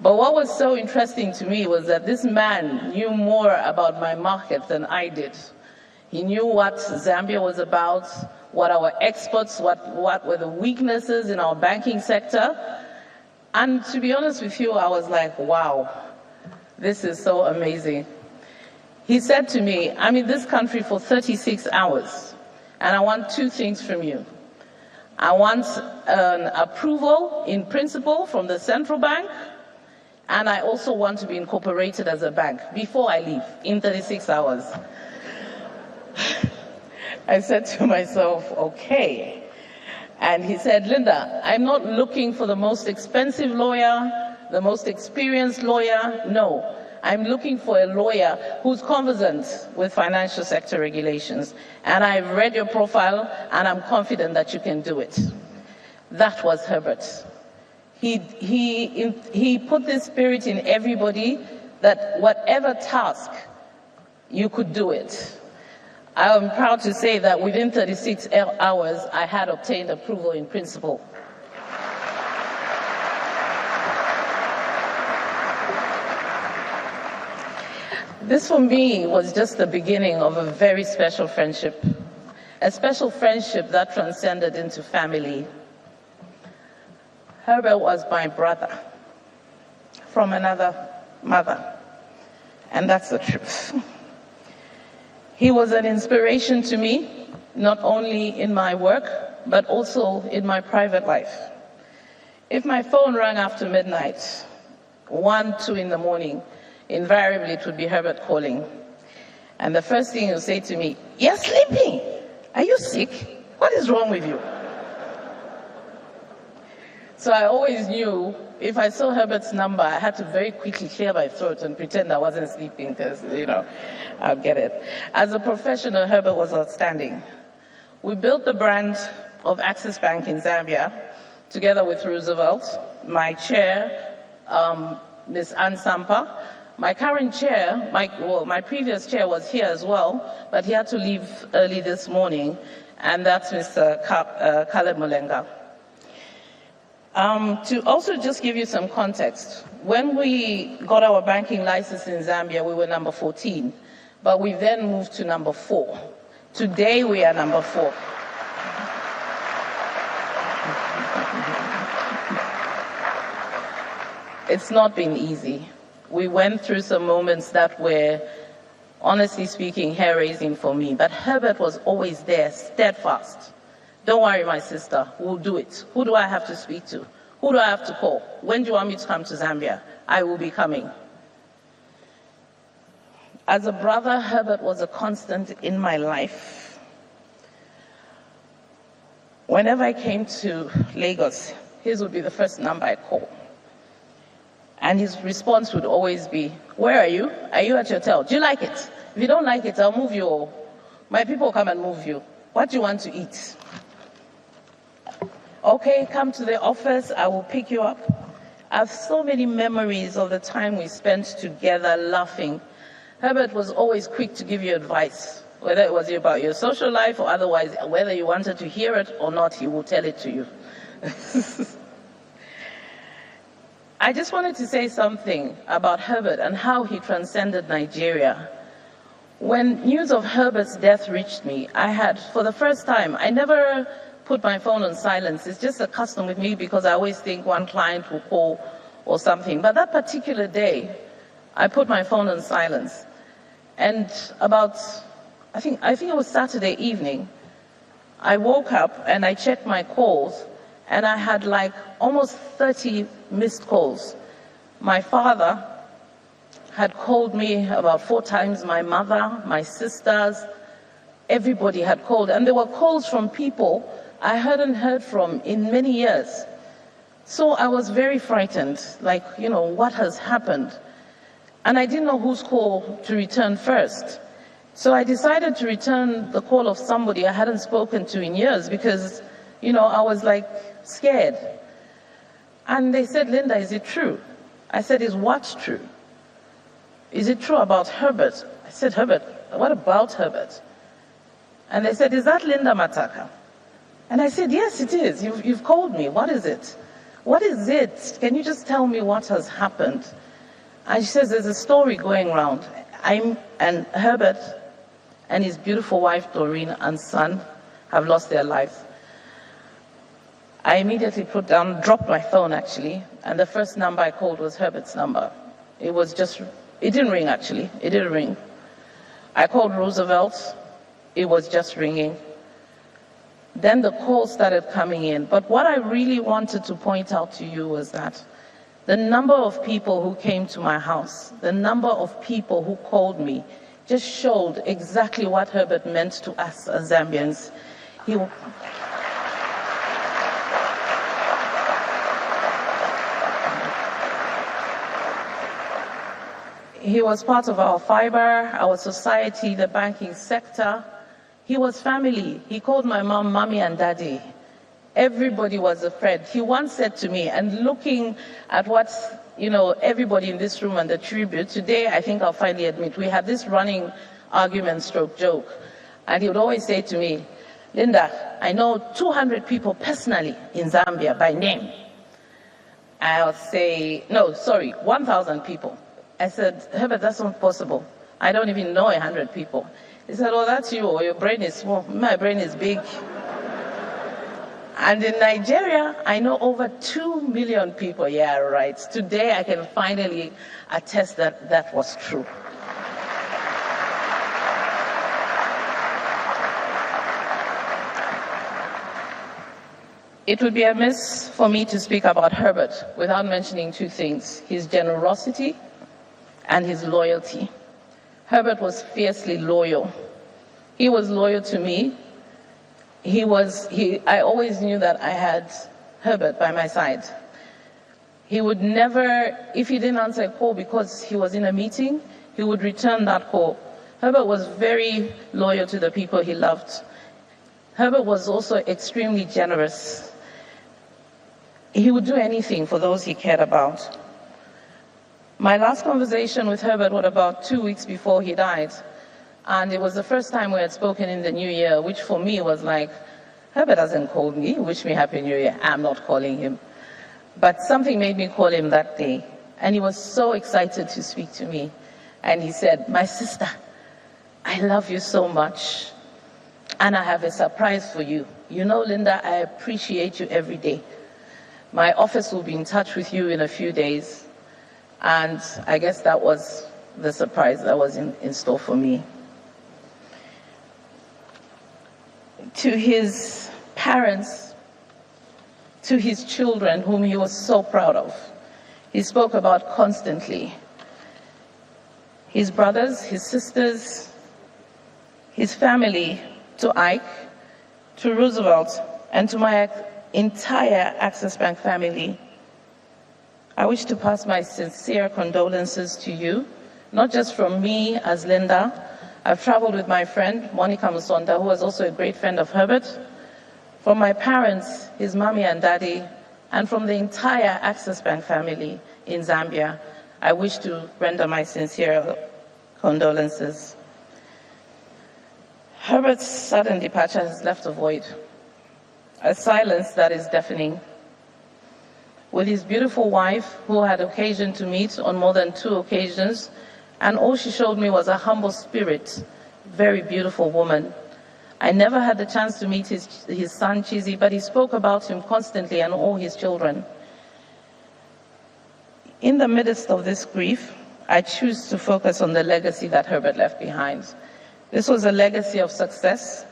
But what was so interesting to me was that this man knew more about my market than I did. He knew what Zambia was about, what our exports, what were the weaknesses in our banking sector. And to be honest with you, I was like, wow, this is so amazing. He said to me, I'm in this country for 36 hours, and I want two things from you. I want an approval in principle from the central bank, and I also want to be incorporated as a bank before I leave in 36 hours. I said to myself, okay. And he said, Linda, I'm not looking for the most expensive lawyer, the most experienced lawyer. No, I'm looking for a lawyer who's conversant with financial sector regulations. And I've read your profile, and I'm confident that you can do it. That was Herbert. He put this spirit in everybody that whatever task, you could do it. I am proud to say that within 36 hours, I had obtained approval in principle. This for me was just the beginning of a very special friendship, a special friendship that transcended into family. Herbert was my brother from another mother, and that's the truth. He was an inspiration to me, not only in my work, but also in my private life. If my phone rang after midnight, 1, 2 in the morning, invariably it would be Herbert calling. And the first thing he would say to me, "You're sleeping. Are you sick? What is wrong with you?" So I always knew if I saw Herbert's number, I had to very quickly clear my throat and pretend I wasn't sleeping because, I'll get it. As a professional, Herbert was outstanding. We built the brand of Access Bank in Zambia together with Roosevelt, my chair, Ms. Ann Sampa. My current chair, my previous chair was here as well, but he had to leave early this morning, and that's Mr. Caleb Mulenga. To also just give you some context, when we got our banking license in Zambia, we were number 14, but we then moved to number 4. Today, we are number 4. It's not been easy. We went through some moments that were, honestly speaking, hair-raising for me, but Herbert was always there, steadfast. Don't worry, my sister, we'll do it. Who do I have to speak to? Who do I have to call? When do you want me to come to Zambia? I will be coming. As a brother, Herbert was a constant in my life. Whenever I came to Lagos, his would be the first number I called. And his response would always be, "Where are you? Are you at your hotel? Do you like it? If you don't like it, I'll move you. My people come and move you. What do you want to eat? Okay, come to the office, I will pick you up." I have so many memories of the time we spent together laughing. Herbert was always quick to give you advice, whether it was about your social life or otherwise, whether you wanted to hear it or not, he will tell it to you. I just wanted to say something about Herbert and how he transcended Nigeria. When news of Herbert's death reached me, I had, for the first time, I never put my phone on silence. It's just a custom with me because I always think one client will call or something. But that particular day, I put my phone on silence. And about, I think it was Saturday evening, I woke up and I checked my calls, and I had like almost 30 missed calls. My father had called me about 4 times, my mother, my sisters, everybody had called. And there were calls from people I hadn't heard from in many years. So I was very frightened, like, what has happened? And I didn't know whose call to return first. So I decided to return the call of somebody I hadn't spoken to in years because, I was like scared. And they said, "Linda, is it true?" I said, "Is what true?" "Is it true about Herbert?" I said, "Herbert? What about Herbert?" And they said, "Is that Linda Mataka?" And I said, "Yes, it is. You've called me. What is it? What is it? Can you just tell me what has happened?" And she says, "There's a story going around. And Herbert and his beautiful wife, Doreen, and son have lost their lives." I immediately dropped my phone actually, and the first number I called was Herbert's number. It didn't ring actually, it didn't ring. I called Roosevelt, it was just ringing. Then the calls started coming in, but what I really wanted to point out to you was that the number of people who came to my house, the number of people who called me, just showed exactly what Herbert meant to us as Zambians. He was part of our fiber, our society, the banking sector. He was family. He called my mom, mommy and daddy. Everybody was a friend. He once said to me, and looking at what, everybody in this room and the tribute, today I think I'll finally admit, we had this running argument stroke joke. And he would always say to me, Linda, I know 200 people personally in Zambia by name. I'll say, no, sorry, 1,000 people. I said, Herbert, that's not possible. I don't even know 100 people. He said, oh, that's you, or your brain is small. My brain is big. And in Nigeria, I know over 2 million people. Yeah, right. Today, I can finally attest that that was true. It would be amiss for me to speak about Herbert without mentioning two things: his generosity and his loyalty. Herbert was fiercely loyal. He was loyal to me. I always knew that I had Herbert by my side. He would never, if he didn't answer a call because he was in a meeting, he would return that call. Herbert was very loyal to the people he loved. Herbert was also extremely generous. He would do anything for those he cared about. My last conversation with Herbert was about 2 weeks before he died. And it was the first time we had spoken in the new year, which for me was like, Herbert hasn't called me, wish me Happy New Year. I'm not calling him. But something made me call him that day. And he was so excited to speak to me. And he said, my sister, I love you so much. And I have a surprise for you. You know, Linda, I appreciate you every day. My office will be in touch with you in a few days. And I guess that was the surprise that was in store for me. To his parents, to his children, whom he was so proud of, he spoke about constantly. His brothers, his sisters, his family, to Ike, to Roosevelt, and to my entire Access Bank family. I wish to pass my sincere condolences to you, not just from me as Linda. I've traveled with my friend, Monica Musonda, who was also a great friend of Herbert, from my parents, his mommy and daddy, and from the entire Access Bank family in Zambia. I wish to render my sincere condolences. Herbert's sudden departure has left a void, a silence that is deafening. With his beautiful wife, who had occasion to meet on more than 2 occasions, and all she showed me was a humble spirit, very beautiful woman. I never had the chance to meet his son, Chizzy, but he spoke about him constantly and all his children. In the midst of this grief, I choose to focus on the legacy that Herbert left behind. This was a legacy of success,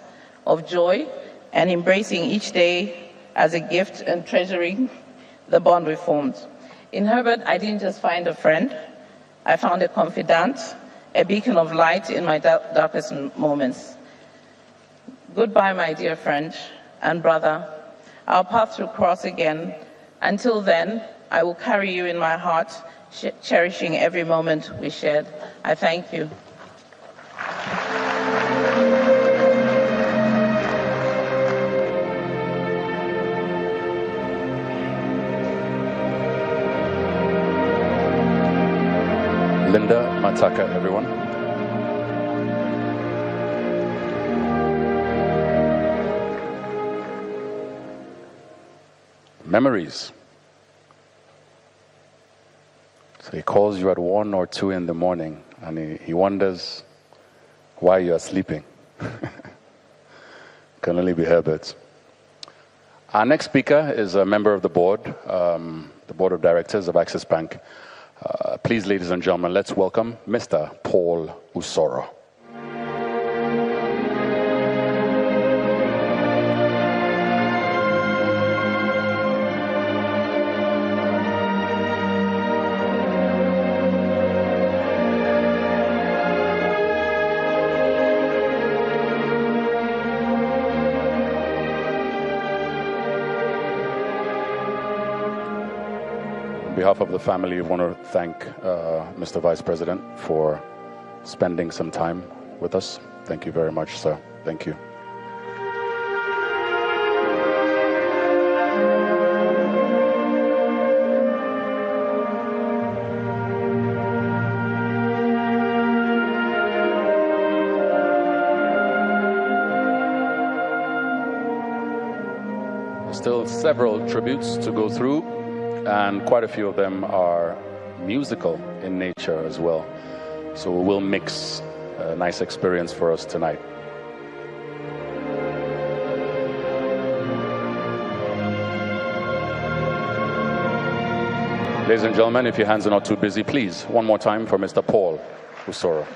of joy, and embracing each day as a gift and treasuring the bond we formed. In Herbert, I didn't just find a friend, I found a confidant, a beacon of light in my darkest moments. Goodbye, my dear friend and brother. Our paths will cross again. Until then, I will carry you in my heart, cherishing every moment we shared. I thank you. Linda Mataka, everyone. Memories. So he calls you at 1 or 2 in the morning and he wonders why you are sleeping. Can only be Herbert. Our next speaker is a member of the board of directors of Access Bank. Please, ladies and gentlemen, let's welcome Mr. Paul Usoro. On behalf of the family, I want to thank Mr. Vice President for spending some time with us. Thank you very much, sir. Thank you. Still several tributes to go through, and quite a few of them are musical in nature as well. So we'll mix a nice experience for us tonight. Ladies and gentlemen, if your hands are not too busy, please, one more time for Mr. Paul Usoro.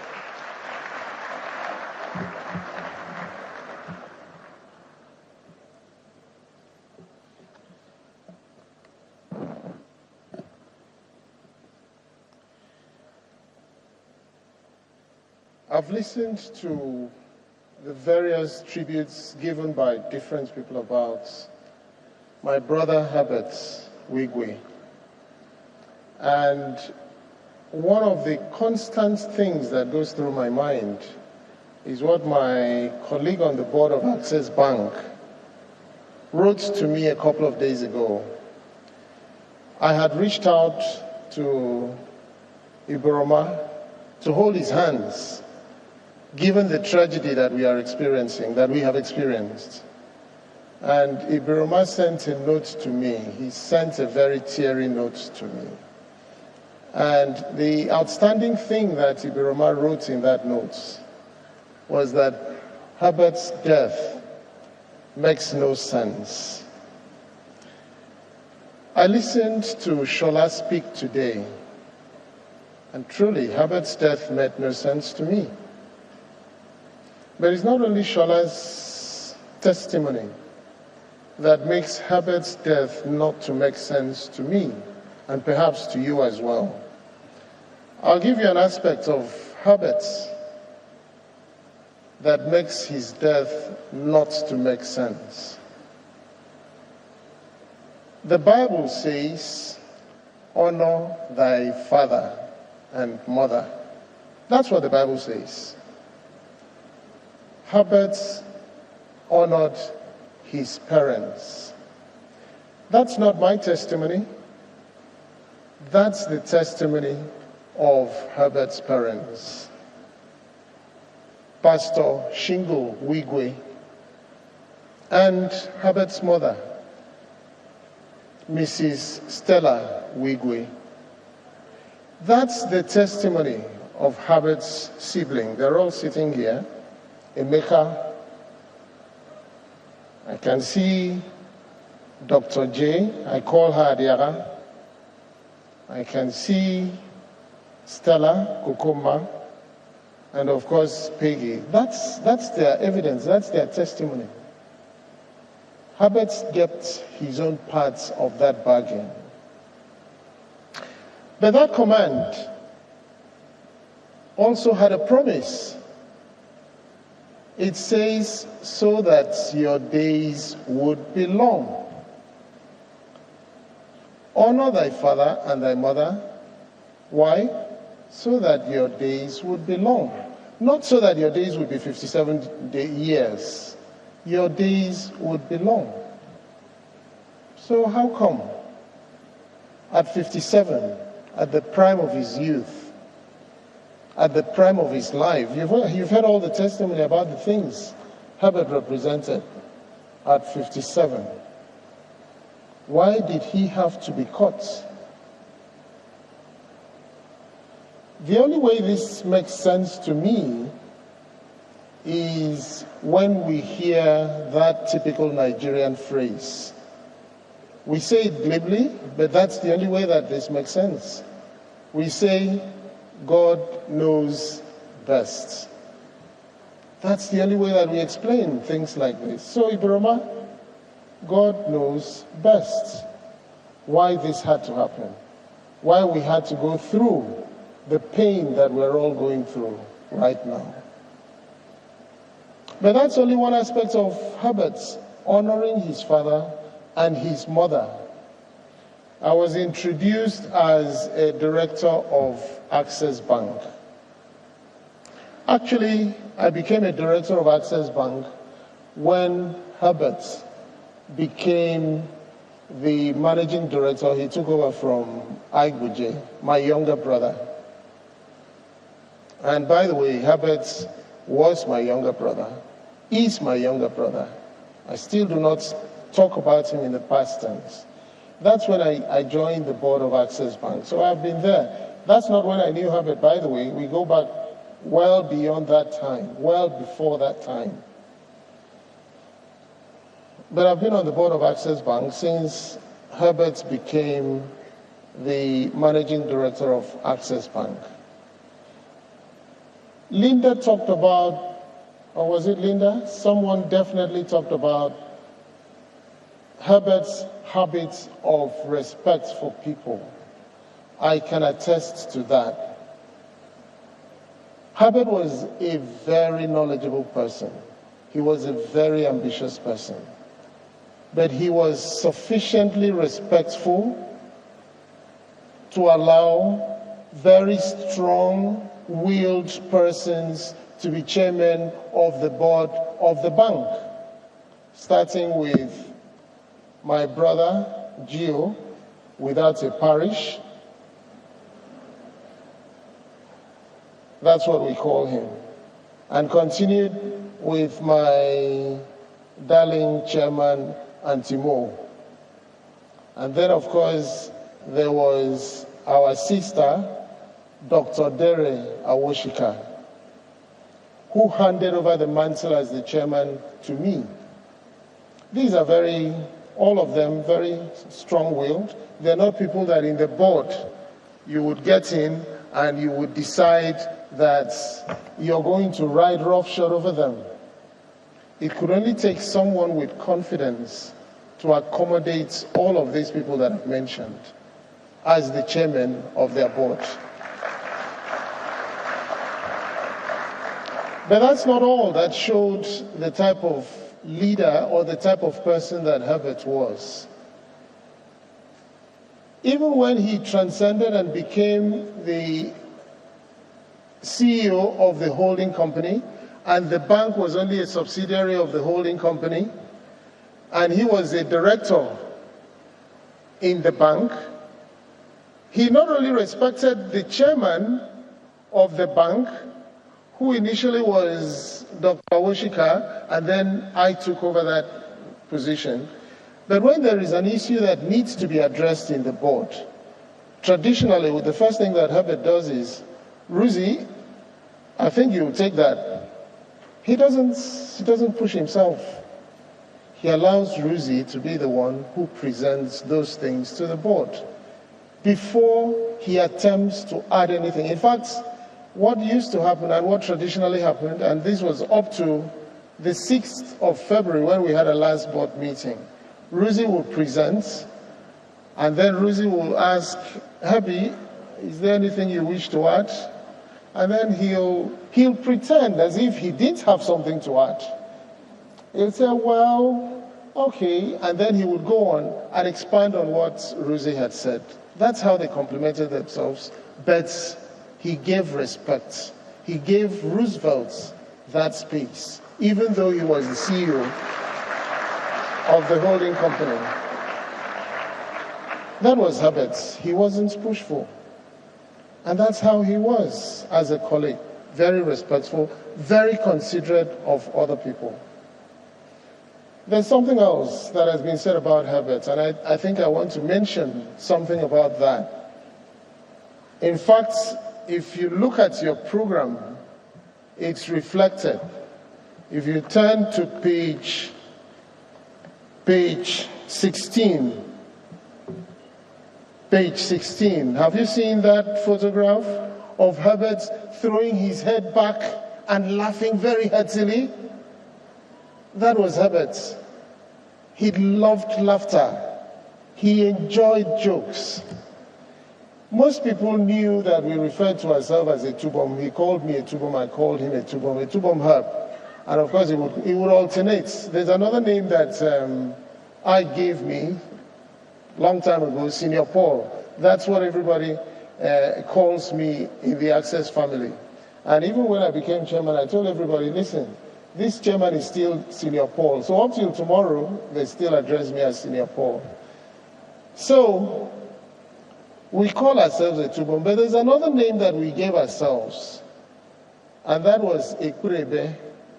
I've listened to the various tributes given by different people about my brother Herbert Wigwe. And one of the constant things that goes through my mind is what my colleague on the board of Access Bank wrote to me a couple of days ago. I had reached out to Iboroma to hold his hands, given the tragedy that we are experiencing, that we have experienced. And Iboroma sent a note to me. He sent a very teary note to me. And the outstanding thing that Iboroma wrote in that note was that Herbert's death makes no sense. I listened to Shola speak today, and truly, Herbert's death made no sense to me. But it's not only Shola's testimony that makes Herbert's death not to make sense to me, and perhaps to you as well. I'll give you an aspect of Herbert's that makes his death not to make sense. The Bible says, honor thy father and mother. That's what the Bible says. Herbert honored his parents. That's not my testimony. That's the testimony of Herbert's parents. Pastor Shingo Wigwe and Herbert's mother, Mrs. Stella Wigwe. That's the testimony of Herbert's sibling. They're all sitting here. Emeka. I can see Dr. J. I call her Adiara. I can see Stella Kokoma, and of course Peggy. That's their evidence. That's their testimony. Herbert kept his own parts of that bargain. But that command also had a promise. It says, so that your days would be long. Honor thy father and thy mother. Why? So that your days would be long. Not so that your days would be 57 years. Your days would be long. So how come at 57, at the prime of his youth, at the prime of his life, you've heard all the testimony about the things Herbert represented at 57. Why did he have to be caught? The only way this makes sense to me is when we hear that typical Nigerian phrase. We say it glibly, but that's the only way that this makes sense. We say, God knows best. That's the only way that we explain things like this. So, Iboroma, God knows best why this had to happen, why we had to go through the pain that we're all going through right now. But that's only one aspect of Herbert's honoring his father and his mother. I was introduced as a director of Access Bank. Actually, I became a director of Access Bank when Herbert became the managing director. He took over from Wigwe, my younger brother. And by the way, Herbert was my younger brother, is my younger brother. I still do not talk about him in the past tense. That's when I joined the board of Access Bank. So I've been there. That's not when I knew Herbert, by the way. We go back well beyond that time, well before that time. But I've been on the board of Access Bank since Herbert became the managing director of Access Bank. Linda talked about, or was it Linda? Someone definitely talked about Herbert's habits of respect for people. I can attest to that. Herbert was a very knowledgeable person. He was a very ambitious person. But he was sufficiently respectful to allow very strong-willed persons to be chairman of the board of the bank, starting with my brother, Gio, without a parish. That's what we call him. And continued with my darling chairman, Antimo. And then, of course, there was our sister, Dr. Dere Awoshika, who handed over the mantle as the chairman to me. These are all of them very strong-willed. They're not people that in the board you would get in and you would decide that you're going to ride roughshod over them. It could only take someone with confidence to accommodate all of these people that I've mentioned as the chairman of their board. But that's not all that showed the type of leader or the type of person that Herbert was. Even when he transcended and became the CEO of the holding company, and the bank was only a subsidiary of the holding company, and he was a director in the bank, he not only respected the chairman of the bank, who initially was Dr. Awoshika, and then I took over that position. But when there is an issue that needs to be addressed in the board, traditionally, the first thing that Herbert does is, Ruzi, I think you will take that. He doesn't push himself. He allows Ruzi to be the one who presents those things to the board before he attempts to add anything. In fact, what used to happen and what traditionally happened, and this was up to the 6th of February when we had a last board meeting, Ruzi will present, and then Ruzi will ask, Herbie, is there anything you wish to add? And then he'll pretend as if he did have something to add. He'll say, well, okay, and then he would go on and expand on what Ruzi had said. That's how they complimented themselves, but he gave respect. He gave Roosevelt that space, even though he was the CEO of the holding company. That was Herbert. He wasn't pushful. And that's how he was as a colleague. Very respectful, very considerate of other people. There's something else that has been said about Herbert, and I think I want to mention something about that. In fact, if you look at your program, it's reflected. If you turn to page 16, page 16, have you seen that photograph of Herbert throwing his head back and laughing very heartily? That was Herbert. He loved laughter. He enjoyed jokes. Most people knew that we referred to ourselves as a Tubom. He called me a Tubom, I called him a Tubom Herb. And of course, it would alternate. There's another name that I gave me long time ago, Senior Paul. That's what everybody calls me in the Access family. And even when I became chairman, I told everybody, listen, this chairman is still Senior Paul. So up till tomorrow, they still address me as Senior Paul. So we call ourselves a Tubon, but there's another name that we gave ourselves, and that was Ekurebe.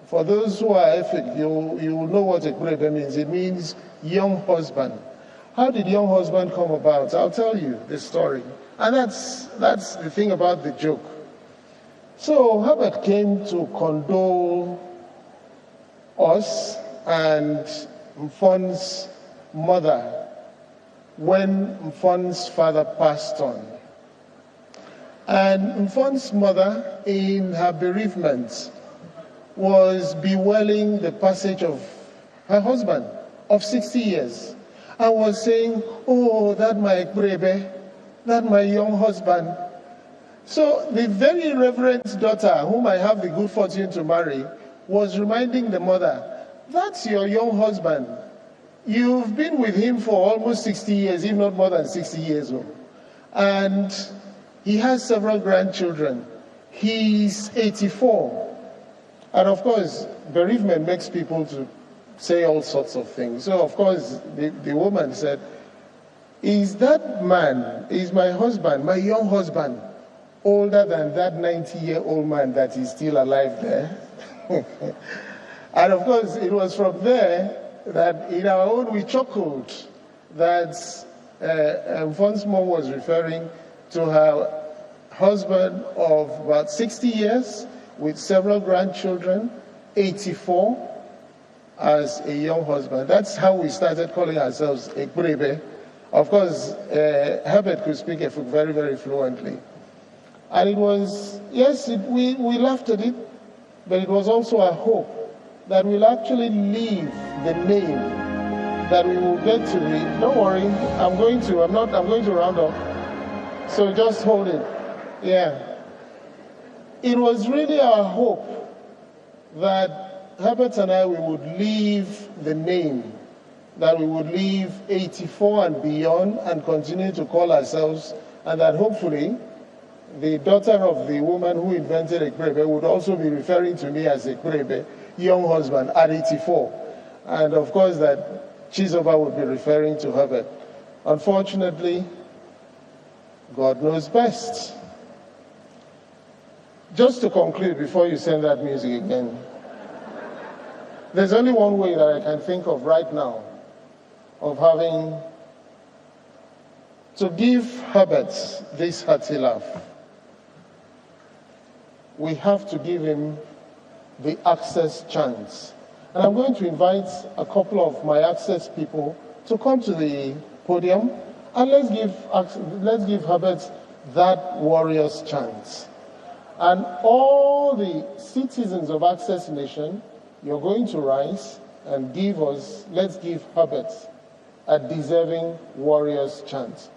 For those who are Efik, you will know what Ekurebe means. It means young husband. How did young husband come about? I'll tell you the story. And that's the thing about the joke. So Herbert came to condole us and Mfon's mother when Mfon's father passed on. And Mfon's mother, in her bereavement, was bewailing the passage of her husband of 60 years and was saying, oh, that my Ekurebe, that my young husband. So the very reverend daughter, whom I have the good fortune to marry, was reminding the mother, that's your young husband. You've been with him for almost 60 years, if not more than 60 years old. And he has several grandchildren. He's 84. And of course, bereavement makes people to say all sorts of things. So of course, the woman said, is that man, is my husband, my young husband, older than that 90-year-old man that is still alive there? And of course, it was from there that in our own we chuckled that Mfon's mom was referring to her husband of about 60 years with several grandchildren, 84, as a young husband. That's how we started calling ourselves Ekurebe. Of course, Herbert could speak Efik very, very fluently. And it was, yes, we laughed at it, but it was also a hope that we'll actually leave the name that we will get to read. Don't worry, I'm going to round up. So just hold it. Yeah. It was really our hope that Herbert and I, we would leave the name, that we would leave 84 and beyond and continue to call ourselves, and that hopefully the daughter of the woman who invented Ekurebe would also be referring to me as Ekurebe, young husband, at 84. And of course that Chizoba would be referring to Herbert. Unfortunately, God knows best. Just to conclude, before you send that music again, there's only one way that I can think of right now of having to give Herbert this hearty laugh. We have to give him the Access chance. And I'm going to invite a couple of my Access people to come to the podium, and let's give Herbert that warrior's chance. And all the citizens of Access Nation, you're going to rise and let's give Herbert a deserving warrior's chance.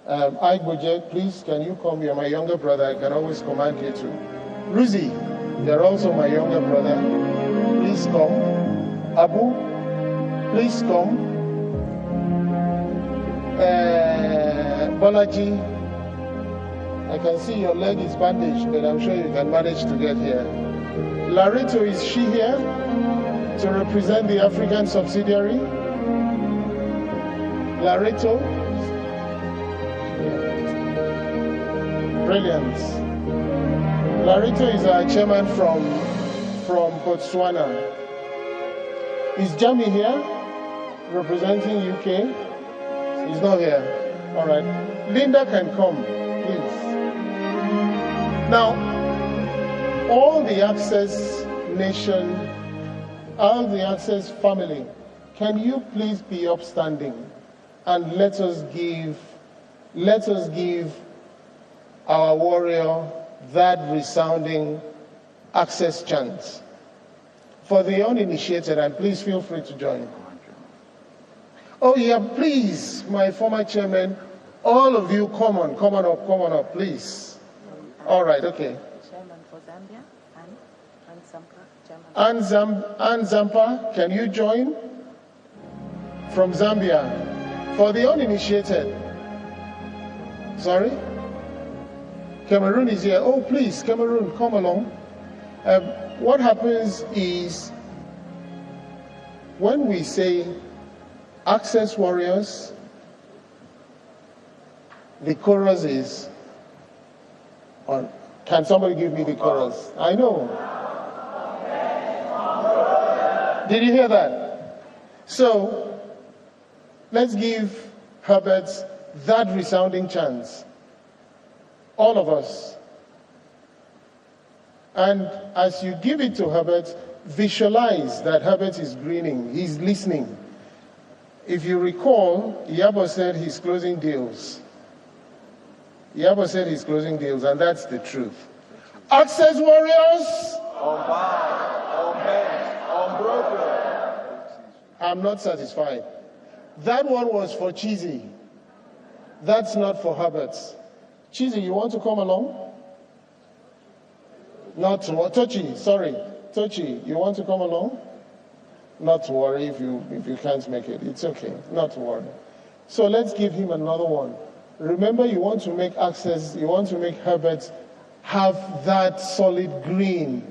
Igboje, please, can you come? You're my younger brother. I can always command you to. Ruzi, you're also my younger brother. Please come. Abu, please come. Bolaji, I can see your leg is bandaged, but I'm sure you can manage to get here. Lareto, is she here to represent the African subsidiary? Lareto? Brilliant. Lareto is our chairman from Botswana. Is Jamie here, representing UK? He's not here. All right. Linda can come, please. Now, all the Access Nation, all the Access family, can you please be upstanding and let us give our warrior that resounding Access chant. For the uninitiated, and please feel free to join. Oh yeah, please, my former chairman, all of you, come on up, please. All right, okay. Chairman for Zambia, Ann Zampa, Ann Zampa, can you join? From Zambia. For the uninitiated, sorry? Cameroon is here. Oh, please, Cameroon, come along. What happens is when we say access warriors, the chorus is on. Can somebody give me the chorus? I know. Did you hear that? So let's give Herbert that resounding chance. All of us. And as you give it to Herbert, visualize that Herbert is grinning, he's listening. If you recall, Yabo said he's closing deals. Yabo said he's closing deals, and that's the truth. Access warriors! Unbound, unbent, unbroken. I'm not satisfied. That one was for Chizzy. That's not for Herbert. Chizzy, you want to come along? Not to worry. Tochi, sorry. Tochi, you want to come along? Not to worry if you can't make it. It's okay. Not to worry. So let's give him another one. Remember, you want to make access, you want to make Herbert have that solid green.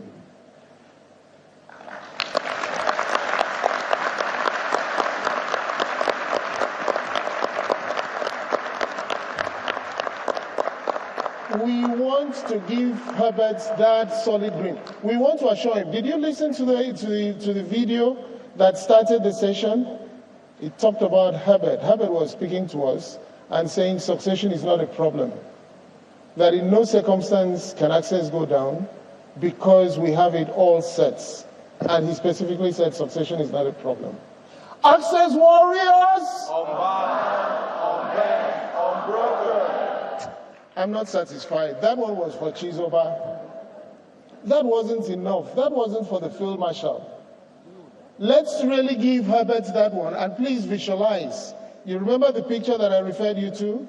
We want to give Herbert that solid green. We want to assure him. Did you listen to the video that started the session? It talked about Herbert. Herbert was speaking to us and saying succession is not a problem. That in no circumstance can access go down because we have it all set. And he specifically said succession is not a problem. Access warriors! Unbound, unbent, unbroken. I'm not satisfied. That one was for Chizoba. That wasn't enough. That wasn't for the field marshal. Let's really give Herbert that one, and please visualize. You remember the picture that I referred you to?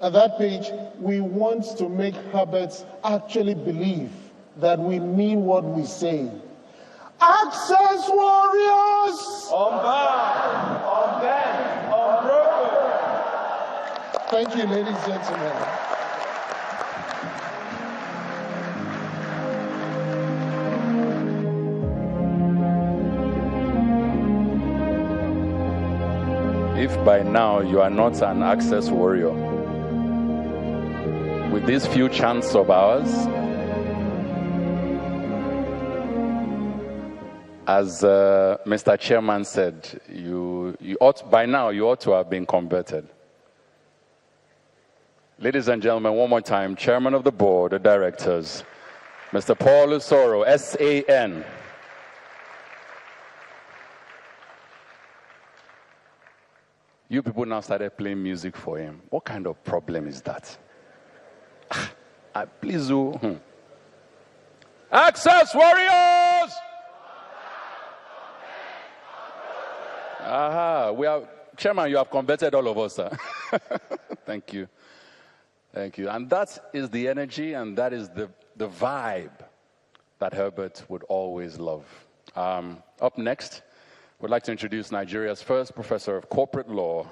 At that page, we want to make Herbert actually believe that we mean what we say. Access warriors! Unbound, unbent, unbroken. Thank you, ladies and gentlemen. If by now you are not an access warrior, with these few chants of ours, as Mr. Chairman said, by now you ought to have been converted. Ladies and gentlemen, one more time, Chairman of the Board of Directors, Mr. Paul Usoro, SAN. You people now started playing music for him. What kind of problem is that? Please do. Access warriors! Chairman, you have converted all of us, sir. Thank you. Thank you. And that is the energy and that is the vibe that Herbert would always love. Up next, we'd like to introduce Nigeria's first professor of corporate law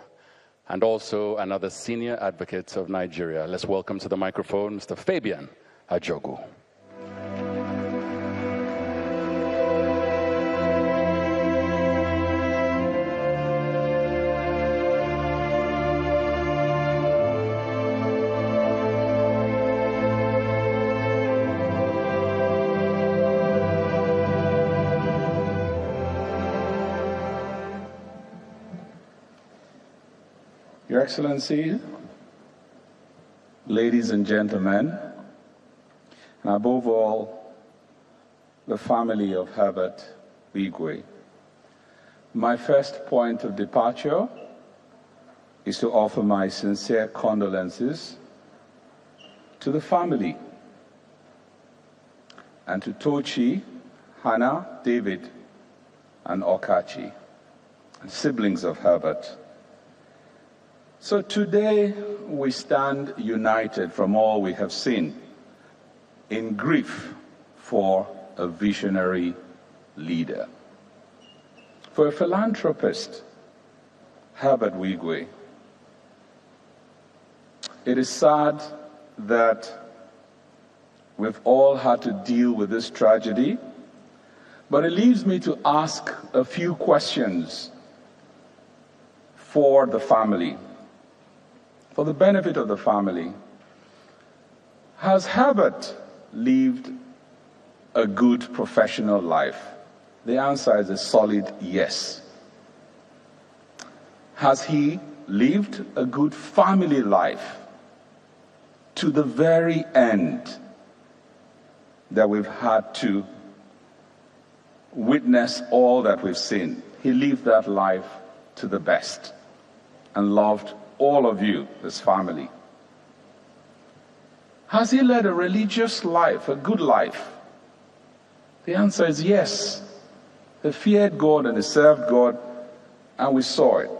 and also another senior advocate of Nigeria. Let's welcome to the microphone Mr. Fabian Ajogu. Your Excellency, ladies and gentlemen, and above all, the family of Herbert Wigwe, my first point of departure is to offer my sincere condolences to the family and to Tochi, Hannah, David, and Okachi, and siblings of Herbert. So today we stand united from all we have seen in grief for a visionary leader. For a philanthropist, Herbert Wigwe. It is sad that we've all had to deal with this tragedy, but it leaves me to ask a few questions for the family, for the benefit of the family. Has Herbert lived a good professional life? The answer is a solid yes. Has he lived a good family life to the very end that we've had to witness all that we've seen? He lived that life to the best and loved all of you, his family. Has he led a religious life, a good life? The answer is yes. He feared God and he served God, and we saw it.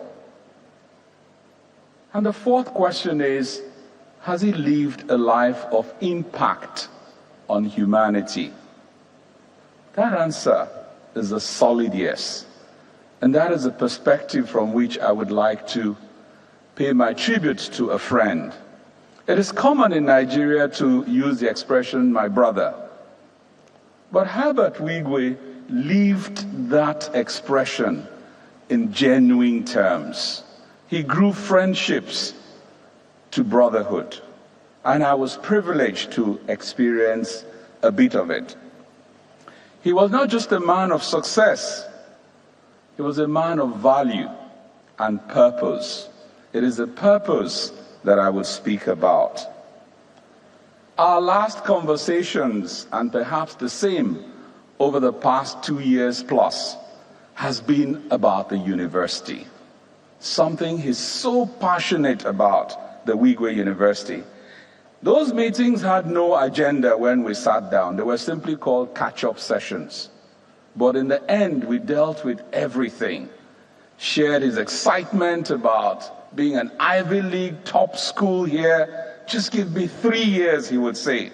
And the fourth question is, has he lived a life of impact on humanity? That answer is a solid yes. And that is a perspective from which I would like to pay my tribute to a friend. It is common in Nigeria to use the expression, my brother. But Herbert Wigwe lived that expression in genuine terms. He grew friendships to brotherhood. And I was privileged to experience a bit of it. He was not just a man of success. He was a man of value and purpose. It is the purpose that I will speak about. Our last conversations, and perhaps the same over the past 2 years plus, has been about the university. Something he's so passionate about, the Wigwe University. Those meetings had no agenda when we sat down. They were simply called catch-up sessions. But in the end, we dealt with everything. Shared his excitement about being an Ivy League top school here. Just give me 3 years, he would say.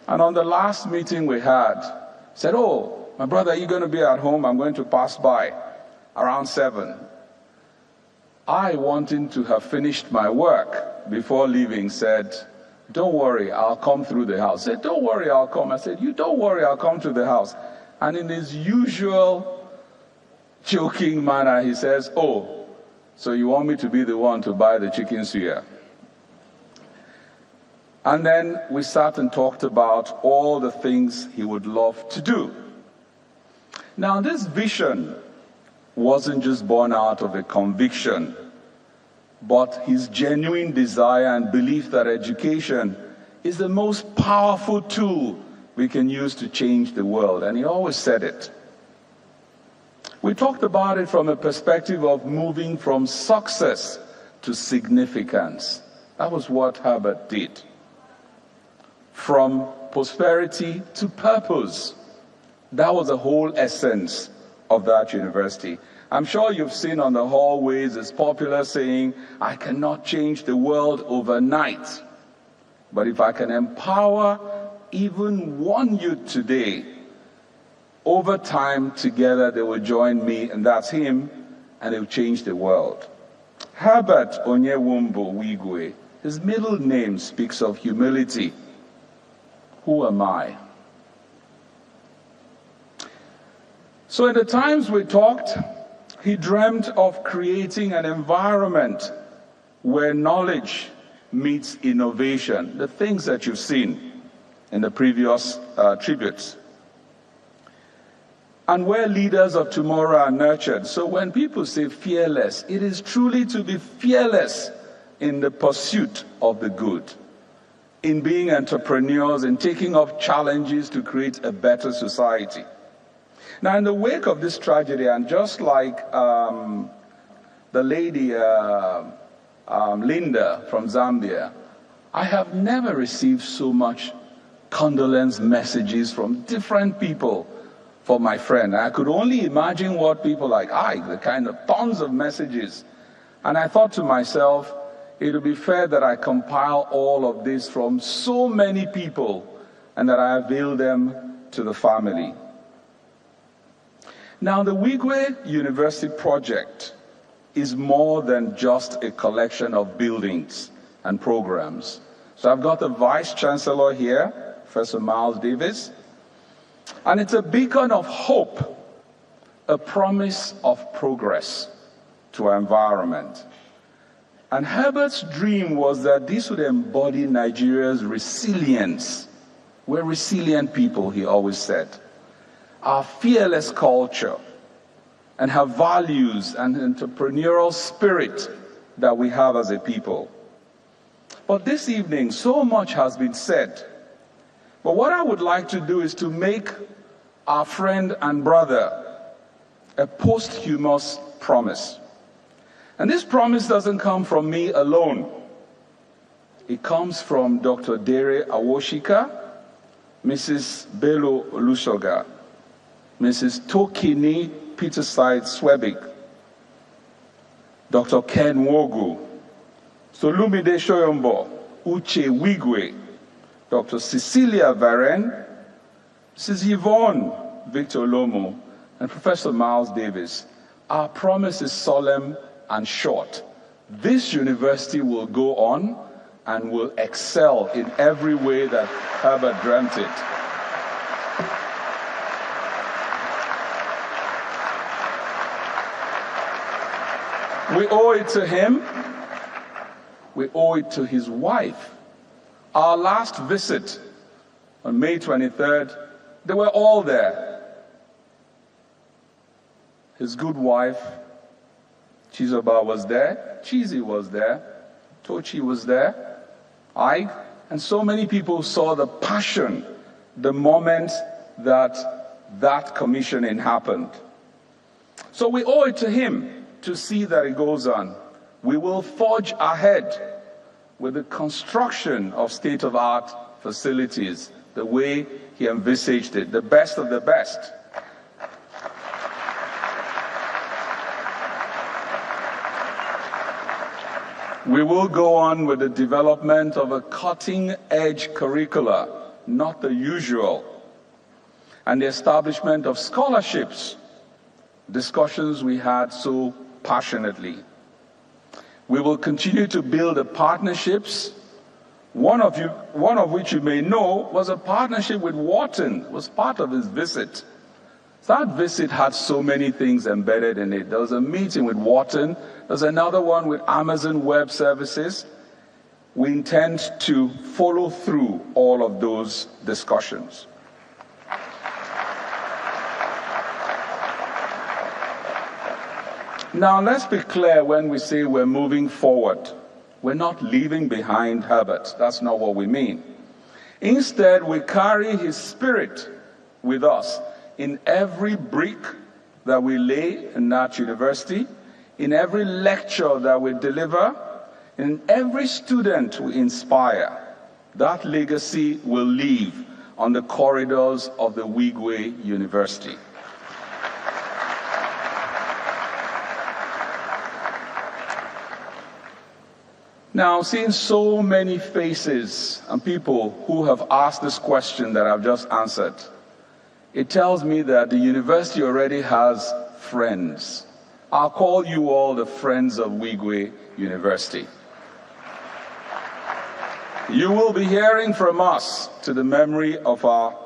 And on the last meeting we had, he said, oh, my brother, are you going to be at home? I'm going to pass by around 7. I, wanting to have finished my work before leaving, said, don't worry, I'll come through the house. He said, don't worry, I'll come. I said, you don't worry, I'll come to the house. And in his usual joking manner, he says, oh, so you want me to be the one to buy the chicken suya? And then we sat and talked about all the things he would love to do. Now, this vision wasn't just born out of a conviction, but his genuine desire and belief that education is the most powerful tool we can use to change the world. And he always said it. We talked about it from a perspective of moving from success to significance. That was what Herbert did. From prosperity to purpose. That was the whole essence of that university. I'm sure you've seen on the hallways this popular saying, I cannot change the world overnight. But if I can empower even one youth today, over time together they will join me, and that's him, and it will change the world. Herbert Onyewumbo Wigwe, his middle name speaks of humility. Who am I? So in the times we talked, he dreamt of creating an environment where knowledge meets innovation, the things that you've seen in the previous tributes, and where leaders of tomorrow are nurtured. So when people say fearless, it is truly to be fearless in the pursuit of the good, in being entrepreneurs, in taking up challenges to create a better society. Now, in the wake of this tragedy, and just like the lady Linda from Zambia, I have never received so much condolence messages from different people for my friend. I could only imagine what people like the kind of tons of messages. And I thought to myself, it would be fair that I compile all of this from so many people and that I avail them to the family. Now, the Wigwe University project is more than just a collection of buildings and programs. So I've got the Vice Chancellor here, Professor Miles Davis, and it's a beacon of hope, a promise of progress to our environment. And Herbert's dream was that this would embody Nigeria's resilience. We're resilient people, he always said. Our fearless culture and her values and entrepreneurial spirit that we have as a people. But this evening, so much has been said. But what I would like to do is to make our friend and brother a posthumous promise. And this promise doesn't come from me alone. It comes from Dr. Dere Awoshika, Mrs. Bello Olusoga, Mrs. Tokini Peterside Swebik, Dr. Ken Wogu, Solumide Shoyombo, Uche Wigwe, Dr. Cecilia Varen, Mrs. Yvonne Victor Lomo, and Professor Miles Davis. Our promise is solemn and short. This university will go on and will excel in every way that Herbert dreamt it. We owe it to him. We owe it to his wife. Our last visit on May 23rd, they were all there. His good wife, Chizoba, was there. Chizi was there. Tochi was there. I, and so many people saw the passion the moment that commissioning happened. So we owe it to him to see that it goes on. We will forge ahead with the construction of state-of-art facilities, the way he envisaged it, the best of the best. We will go on with the development of a cutting-edge curricula, not the usual, and the establishment of scholarships, discussions we had so passionately. We will continue to build the partnerships, one of which you may know was a partnership with Wharton, was part of his visit. That visit had so many things embedded in it. There was a meeting with Wharton. There's another one with Amazon Web Services. We intend to follow through all of those discussions. Now, let's be clear when we say we're moving forward. We're not leaving behind Herbert. That's not what we mean. Instead, we carry his spirit with us in every brick that we lay in that university, in every lecture that we deliver, in every student we inspire. That legacy will live on the corridors of the Wigwe University. Now, seeing so many faces and people who have asked this question that I've just answered, it tells me that the university already has friends. I'll call you all the friends of Wigwe University. You will be hearing from us to the memory of our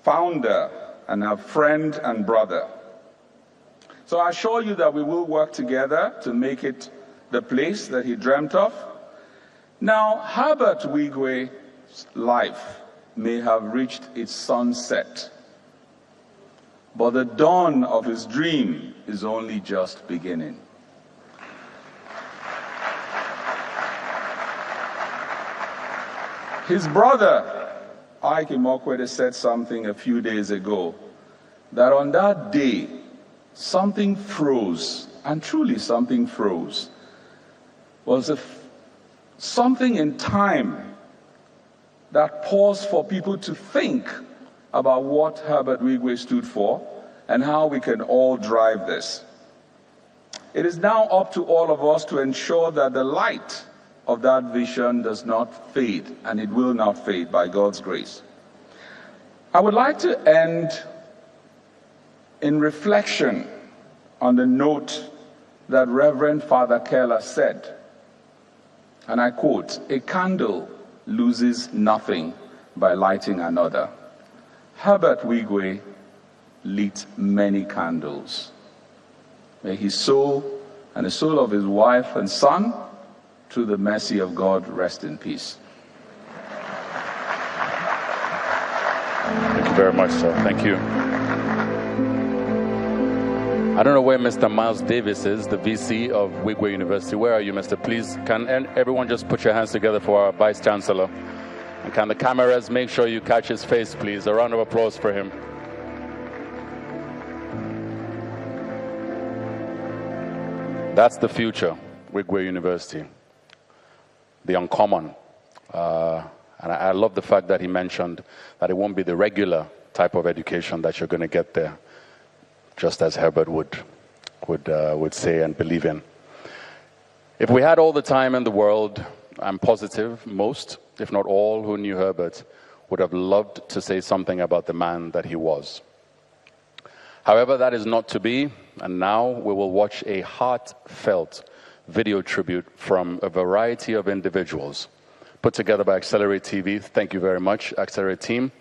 founder and our friend and brother. So I assure you that we will work together to make it the place that he dreamt of. Now, Herbert Wigwe's life may have reached its sunset, but the dawn of his dream is only just beginning. His brother, Ike Imokwede, said something a few days ago, that on that day, something froze, and truly something froze. Was something in time that paused for people to think about what Herbert Wigwe stood for and how we can all drive this. It is now up to all of us to ensure that the light of that vision does not fade, and it will not fade by God's grace. I would like to end in reflection on the note that Reverend Father Keller said, and I quote, "A candle loses nothing by lighting another." Herbert Wigwe lit many candles. May his soul and the soul of his wife and son, through the mercy of God, rest in peace. Thank you very much, sir. Thank you. I don't know where Mr. Miles Davis is, the VC of Wigwe University. Where are you, Mr.? Please, can everyone just put your hands together for our Vice Chancellor? And can the cameras make sure you catch his face, please? A round of applause for him. That's the future, Wigwe University. The uncommon. And I love the fact that he mentioned that it won't be the regular type of education that you're going to get there, just as Herbert would say and believe in. If we had all the time in the world, I'm positive most, if not all, who knew Herbert would have loved to say something about the man that he was. However, that is not to be, and now we will watch a heartfelt video tribute from a variety of individuals put together by Accelerate TV. Thank you very much, Accelerate team.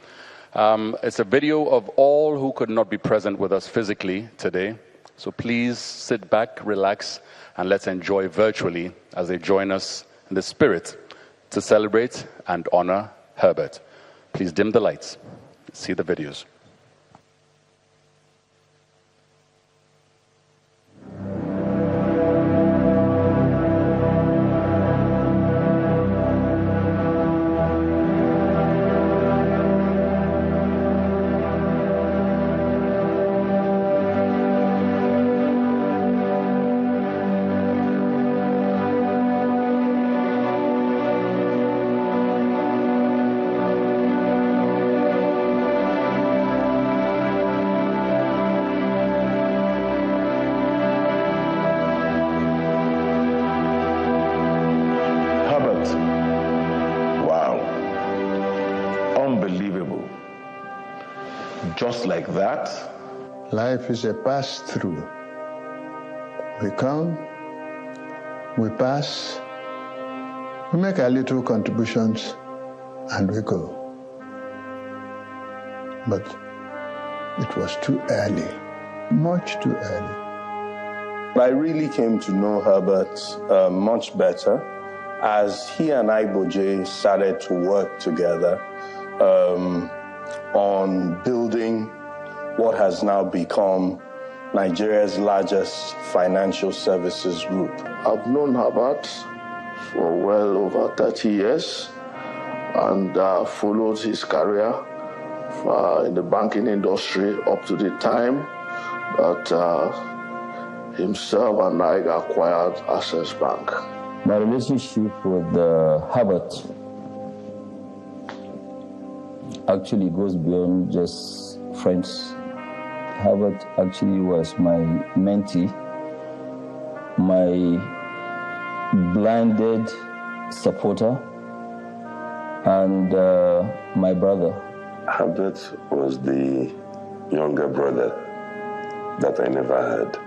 It's a video of all who could not be present with us physically today. So please sit back, relax, and let's enjoy virtually as they join us in the spirit to celebrate and honor Herbert. Please dim the lights. See the videos. Just like that? Life is a pass-through. We come, we pass, we make our little contributions, and we go. But it was too early, much too early. I really came to know Herbert much better as he and Igboje started to work together on building what has now become Nigeria's largest financial services group. I've known Herbert for well over 30 years and followed his career in the banking industry up to the time that himself and I acquired Access Bank. My relationship with Herbert actually goes beyond just friends. Herbert actually was my mentee, my blinded supporter, and my brother. Herbert was the younger brother that I never had.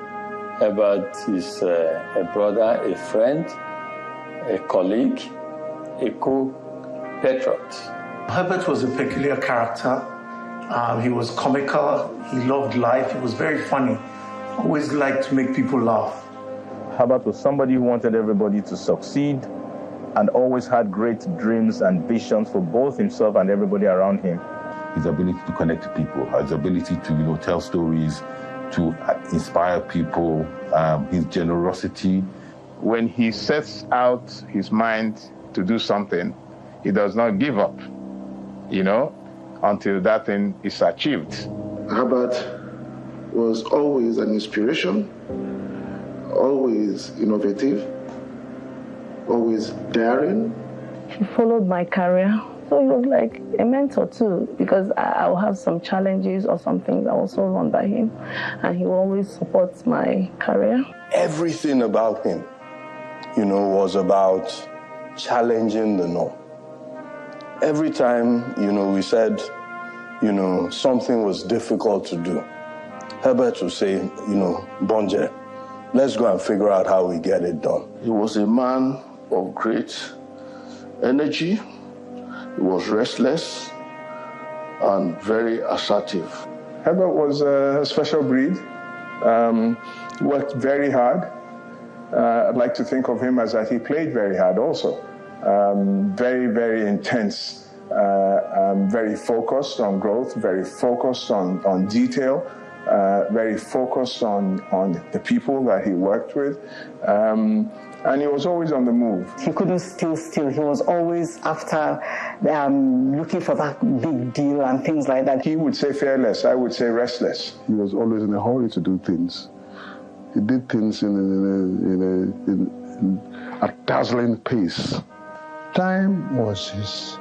Herbert is a brother, a friend, a colleague, a co-patriot. Herbert was a peculiar character. He was comical, he loved life, he was very funny, always liked to make people laugh. Herbert was somebody who wanted everybody to succeed and always had great dreams and visions for both himself and everybody around him. His ability to connect to people, his ability to tell stories, to inspire people, his generosity. When he sets out his mind to do something, he does not give up, until that thing is achieved. Herbert was always an inspiration, always innovative, always daring. He followed my career, so he was like a mentor too, because I'll have some challenges or some things I also run by him, and he always supports my career. Everything about him, was about challenging the norm. Every time, we said, something was difficult to do, Herbert would say, Bonje, Let's go and figure out how we get it done. He was a man of great energy. He was restless and very assertive. Herbert was a special breed. Worked very hard. I'd like to think of him as that he played very hard also. Very, very intense. Very focused on growth, very focused on detail, very focused on the people that he worked with. And he was always on the move. He couldn't stay still. He was always after looking for that big deal and things like that. He would say fearless, I would say restless. He was always in a hurry to do things. He did things in a dazzling pace. Time was his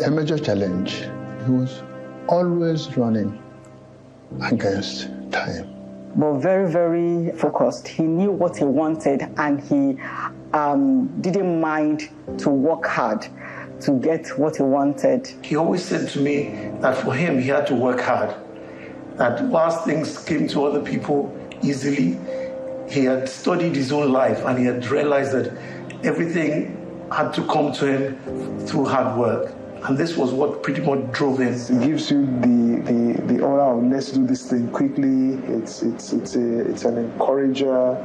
a major challenge. He was always running against time. But very, very focused. He knew what he wanted, and he didn't mind to work hard to get what he wanted. He always said to me that for him, he had to work hard. That whilst things came to other people easily, he had studied his own life and he had realized that everything had to come to him through hard work. And this was what pretty much drove him. It gives you the aura of let's do this thing quickly. It's an encourager.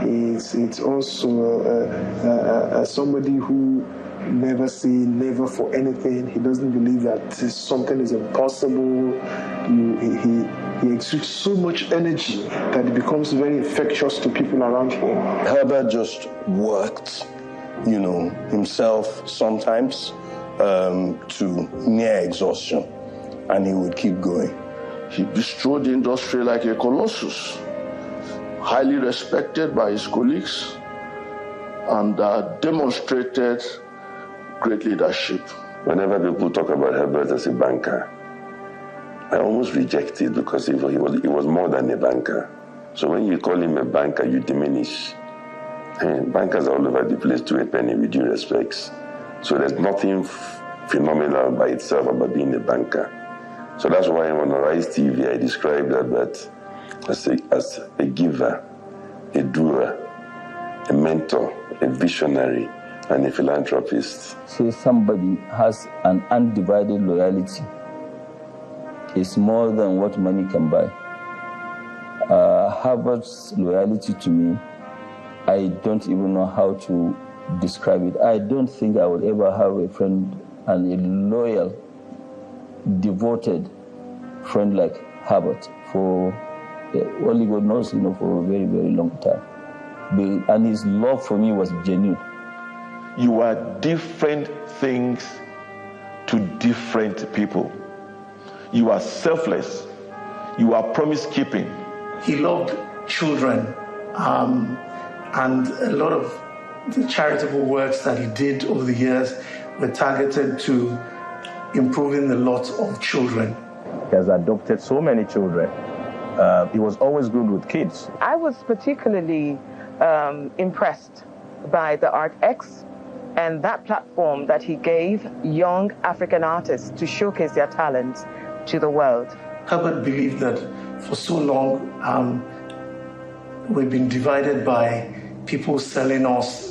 It's also somebody who never say never for anything. He doesn't believe that something is impossible. He exudes so much energy that it becomes very infectious to people around him. Herbert just worked, himself sometimes to near exhaustion, and he would keep going. He bestrode the industry like a colossus, highly respected by his colleagues, and demonstrated great leadership. Whenever people talk about Herbert as a banker, I almost reject it because he was more than a banker. So when you call him a banker, you diminish. Bankers are all over the place to a penny, with due respects. So there's nothing phenomenal by itself about being a banker. So that's why on Rise TV I described Herbert as a giver, a doer, a mentor, a visionary, and a philanthropist. So somebody has an undivided loyalty. It's more than what money can buy. Herbert's loyalty to me, I don't even know how to describe it. I don't think I would ever have a friend and a loyal, devoted friend like Herbert for only God knows, for a very, very long time. And his love for me was genuine. You are different things to different people. You are selfless. You are promise-keeping. He loved children, and a lot of the charitable works that he did over the years were targeted to improving the lot of children. He has adopted so many children. He was always good with kids. I was particularly impressed by the Art X and that platform that he gave young African artists to showcase their talents to the world. Herbert believed that for so long we've been divided by people selling us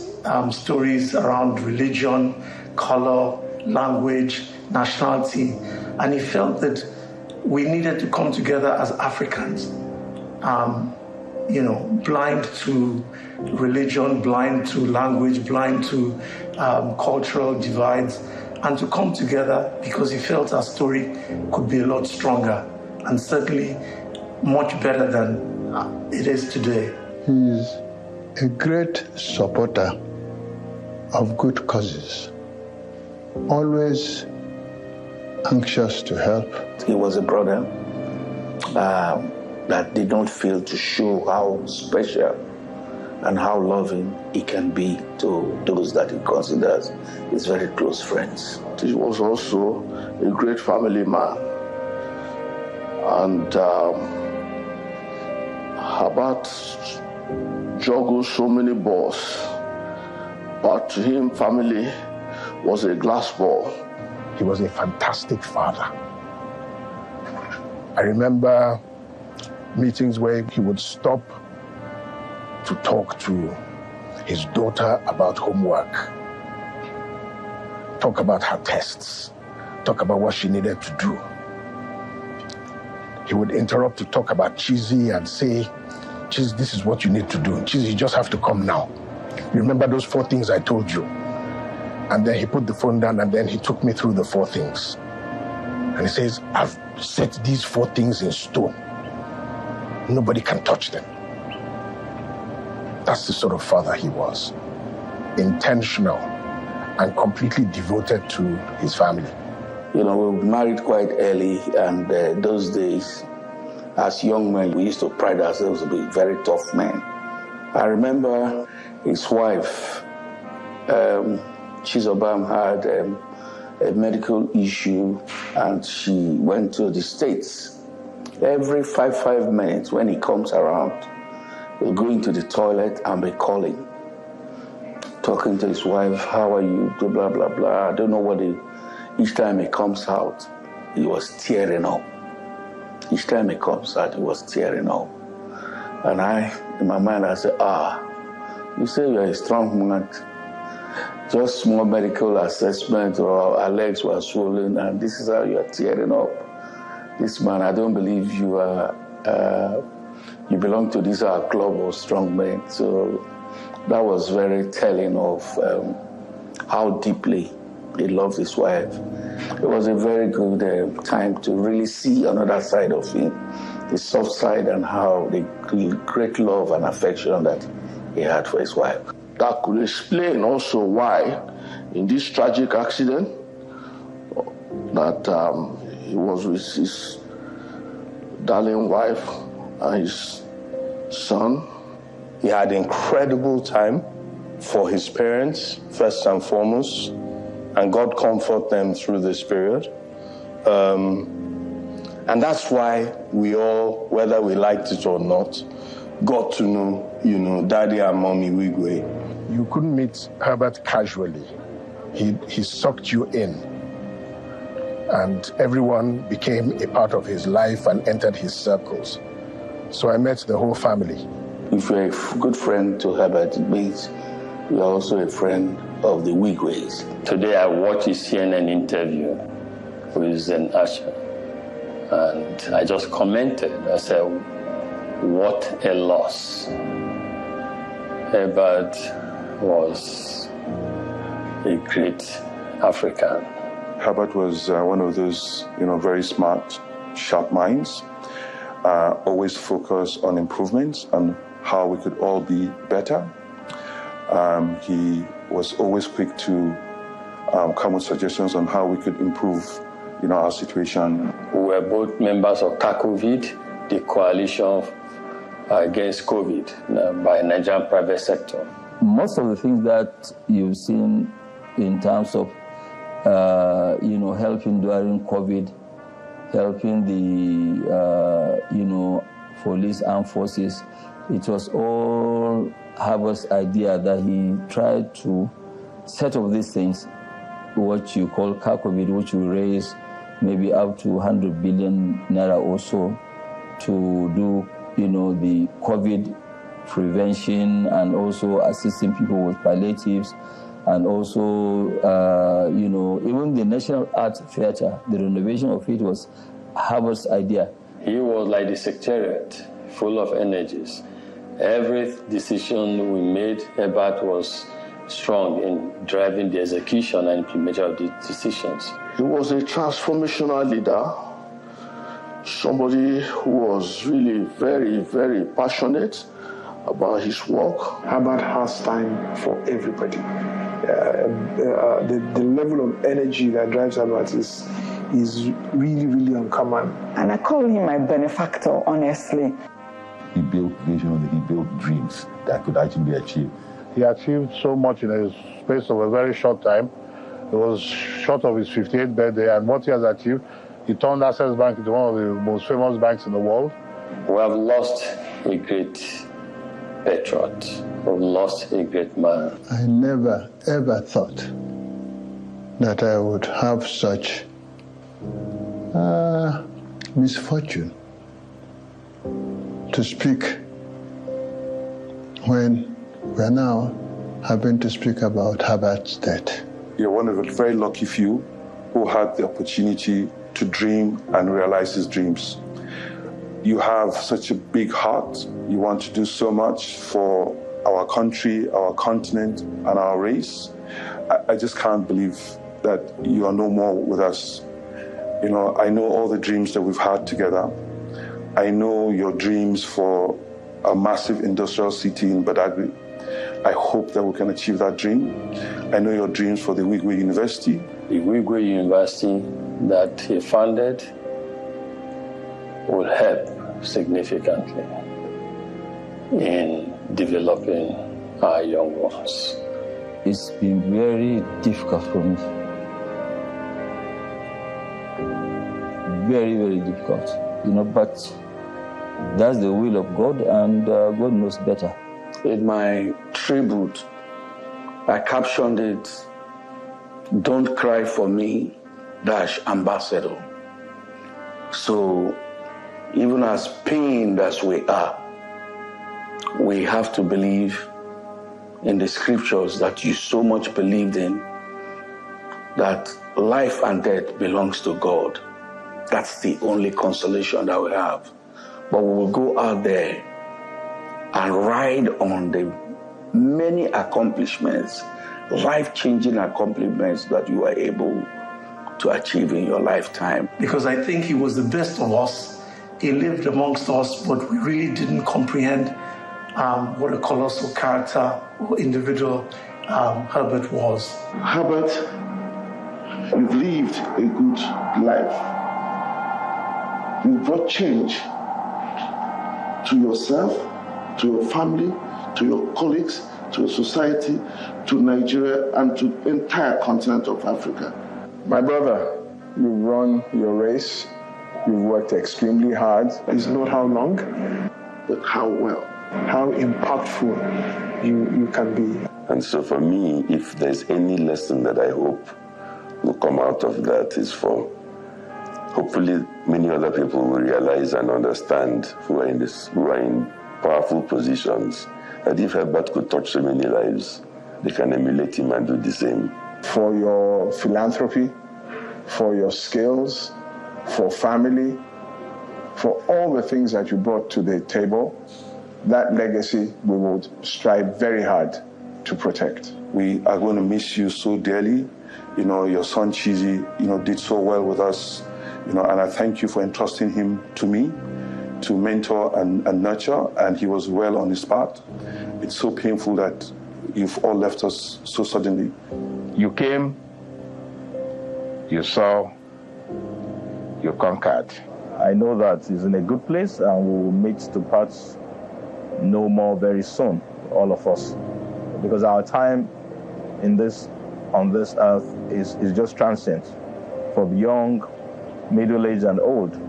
stories around religion, color, language, nationality, and he felt that we needed to come together as Africans, blind to religion, blind to language, blind to cultural divides, and to come together because he felt our story could be a lot stronger and certainly much better than it is today. He's a great supporter of good causes, always anxious to help. He was a brother that did not fail to show how special and how loving he can be to those that he considers his very close friends. He was also a great family man. And Herbert juggled so many balls, but to him, family was a glass ball. He was a fantastic father. I remember meetings where he would stop to talk to his daughter about homework, talk about her tests, talk about what she needed to do. He would interrupt to talk about Chizzy and say, Chizzy, this is what you need to do. Chizzy, you just have to come now. Remember those 4 things I told you? And then he put the phone down and then he took me through the 4 things. And he says, I've set these 4 things in stone. Nobody can touch them. That's the sort of father he was. Intentional and completely devoted to his family. You know, we were married quite early, and those days, as young men, we used to pride ourselves to be very tough men. I remember his wife, Chizobam, had a medical issue, and she went to the States. Every 5 minutes, when he comes around, he'll go into the toilet and be calling, talking to his wife, how are you, blah, blah, blah. I don't know what each time he comes out, he was tearing up. Each time he comes out, he was tearing up. And in my mind, I said, you say you're a strong man. Just small medical assessment, or our legs were swollen, and this is how you're tearing up. This man, I don't believe you belong to this our club of strong men. So that was very telling of how deeply he loved his wife. It was a very good time to really see another side of him, the soft side, and how the great love and affection that he had for his wife. That could explain also why, in this tragic accident, that he was with his darling wife and his son. He had incredible time for his parents, first and foremost, and God comfort them through this period. And that's why we all, whether we liked it or not, got to know, Daddy and Mommy Wigwe. You couldn't meet Herbert casually. He sucked you in. And everyone became a part of his life and entered his circles. So I met the whole family. If you're a good friend to Herbert, it means you're also a friend of the Wigways. Today I watched his CNN interview with an usher, and I just commented. I said, what a loss. Herbert was a great African. Herbert was one of those, very smart, sharp minds, always focused on improvements and how we could all be better. He was always quick to come with suggestions on how we could improve, our situation. We were both members of CACOVID, the coalition against COVID by Nigerian private sector. Most of the things that you've seen in terms of, helping during COVID, helping the, police armed forces, it was all Herbert's idea that he tried to set up these things, what you call CACOVID, which will raise maybe up to 100 billion naira or so to do, the COVID prevention and also assisting people with palliatives, and also, even the National Art Theatre, the renovation of it was Herbert's idea. He was like the secretariat, full of energies. Every decision we made, Herbert was strong in driving the execution and implementation of the decisions. He was a transformational leader, somebody who was really very, very passionate about his work. Herbert has time for everybody. The level of energy that drives Herbert is really, really uncommon. And I call him my benefactor, honestly. He built visions, he built dreams that could actually be achieved. He achieved so much in a space of a very short time. It was short of his 58th birthday, and what he has achieved, he turned Access Bank into one of the most famous banks in the world. We have lost a great patriot. We've lost a great man. I never, ever thought that I would have such misfortune to speak when we are now having to speak about Herbert's death. You're one of the very lucky few who had the opportunity to dream and realize his dreams. You have such a big heart. You want to do so much for our country, our continent, and our race. I just can't believe that you are no more with us. You know, I know all the dreams that we've had together. I know your dreams for a massive industrial city in Badagry. I hope that we can achieve that dream. I know your dreams for the Wigwe University. The Wigwe University that he founded will help significantly in developing our young ones. It's been very difficult for me. Very, very difficult, but that's the will of God, and God knows better. In my tribute, I captioned it, "Don't cry for me, ambassador." So even as pained as we are, we have to believe in the scriptures that you so much believed in, that life and death belongs to God. That's the only consolation that we have. But we will go out there and ride on the many accomplishments, life-changing accomplishments that you are able to achieve in your lifetime. Because I think he was the best of us. He lived amongst us, but we really didn't comprehend what a colossal character or individual Herbert was. Herbert, you've lived a good life. You've brought change to yourself, to your family, to your colleagues, to your society, to Nigeria, and to the entire continent of Africa. My brother, you've run your race. You've worked extremely hard. It's not how long, but how well. How impactful you can be. And so for me, if there's any lesson that I hope will come out of that, is for hopefully many other people will realize and understand who are in powerful positions, that if Herbert could touch so many lives, they can emulate him and do the same. For your philanthropy, for your skills, for family, for all the things that you brought to the table, that legacy we would strive very hard to protect. We are going to miss you so dearly. Your son Chizi, did so well with us, and I thank you for entrusting him to me to mentor and nurture, and he was well on his path. It's so painful that you've all left us so suddenly. You came, you saw, you conquered. I know that he's in a good place, and we will meet to part no more very soon, all of us, because our time on this earth is just transient, from young, middle-aged, and old.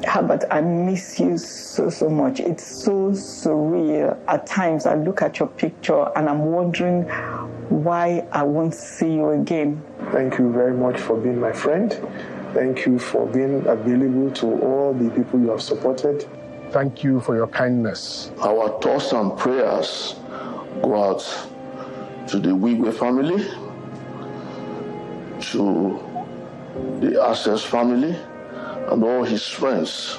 Herbert, I miss you so much. It's so surreal. At times I look at your picture and I'm wondering why I won't see you again. Thank you very much for being my friend. Thank you for being available to all the people you have supported. Thank you for your kindness. Our thoughts and prayers go out to the Wigwe family, to the Access family, and all his friends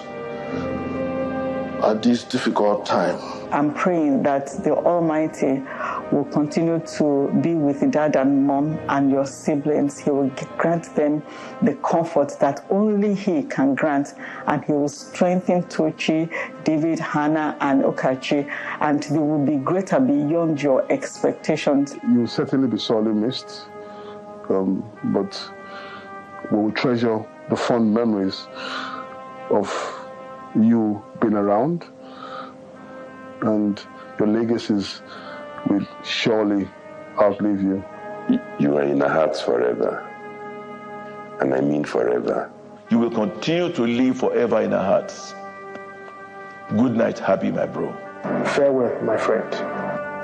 at this difficult time. I'm praying that the Almighty will continue to be with Dad and Mom and your siblings. He will grant them the comfort that only He can grant, and He will strengthen Tochi, David, Hannah, and Okachi, and they will be greater beyond your expectations. You will certainly be sorely missed, but we will treasure the fond memories of you being around, and your legacies will surely outlive you. You are in our hearts forever, and I mean forever. You will continue to live forever in our hearts. Good night, Happy, my bro. Farewell, my friend.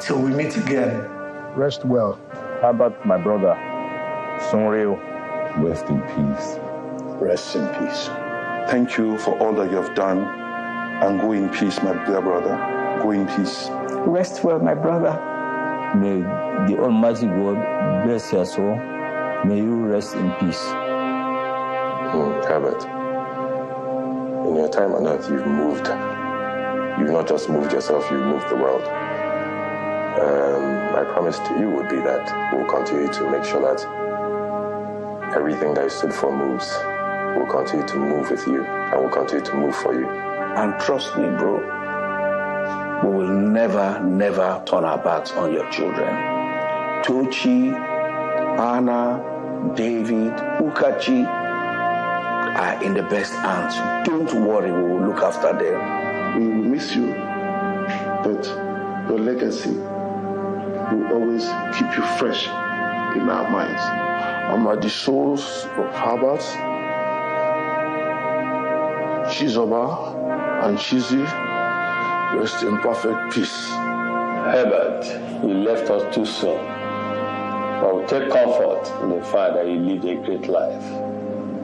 Till we meet again. Rest well. Herbert, my brother. Sunreal. Rest in peace. Rest in peace. Thank you for all that you have done And go in peace, my dear brother. Go in peace. Rest well, my brother. May the Almighty God bless your soul. May you rest in peace. Herbert, in your time on earth, you've moved. You've not just moved yourself, you've moved the world. My promise to you would be that we'll continue to make sure that everything that you stood for moves. We'll continue to move with you, and we'll continue to move for you. And trust me, bro, we will never, never turn our backs on your children. Tochi, Anna, David, Ukachi are in the best hands. Don't worry, we will look after them. We will miss you, but your legacy will always keep you fresh in our minds. And by the souls of Herbert, Chizoba, and Chizi, rest in perfect peace. Herbert, you left us too soon. But we take comfort in the fact that you lived a great life.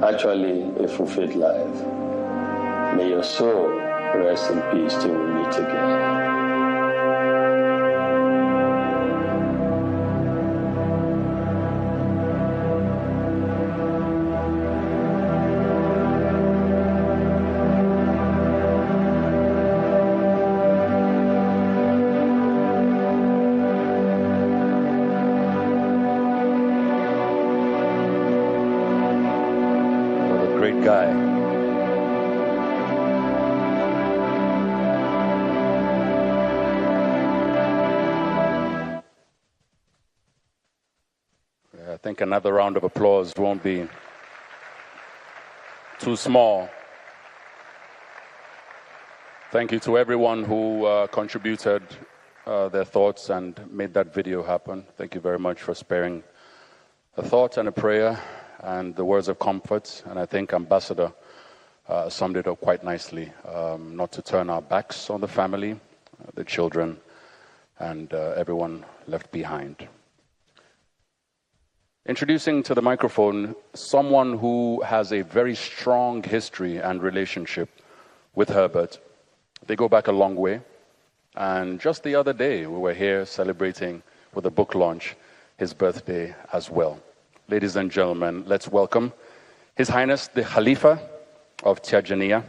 Actually, a fulfilled life. May your soul rest in peace till we meet again. I think another round of applause won't be too small. Thank you to everyone who contributed their thoughts and made that video happen. Thank you very much for sparing a thought and a prayer and the words of comfort. And I think Ambassador summed it up quite nicely. Not to turn our backs on the family, the children, and everyone left behind. Introducing to the microphone someone who has a very strong history and relationship with Herbert. They go back a long way. And just the other day, we were here celebrating with a book launch, his birthday as well. Ladies and gentlemen, let's welcome His Highness the Khalifa of Tianjania,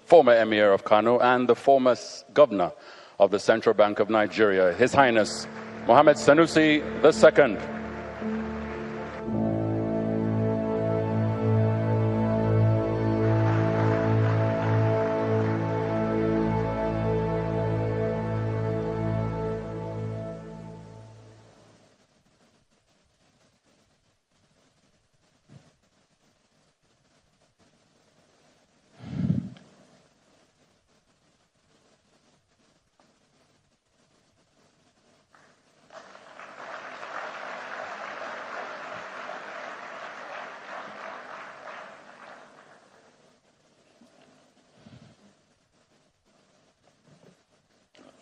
former Emir of Kano, and the former Governor of the Central Bank of Nigeria, His Highness Mohammed Sanusi II.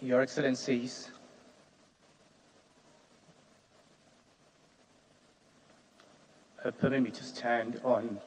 Your Excellencies, permit me to stand on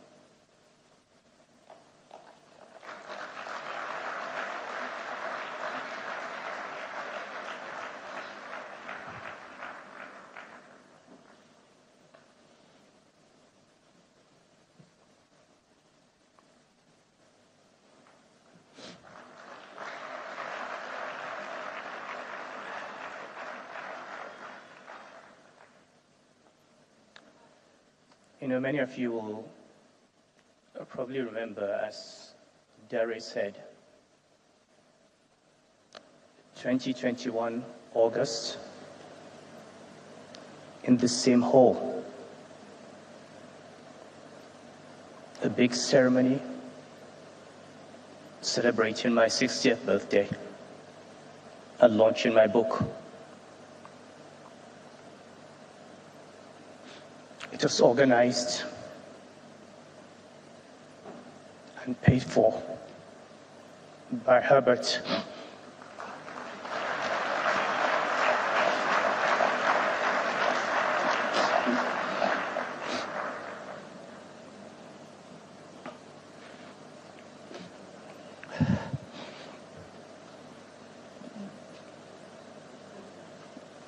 many of you will probably remember, as Derry said, 2021 August, in the same hall, a big ceremony celebrating my 60th birthday and launching my book. It was organized and paid for by Herbert.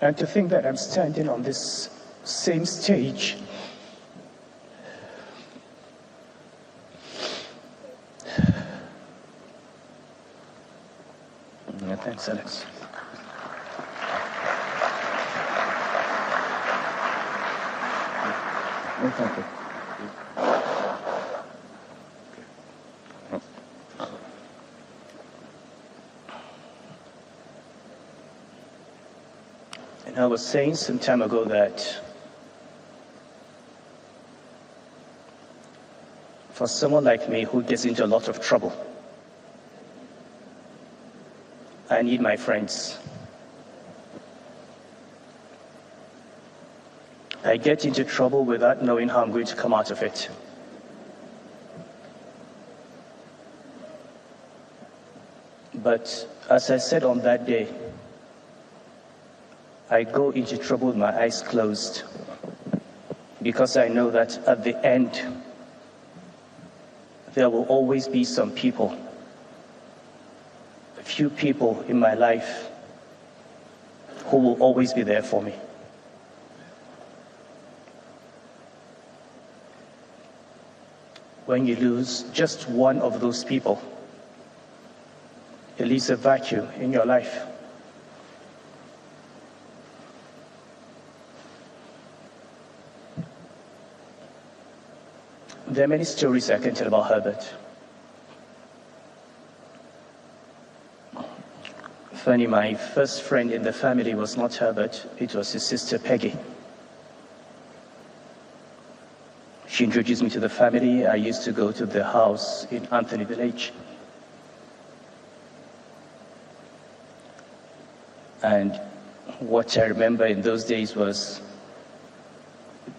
And to think that I'm standing on this same stage thanks, Alex. Thank you. And I was saying some time ago that for someone like me who gets into a lot of trouble, I need my friends. I get into trouble without knowing how I'm going to come out of it. But as I said on that day, I go into trouble with my eyes closed because I know that at the end, there will always be some people, a few people in my life who will always be there for me. When you lose just one of those people, it leaves a vacuum in your life. There are many stories I can tell about Herbert. Funny, my first friend in the family was not Herbert, it was his sister Peggy. She introduced me to the family. I used to go to the house in Anthony Village. And what I remember in those days was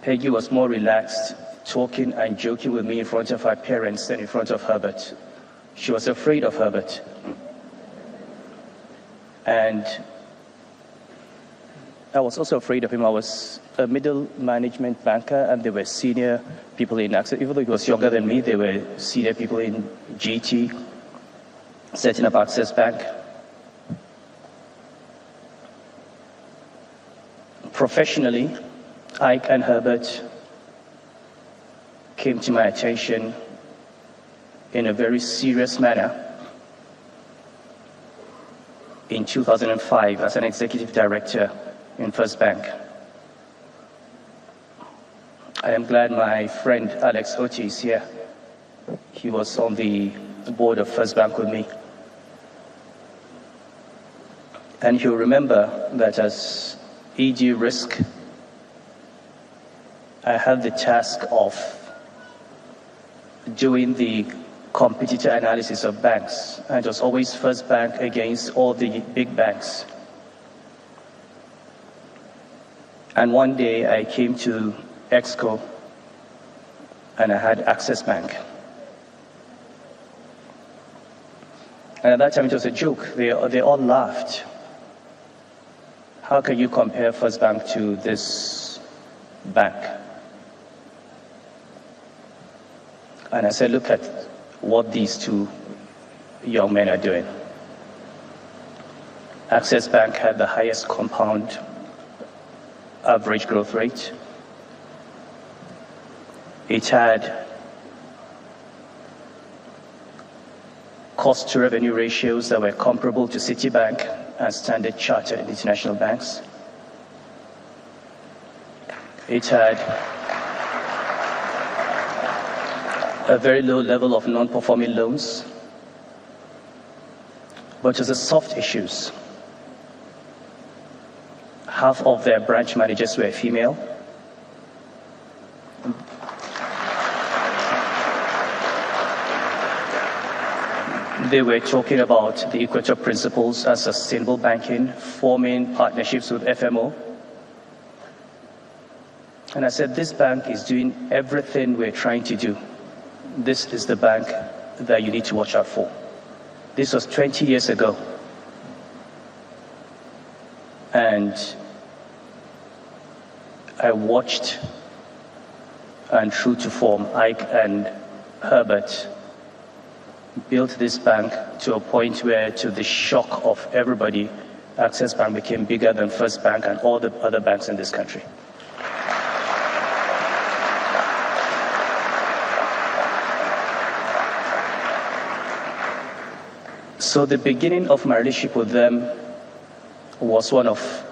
Peggy was more relaxed, talking and joking with me in front of her parents than in front of Herbert. She was afraid of Herbert. And I was also afraid of him. I was a middle management banker, and there were senior people in Access. Even though he was younger than me, there were senior people in GT, setting up Access Bank. Professionally, Ike and Herbert came to my attention in a very serious manner in 2005 as an executive director in First Bank. I am glad my friend Alex Oti is here. He was on the board of First Bank with me. And he'll remember that as ED risk, I had the task of doing the competitor analysis of banks. And it was always First Bank against all the big banks. And one day I came to Exco and I had Access Bank. And at that time it was a joke. They all laughed. How can you compare First Bank to this bank? And I said, look at what these two young men are doing. Access Bank had the highest compound average growth rate. It had cost to revenue ratios that were comparable to Citibank and Standard Chartered and international banks. It had a very low level of non-performing loans, but as the soft issues, half of their branch managers were female. They were talking about the Equator principles and sustainable banking, forming partnerships with FMO. And I said, this bank is doing everything we're trying to do. This is the bank that you need to watch out for. This was 20 years ago. And I watched, and true to form, Ike and Herbert built this bank to a point where, to the shock of everybody, Access Bank became bigger than First Bank and all the other banks in this country. So the beginning of my relationship with them was one of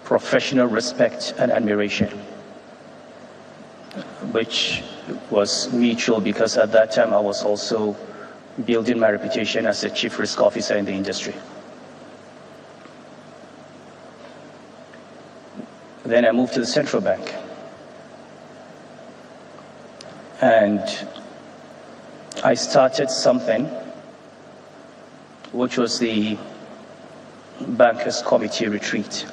professional respect and admiration, which was mutual because at that time I was also building my reputation as a chief risk officer in the industry. Then I moved to the central bank. And I started something which was the Bankers Committee retreat,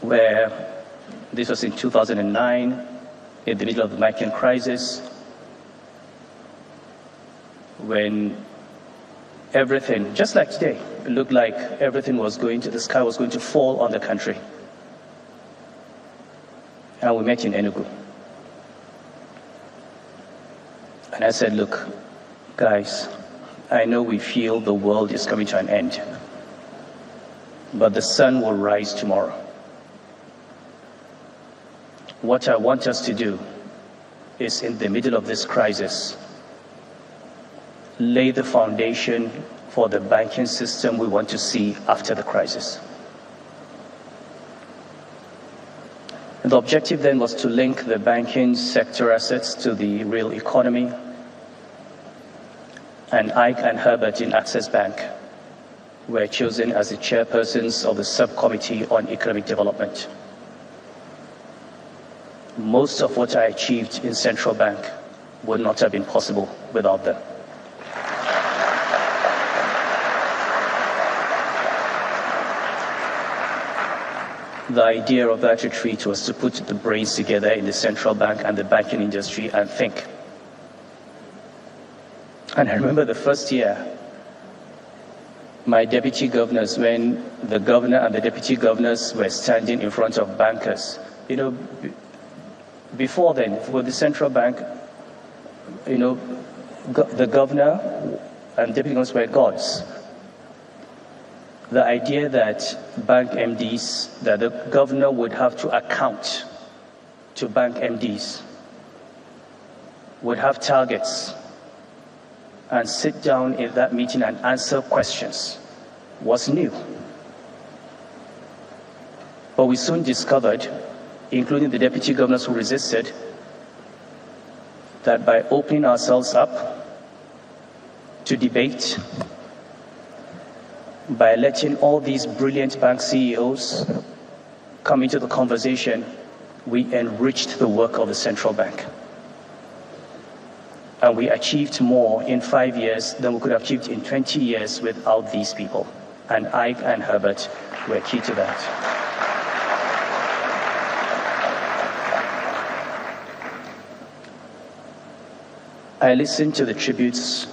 where this was in 2009, in the middle of the banking crisis, when everything, just like today, it looked like everything was going to, the sky was going to fall on the country. And we met in Enugu. And I said, look, guys, I know we feel the world is coming to an end, but the sun will rise tomorrow. What I want us to do is, in the middle of this crisis, lay the foundation for the banking system we want to see after the crisis. And the objective then was to link the banking sector assets to the real economy. And Ike and Herbert in Access Bank were chosen as the chairpersons of the subcommittee on economic development. Most of what I achieved in Central Bank would not have been possible without them. The idea of that retreat was to put the brains together in the central bank and the banking industry and think. And I remember the first year, my deputy governors, when the governor and the deputy governors were standing in front of bankers, before then, for the central bank, the governor and deputy governors were gods. The idea that bank MDs, that the governor would have to account to bank MDs, would have targets, and sit down in that meeting and answer questions was new. But we soon discovered, including the deputy governors who resisted, that by opening ourselves up to debate, by letting all these brilliant bank CEOs come into the conversation, we enriched the work of the central bank. And we achieved more in 5 years than we could have achieved in 20 years without these people. And Ike and Herbert were key to that. I listened to the tributes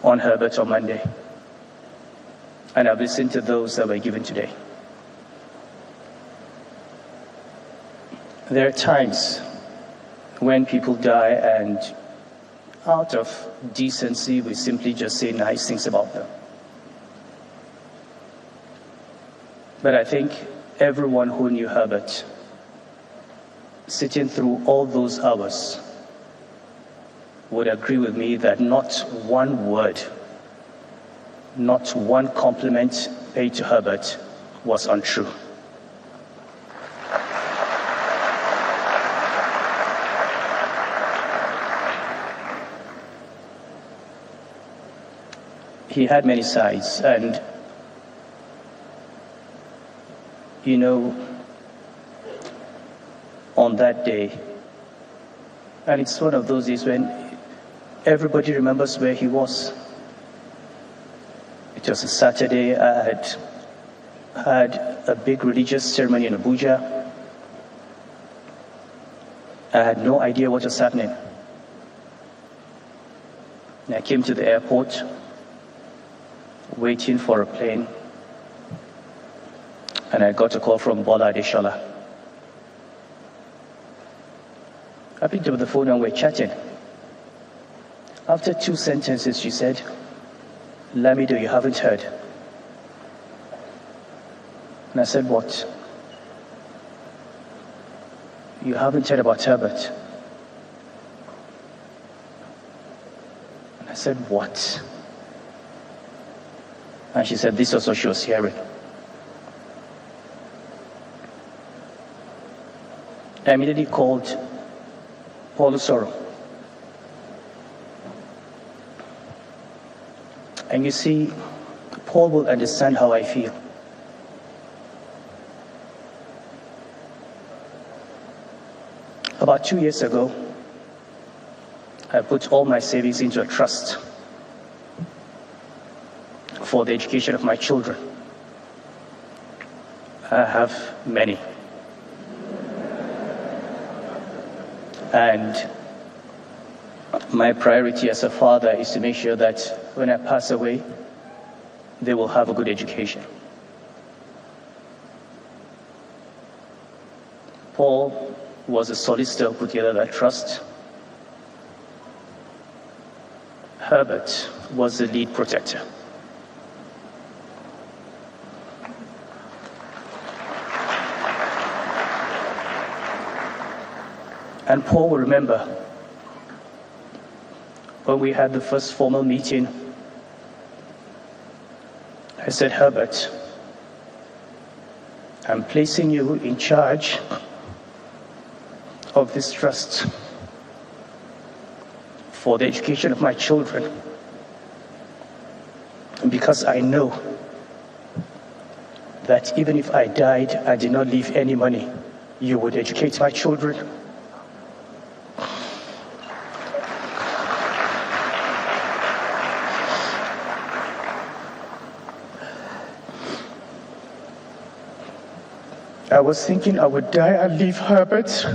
on Herbert on Monday, and I've listened to those that were given today. There are times when people die and out of decency, we simply just say nice things about them. But I think everyone who knew Herbert, sitting through all those hours, would agree with me that not one word, not one compliment paid to Herbert was untrue. He had many sides, and on that day, and it's one of those days when everybody remembers where he was. It was a Saturday. I had a big religious ceremony in Abuja. I had no idea what was happening. And I came to the airport, waiting for a plane, and I got a call from Bola Adeshola. I picked up the phone and we're chatting. After 2 sentences, she said, Lamido, you haven't heard. And I said, what? You haven't heard about Herbert? And I said, what? And she said, this was what she was hearing. I immediately called Paul Usoro. And you see, Paul will understand how I feel. About 2 years ago, I put all my savings into a trust for the education of my children. I have many. And my priority as a father is to make sure that when I pass away, they will have a good education. Paul was a solicitor who put together that trust. Herbert was the lead protector. And Paul will remember when we had the first formal meeting, I said, Herbert, I'm placing you in charge of this trust for the education of my children, because I know that even if I died, I did not leave any money, you would educate my children. I was thinking I would die and leave Herbert.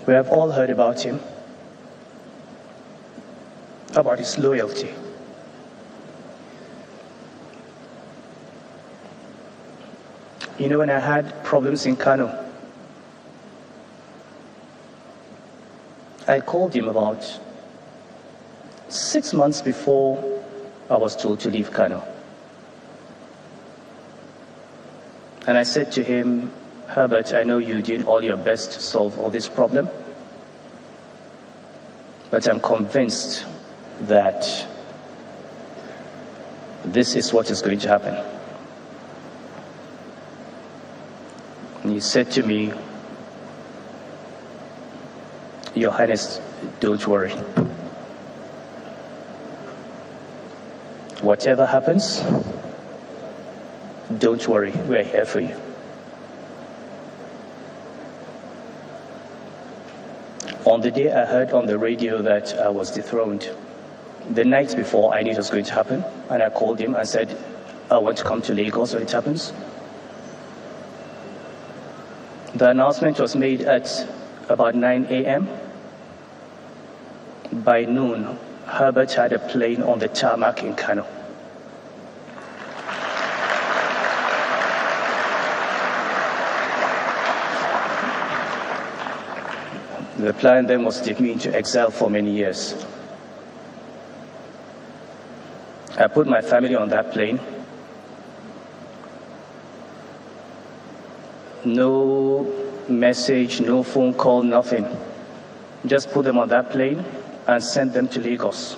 We have all heard about him, about his loyalty. You know, when I had problems in Kano, I called him about 6 months before I was told to leave Kano. And I said to him, Herbert, I know you did all your best to solve all this problem, but I'm convinced that this is what is going to happen. And he said to me, Your Highness, don't worry. Whatever happens, don't worry, we're here for you. On the day I heard on the radio that I was dethroned, the night before I knew it was going to happen, and I called him and said, I want to come to Lagos when it happens. The announcement was made at about 9 a.m. By noon, Herbert had a plane on the tarmac in Kano. The plan then was to take me into exile for many years. I put my family on that plane. No message, no phone call, nothing. Just put them on that plane and sent them to Lagos.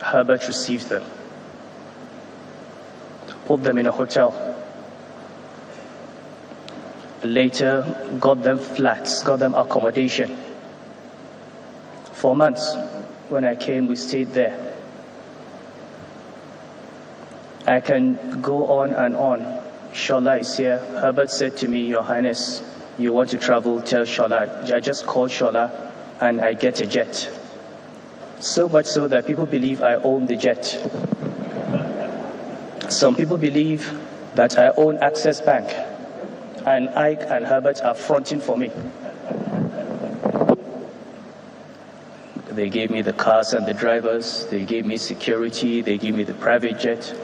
Herbert received them, put them in a hotel. Later, got them flats, got them accommodation. For months, when I came, we stayed there. I can go on and on. Shola is here. Herbert said to me, Your Highness, you want to travel, tell Shola. I just called Shola and I get a jet. So much so that people believe I own the jet. Some people believe that I own Access Bank, and Ike and Herbert are fronting for me. They gave me the cars and the drivers, they gave me security, they gave me the private jet.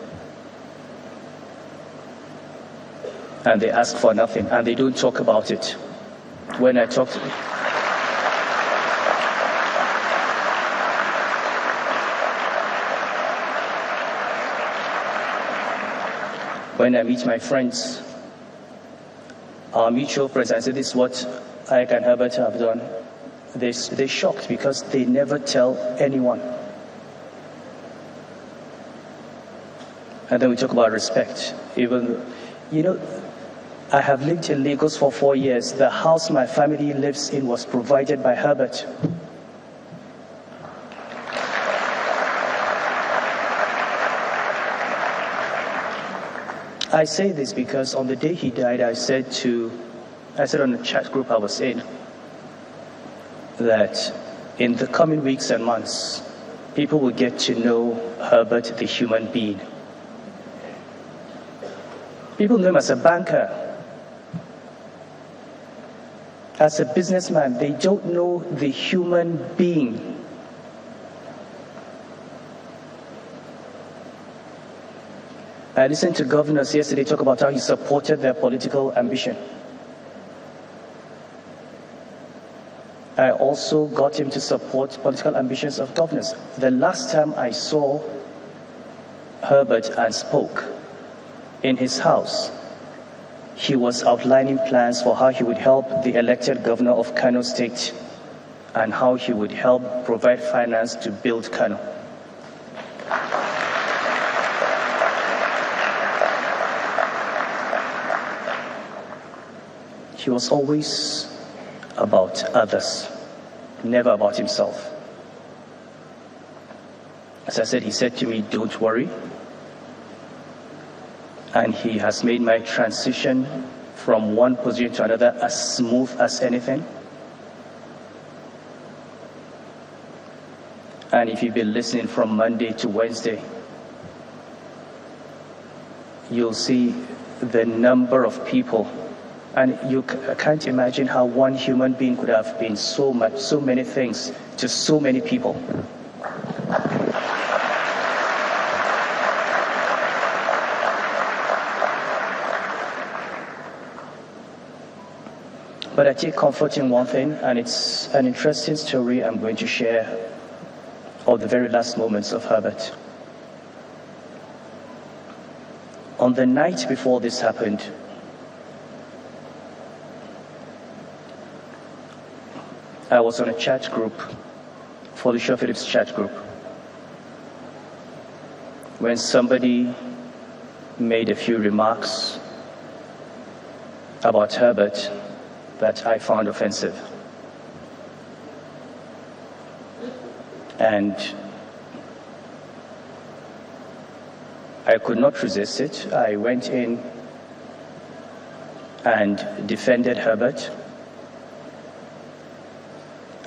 And they ask for nothing, and they don't talk about it. When I talk to them, when I meet my friends, our mutual friends, I say, this is what Ike and Herbert have done. They're shocked because they never tell anyone. And then we talk about respect. Even, I have lived in Lagos for 4 years. The house my family lives in was provided by Herbert. I say this because on the day he died, I said on the chat group I was in, that in the coming weeks and months, people will get to know Herbert, the human being. People know him as a banker, as a businessman. They don't know the human being. I listened to governors yesterday talk about how he supported their political ambition. I also got him to support political ambitions of governors. The last time I saw Herbert and spoke in his house, he was outlining plans for how he would help the elected governor of Kano State and how he would help provide finance to build Kano. He was always about others, never about himself. As I said, he said to me, don't worry. And he has made my transition from one position to another as smooth as anything. And if you've been listening from Monday to Wednesday, you'll see the number of people. And you can't imagine how one human being could have been so many things to so many people. But I take comfort in one thing, and it's an interesting story I'm going to share of the very last moments of Herbert. On the night before this happened, I was on a chat group, Felicia Phillips chat group, when somebody made a few remarks about Herbert that I found offensive. And I could not resist it. I went in and defended Herbert.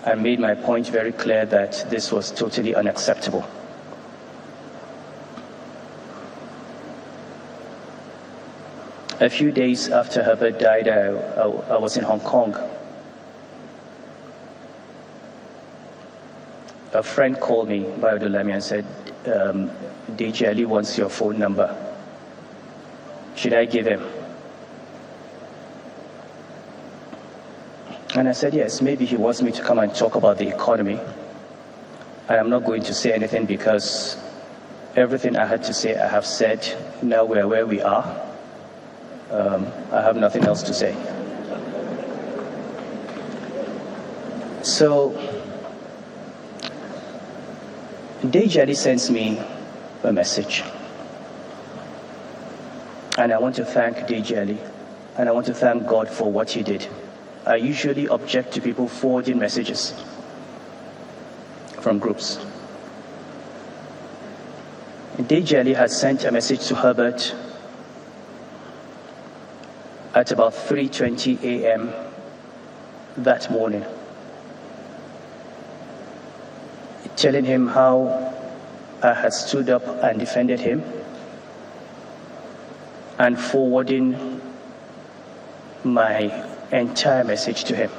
I made my point very clear that this was totally unacceptable. A few days after Herbert died, I was in Hong Kong. A friend called me, Biodolami, and said, DJ Ali wants your phone number. Should I give him? And I said, yes, maybe he wants me to come and talk about the economy. And I'm not going to say anything because everything I had to say, I have said. Now we're where we are. I have nothing else to say. So, Dejali sends me a message. And I want to thank Dejali, and I want to thank God for what he did. I usually object to people forwarding messages from groups. Dejali had sent a message to Herbert at about 3:20 a.m. that morning, telling him how I had stood up and defended him, and forwarding my entire message to him.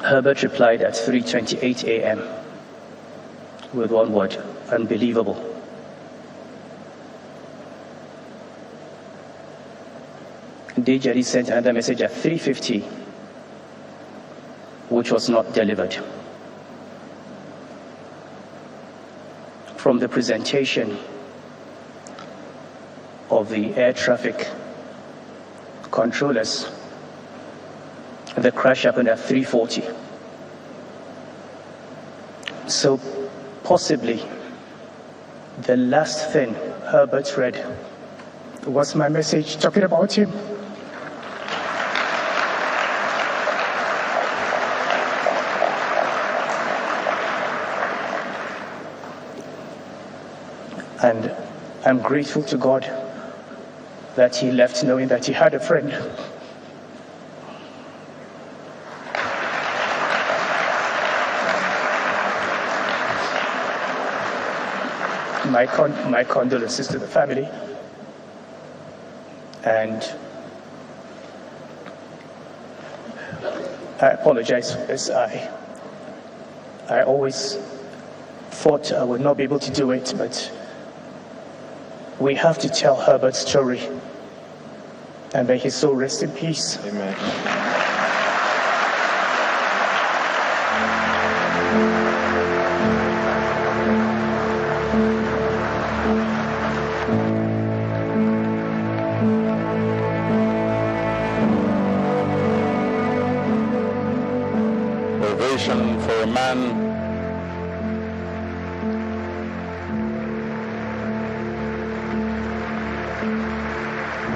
Herbert replied at 3:28 a.m. with one word: unbelievable. Dejari sent another message at 3:50, which was not delivered. From the presentation of the air traffic controllers, the crash happened at 3:40. So possibly the last thing Herbert read was my message talking about him. And I'm grateful to God that he left knowing that he had a friend. My condolences to the family. And I apologize for this. I always thought I would not be able to do it, but we have to tell Herbert's story, and may his soul rest in peace. Amen. Ovation for a man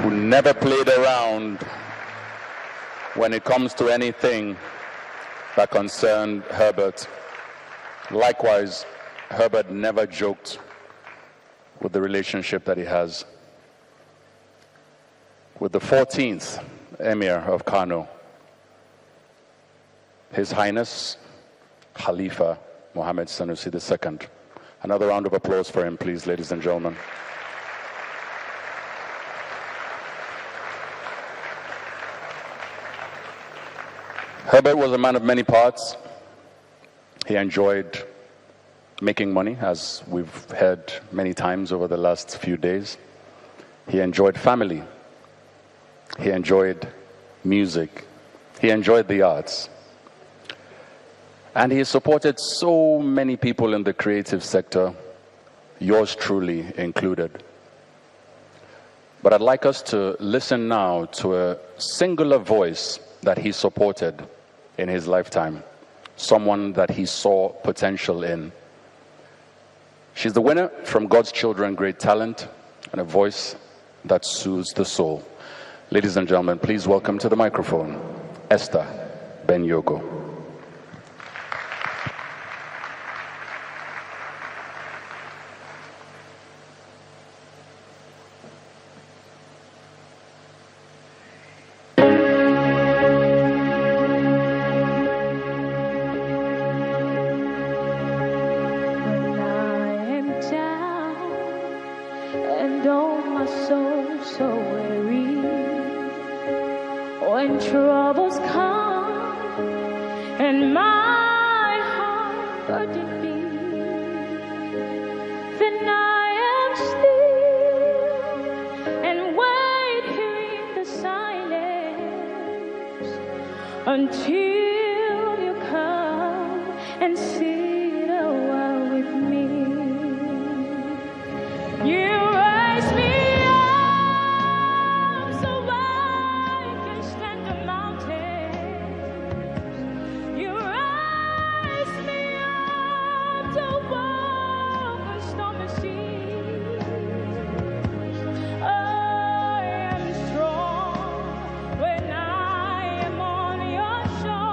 who never played around when it comes to anything that concerned Herbert. Likewise, Herbert never joked with the relationship that he has with the 14th Emir of Kano, His Highness Khalifa Mohammed Sanusi II. Another round of applause for him, please, ladies and gentlemen. Herbert was a man of many parts. He enjoyed making money, as we've heard many times over the last few days. He enjoyed family. He enjoyed music. He enjoyed the arts. And he supported so many people in the creative sector, yours truly included. But I'd like us to listen now to a singular voice that he supported in his lifetime, someone that he saw potential in. She's the winner from God's Children Great Talent, and a voice that soothes the soul. Ladies and gentlemen, please welcome to the microphone, Esther Ben-Yogo. When I am on your shore.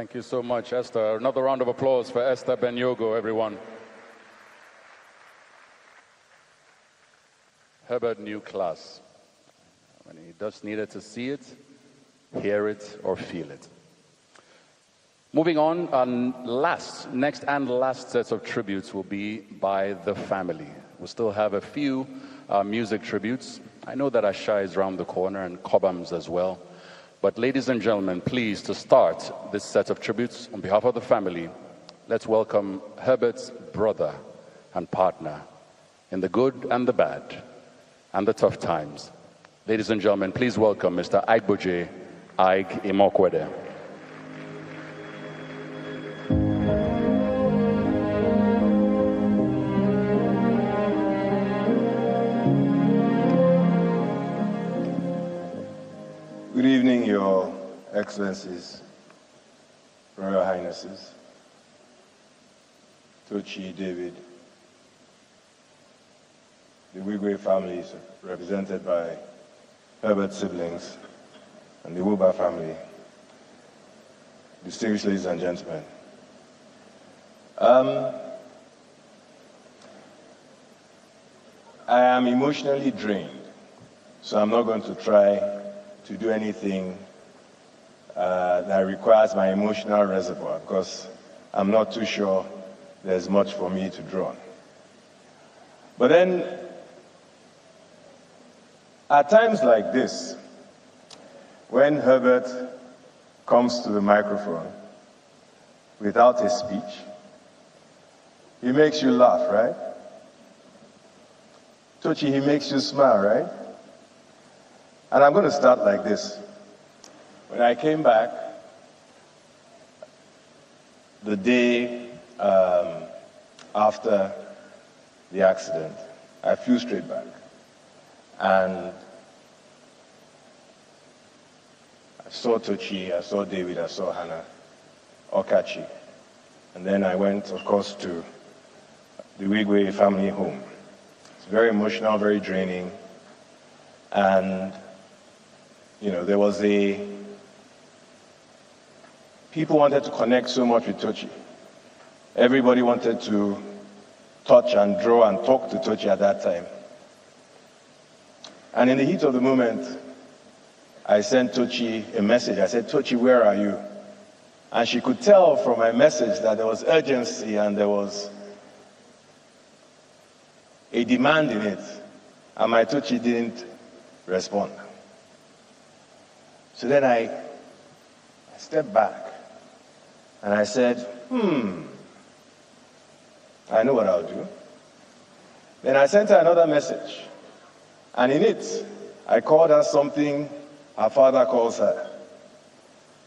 Thank you so much, Esther. Another round of applause for Esther Benyogo, everyone. Herbert knew class. When he just needed to see it, hear it, or feel it. Moving on, next and last sets of tributes will be by the family. We'll still have a few music tributes. I know that Asha is around the corner and Cobhams as well. But ladies and gentlemen, please, to start this set of tributes, on behalf of the family, let's welcome Herbert's brother and partner in the good and the bad and the tough times. Ladies and gentlemen, please welcome Mr. Aigboje Aig Imokwede. Good evening, Your Excellencies, Royal Highnesses, Tochi, David, the Wigwe families represented by Herbert's siblings, and the Wuba family, distinguished ladies and gentlemen. I am emotionally drained, so I'm not going to try to do anything that requires my emotional reservoir, because I'm not too sure there's much for me to draw on. But then, at times like this, when Herbert comes to the microphone without a speech, he makes you laugh, right? Tochi, he makes you smile, right? And I'm going to start like this. When I came back, the day after the accident, I flew straight back. And I saw Tochi, I saw David, I saw Hannah, Okachi. And then I went, of course, to the Wigwe family home. It's very emotional, very draining. And you know, there was people wanted to connect so much with Tochi. Everybody wanted to touch and draw and talk to Tochi at that time. And in the heat of the moment, I sent Tochi a message. I said, Tochi, where are you? And she could tell from my message that there was urgency and there was a demand in it. And my Tochi didn't respond. So then I stepped back and I said, I know what I'll do. Then I sent her another message. And in it, I called her something her father calls her.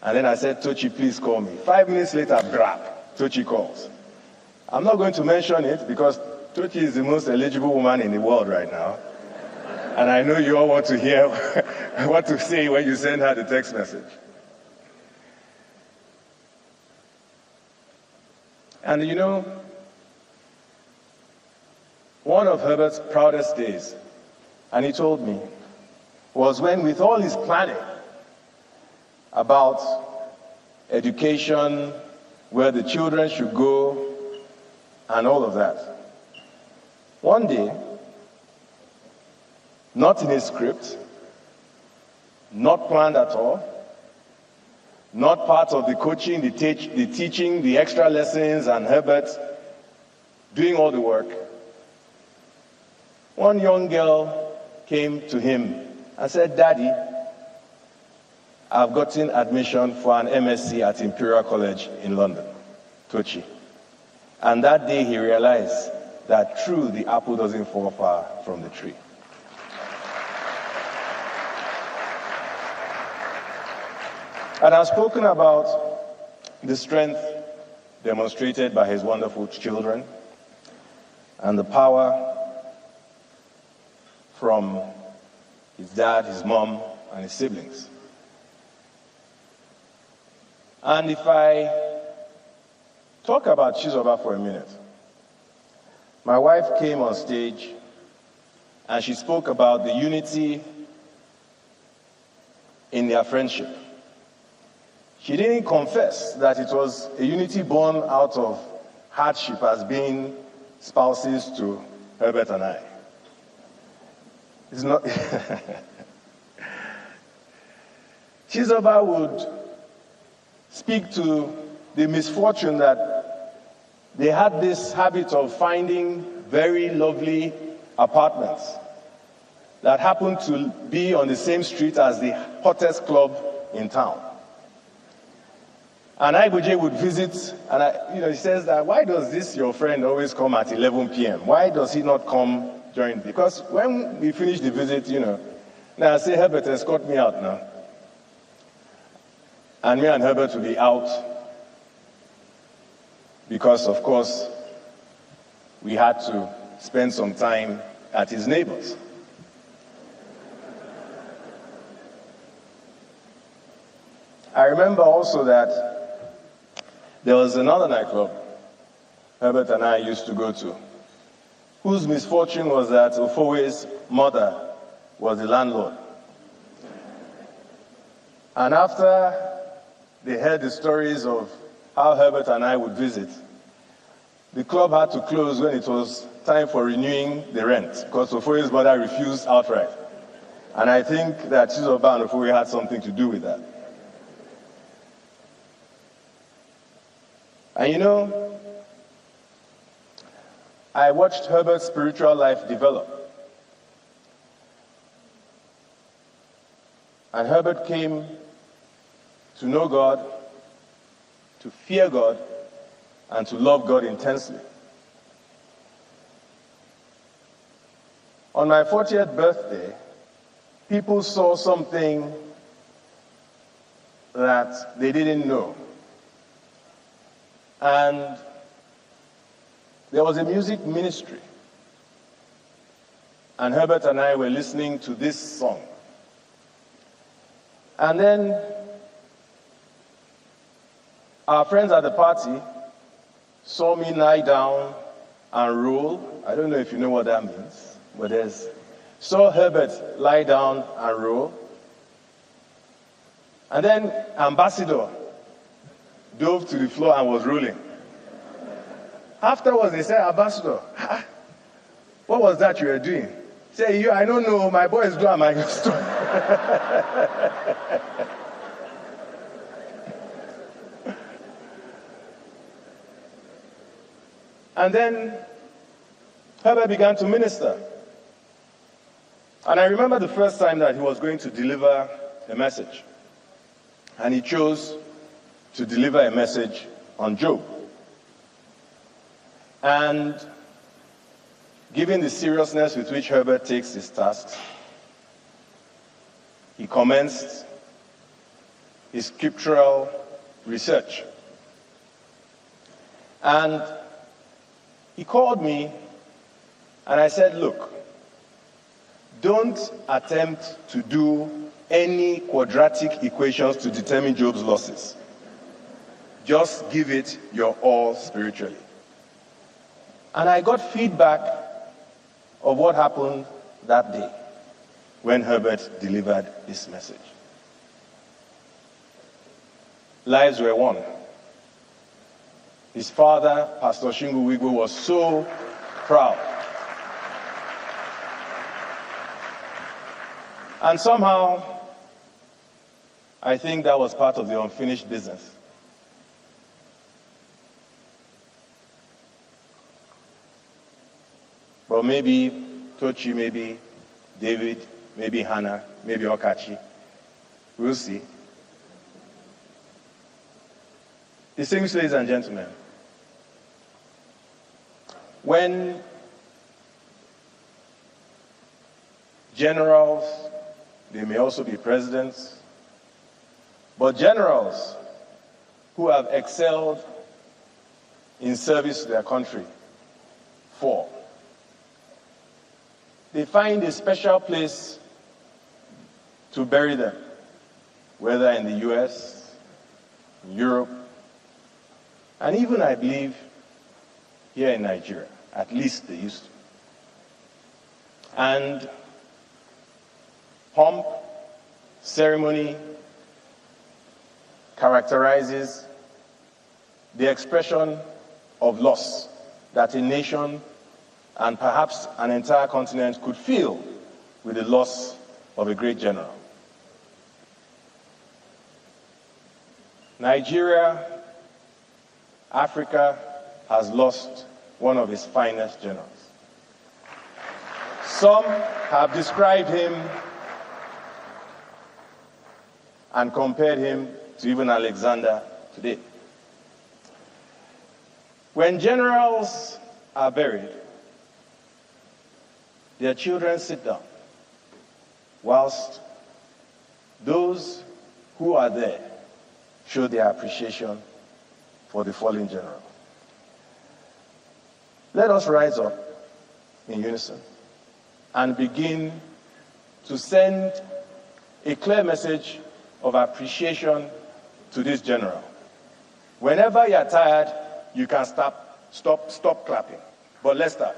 And then I said, Tochi, please call me. 5 minutes later, brap, Tochi calls. I'm not going to mention it because Tochi is the most eligible woman in the world right now. And I know you all want to hear what to say when you send her the text message. And you know, one of Herbert's proudest days, and he told me, was when with all his planning about education, where the children should go, and all of that. One day, not in his script, not planned at all, not part of the coaching, the teaching, the extra lessons, and Herbert doing all the work. One young girl came to him and said, Daddy, I've gotten admission for an MSc at Imperial College in London, Tochi. And that day he realized that true, the apple doesn't fall far from the tree. And I've spoken about the strength demonstrated by his wonderful children and the power from his dad, his mom, and his siblings. And if I talk about Chizoba for a minute, my wife came on stage and she spoke about the unity in their friendship. She didn't confess that it was a unity born out of hardship as being spouses to Herbert and I. It's not. Chizoba would speak to the misfortune that they had this habit of finding very lovely apartments that happened to be on the same street as the hottest club in town. And Iboje would visit, and he says that, why does this your friend always come at 11 p.m.? Why does he not come during? Because when we finish the visit, now I say, Herbert, escort me out now. And me and Herbert will be out because, of course, we had to spend some time at his neighbors. I remember also that there was another nightclub Herbert and I used to go to, whose misfortune was that Ofowe's mother was the landlord. And after they heard the stories of how Herbert and I would visit, the club had to close when it was time for renewing the rent because Ofowe's mother refused outright. And I think that Chizoba and Ofowe had something to do with that. And I watched Herbert's spiritual life develop. And Herbert came to know God, to fear God, and to love God intensely. On my 40th birthday, people saw something that they didn't know. And there was a music ministry. And Herbert and I were listening to this song. And then our friends at the party saw me lie down and roll. I don't know if you know what that means, but saw Herbert lie down and roll. And then Ambassador dove to the floor and was rolling. Afterwards, they said, Ambassador, what was that you were doing? He said, I don't know, my boys do my story. And then Herbert began to minister. And I remember the first time that he was going to deliver a message. And he chose to deliver a message on Job. And given the seriousness with which Herbert takes his tasks, he commenced his scriptural research. And he called me and I said, look, don't attempt to do any quadratic equations to determine Job's losses. Just give it your all spiritually. And I got feedback of what happened that day when Herbert delivered this message. Lives were won. His father, Pastor Shingu Wigwe, was so proud. And somehow, I think that was part of the unfinished business. But maybe Tochi, maybe David, maybe Hannah, maybe Okachi. We'll see. Distinguished ladies and gentlemen, when generals, they may also be presidents, but generals who have excelled in service to their country fall, they find a special place to bury them, whether in the US, in Europe, and even, I believe, here in Nigeria. At least they used to. And pomp, ceremony characterizes the expression of loss that a nation and perhaps an entire continent could feel with the loss of a great general. Nigeria, Africa, has lost one of its finest generals. Some have described him and compared him to even Alexander today. When generals are buried, their children sit down, whilst those who are there show their appreciation for the fallen general. Let us rise up in unison and begin to send a clear message of appreciation to this general. Whenever you're tired, you can stop clapping. But let's start.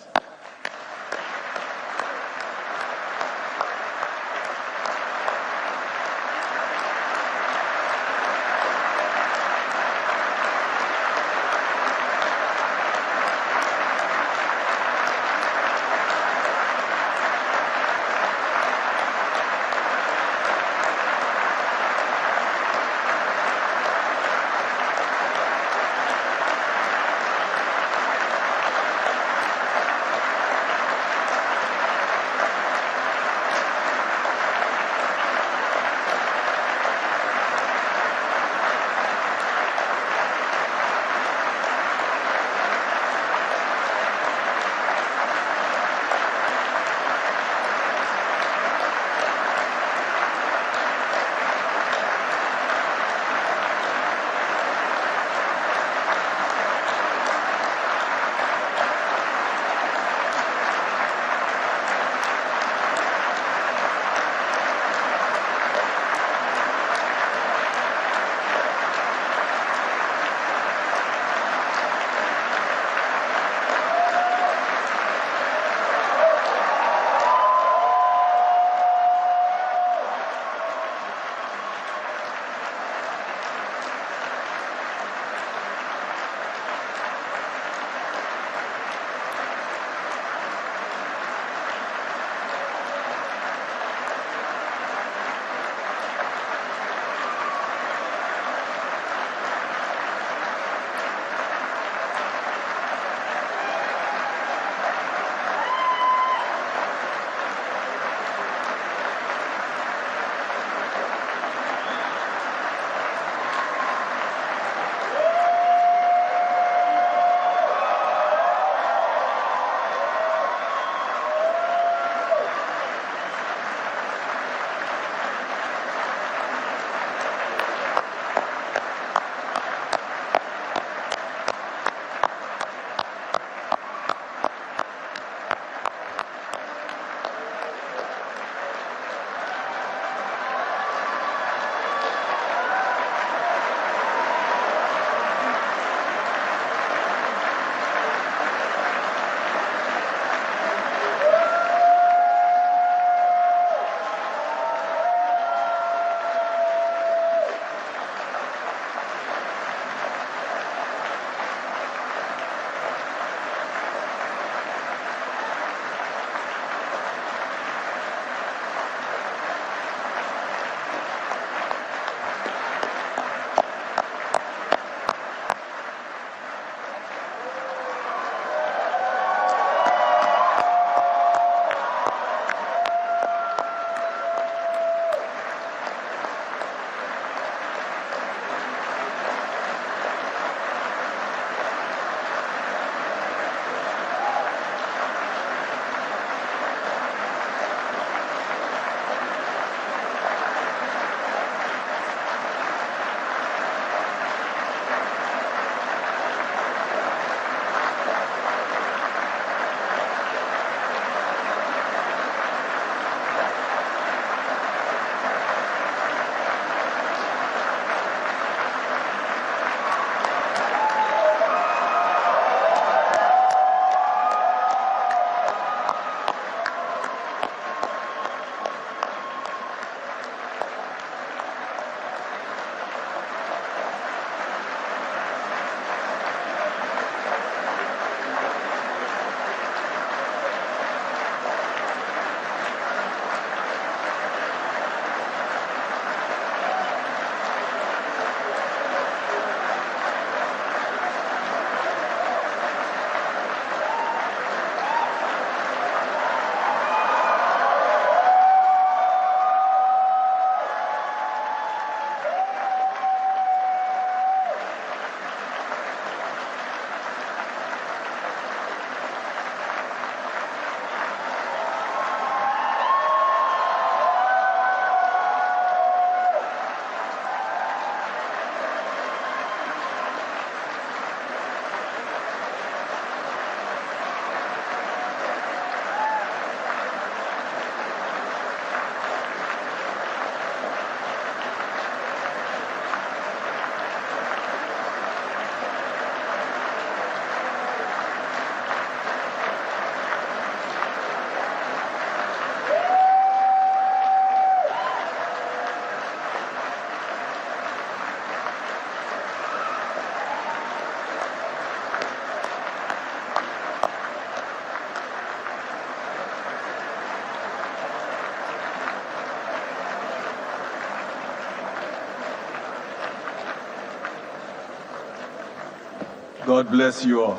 God bless you all.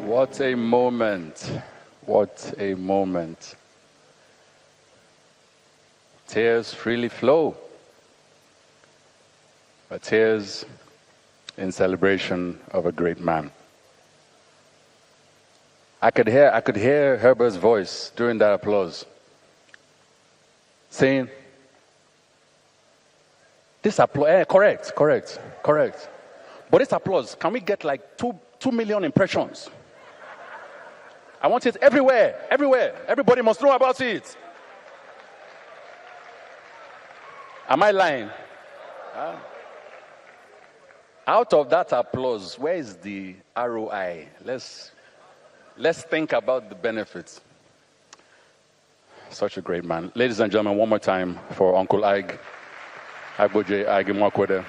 What a moment. What a moment. Tears freely flow. But tears in celebration of a great man. I could hear Herbert's voice during that applause saying, this applause, correct. But this applause, can we get like 2 million impressions? I want it everywhere. Everybody must know about it. Am I lying? Out of that applause, where is the ROI? Let's think about the benefits. Such a great man. Ladies and gentlemen, one more time for Uncle Ig, Agboje Ig Mwakwede.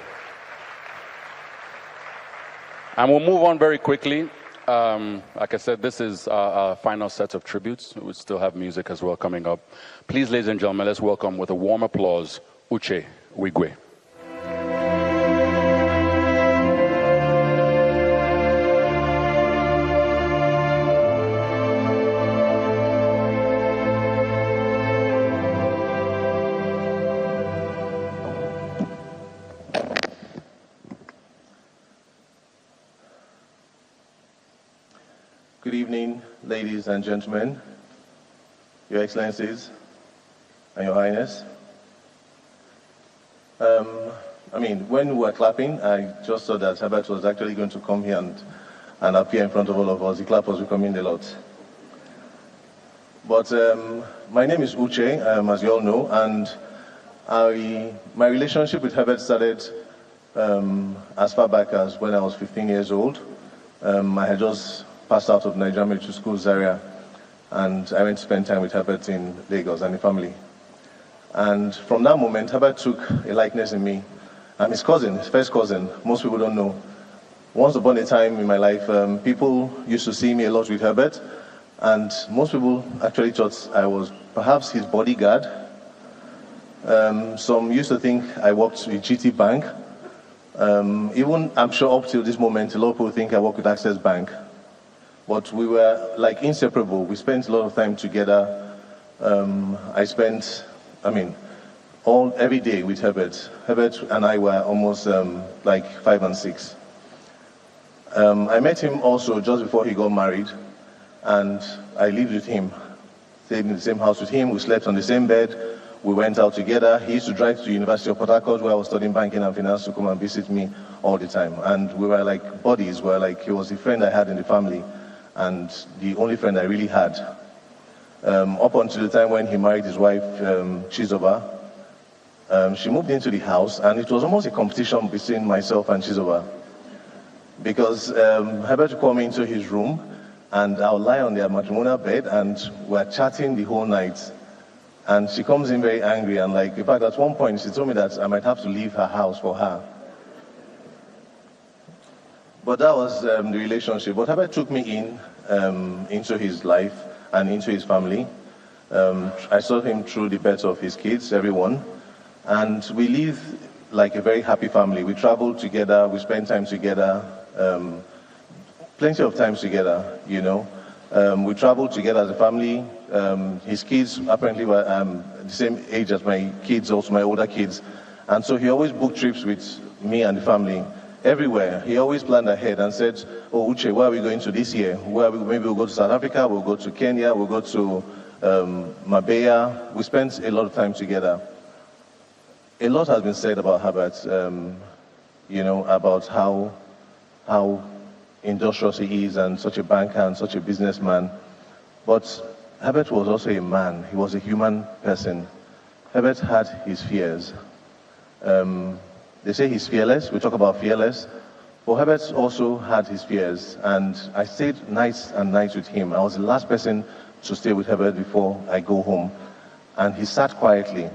And we'll move on very quickly. Like I said, this is our final set of tributes. We still have music as well coming up. Please, ladies and gentlemen, let's welcome with a warm applause, Uche Wigwe. Good evening, ladies and gentlemen, Your Excellencies, and Your Highness. When we were clapping, I just saw that Herbert was actually going to come here and appear in front of all of us. The clap was becoming a lot. But my name is Uche, as you all know, and my relationship with Herbert started as far back as when I was 15 years old. I had just passed out of Nigerian Military School, Zaria, and I went to spend time with Herbert in Lagos and the family. And from that moment, Herbert took a likeness in me. I'm his cousin, his first cousin. Most people don't know. Once upon a time in my life, people used to see me a lot with Herbert, and most people actually thought I was perhaps his bodyguard. Some used to think I worked with GT Bank. Even, I'm sure up till this moment, a lot of people think I work with Access Bank. But we were like inseparable. We spent a lot of time together. I spent, every day with Herbert. Herbert and I were almost like 5 and 6. I met him also just before he got married, and I lived with him. Stayed in the same house with him. We slept on the same bed. We went out together. He used to drive to the University of Port Harcourt, where I was studying banking and finance, to come and visit me all the time. And we were like buddies. We were like, he was the friend I had in the family, and the only friend I really had. Up until the time when he married his wife, Chizoba. She moved into the house, and it was almost a competition between myself and Chizoba. Because Herbert would come into his room, and I'll lie on their matrimonial bed, and we're chatting the whole night. And she comes in very angry, and in fact, at one point, she told me that I might have to leave her house for her. But that was the relationship. But Herbert took me into his life and into his family. I saw him through the birth of his kids, everyone. And we live like a very happy family. We travel together, we spend time together, plenty of times together, you know. We traveled together as a family. His kids apparently were the same age as my kids, also my older kids. And so he always booked trips with me and the family everywhere. He always planned ahead and said, oh, Uche, where are we going to this year? Maybe we'll go to South Africa, we'll go to Kenya, we'll go to Mabea. We spent a lot of time together. A lot has been said about Herbert, you know, about how industrious he is and such a banker and such a businessman. But Herbert was also a man. He was a human person. Herbert had his fears. They say he's fearless. We talk about fearless. But Herbert also had his fears. And I stayed nights and nights with him. I was the last person to stay with Herbert before I go home. And he sat quietly.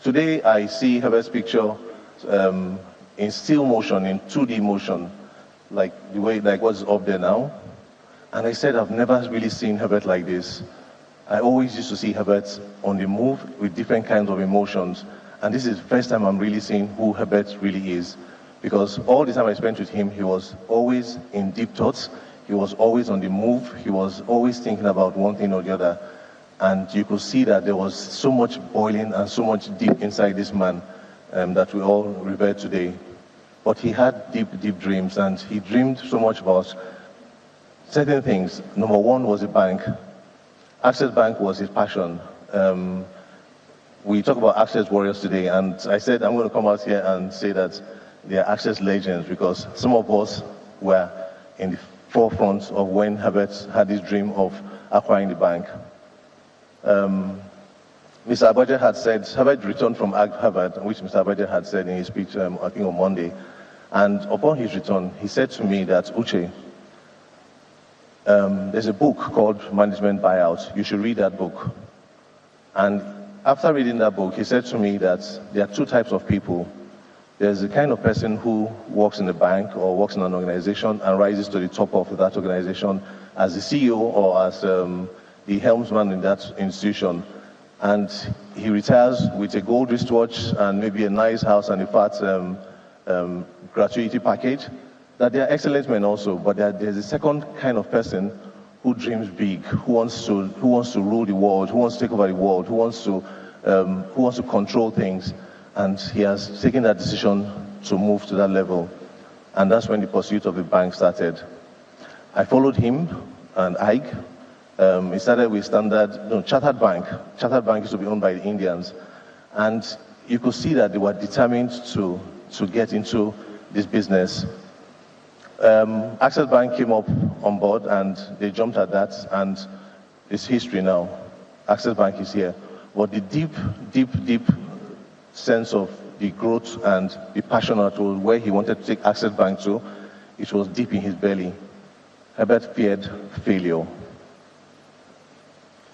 Today I see Herbert's picture in still motion, in 2D motion. like the way, like what's up there now. And I said, I've never really seen Herbert like this. I always used to see Herbert on the move with different kinds of emotions. And this is the first time I'm really seeing who Herbert really is. Because all the time I spent with him, he was always in deep thoughts. He was always on the move. He was always thinking about one thing or the other. And you could see that there was so much boiling and so much deep inside this man that we all revere today. But he had deep, deep dreams, and he dreamed so much about certain things. Number one was a bank. Access Bank was his passion. We talk about Access Warriors today, and I said I'm going to come out here and say that they are Access legends, because some of us were in the forefront of when Herbert had this dream of acquiring the bank. Mr. Abaje had said, Herbert returned from Harvard, which Mr. Abaje had said in his speech, I think on Monday. And upon his return, he said to me that, Uche, there's a book called Management Buyout. You should read that book. And after reading that book, he said to me that there are two types of people. There's the kind of person who works in a bank or works in an organization and rises to the top of that organization as the CEO or as the helmsman in that institution. And he retires with a gold wristwatch and maybe a nice house and a fat gratuity package. That they are excellent men also, but there's a second kind of person who dreams big, who wants to rule the world, who wants to take over the world, who wants to control things. And he has taken that decision to move to that level. And that's when the pursuit of the bank started. I followed him and Ike. It started with Chartered Bank. Chartered Bank used to be owned by the Indians. And you could see that they were determined to get into this business. Access Bank came up on board and they jumped at that, and it's history now. Access Bank is here. But the deep, deep, deep sense of the growth and the passion towards where he wanted to take Access Bank to, it was deep in his belly. Herbert feared failure.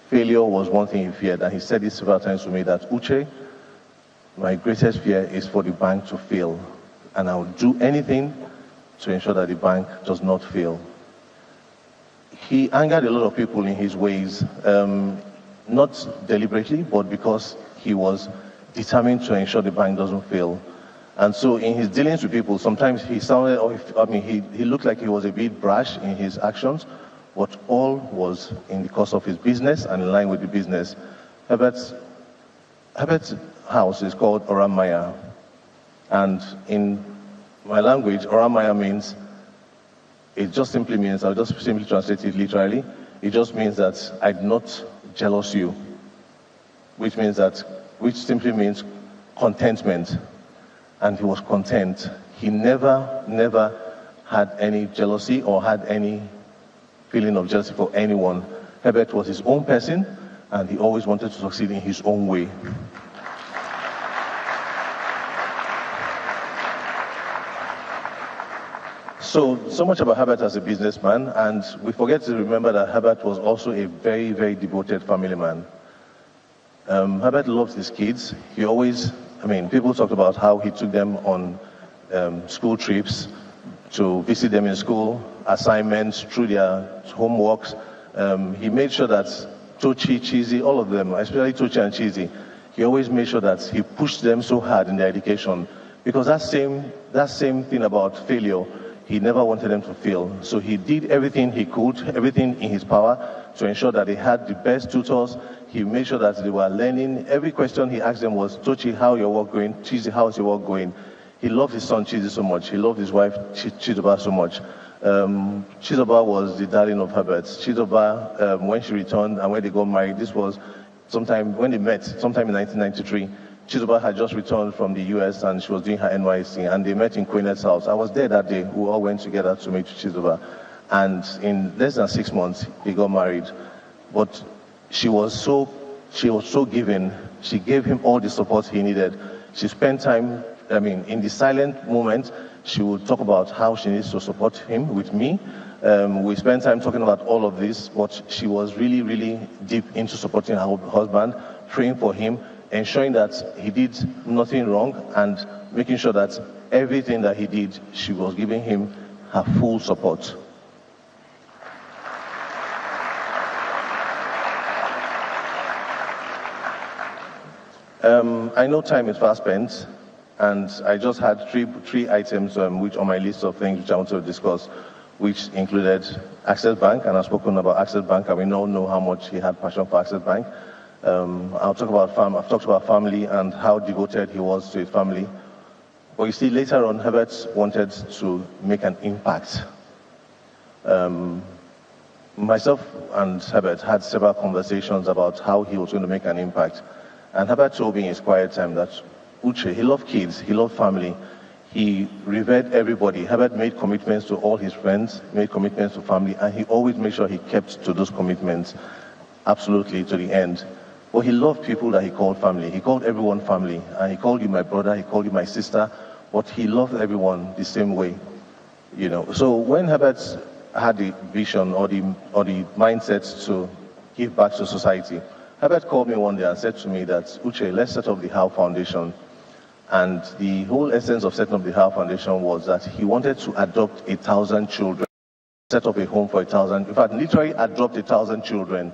Failure was one thing he feared, and he said this several times to me that, Uche, my greatest fear is for the bank to fail, and I will do anything to ensure that the bank does not fail. He angered a lot of people in his ways, not deliberately, but because he was determined to ensure the bank doesn't fail. And so in his dealings with people, sometimes he he looked like he was a bit brash in his actions, but all was in the course of his business and in line with the business. Herbert's house is called Oramaya. And in my language, Oramaya means, it just simply means, I'll just simply translate it literally, it just means that I do not jealous you, which simply means contentment. And he was content. He never had any jealousy or had any feeling of jealousy for anyone. Herbert was his own person, and he always wanted to succeed in his own way. So much about Herbert as a businessman, and we forget to remember that Herbert was also a very, very devoted family man. Herbert loved his kids. He always, people talked about how he took them on school trips to visit them in school, assignments, through their homeworks. He made sure that Tochi, Chizi, all of them, especially Tochi and Chizi, he always made sure that he pushed them so hard in their education, because that same thing about failure, he never wanted them to fail. So he did everything he could, everything in his power, to ensure that they had the best tutors. He made sure that they were learning. Every question he asked them was, Tochi, how your work going? Chizi, how's your work going? He loved his son Chizi so much. He loved his wife Chizoba so much. Chizoba was the darling of Herbert. Chizoba, when she returned and when they got married, this was when they met, sometime in 1993. Chizoba had just returned from the US and she was doing her NYC, and they met in Queenet's house. I was there that day. We all went together to meet Chizoba. And in less than 6 months, they got married. But she was so giving. She gave him all the support he needed. She spent time, in the silent moment, she would talk about how she needs to support him with me. We spent time talking about all of this, but she was really, really deep into supporting her husband, praying for him, ensuring that he did nothing wrong, and making sure that everything that he did, she was giving him her full support. I know time is fast spent, and I just had three items which on my list of things which I want to discuss, which included Access Bank, and I've spoken about Access Bank, and we all know how much he had passion for Access Bank. I've talked about family and how devoted he was to his family. But you see, later on, Herbert wanted to make an impact. Myself and Herbert had several conversations about how he was going to make an impact. And Herbert told me in his quiet time that Uche, he loved kids, he loved family, he revered everybody. Herbert made commitments to all his friends, made commitments to family, and he always made sure he kept to those commitments absolutely to the end. But he loved people that he called family. He called everyone family, and he called you my brother, he called you my sister, but he loved everyone the same way, you know. So when Herbert had the vision or the mindset to give back to society, Herbert called me one day and said to me that, Uche, let's set up the How Foundation. And the whole essence of setting up the How Foundation was that he wanted to adopt 1,000 children, set up a home for 1,000, in fact, literally adopt 1,000 children.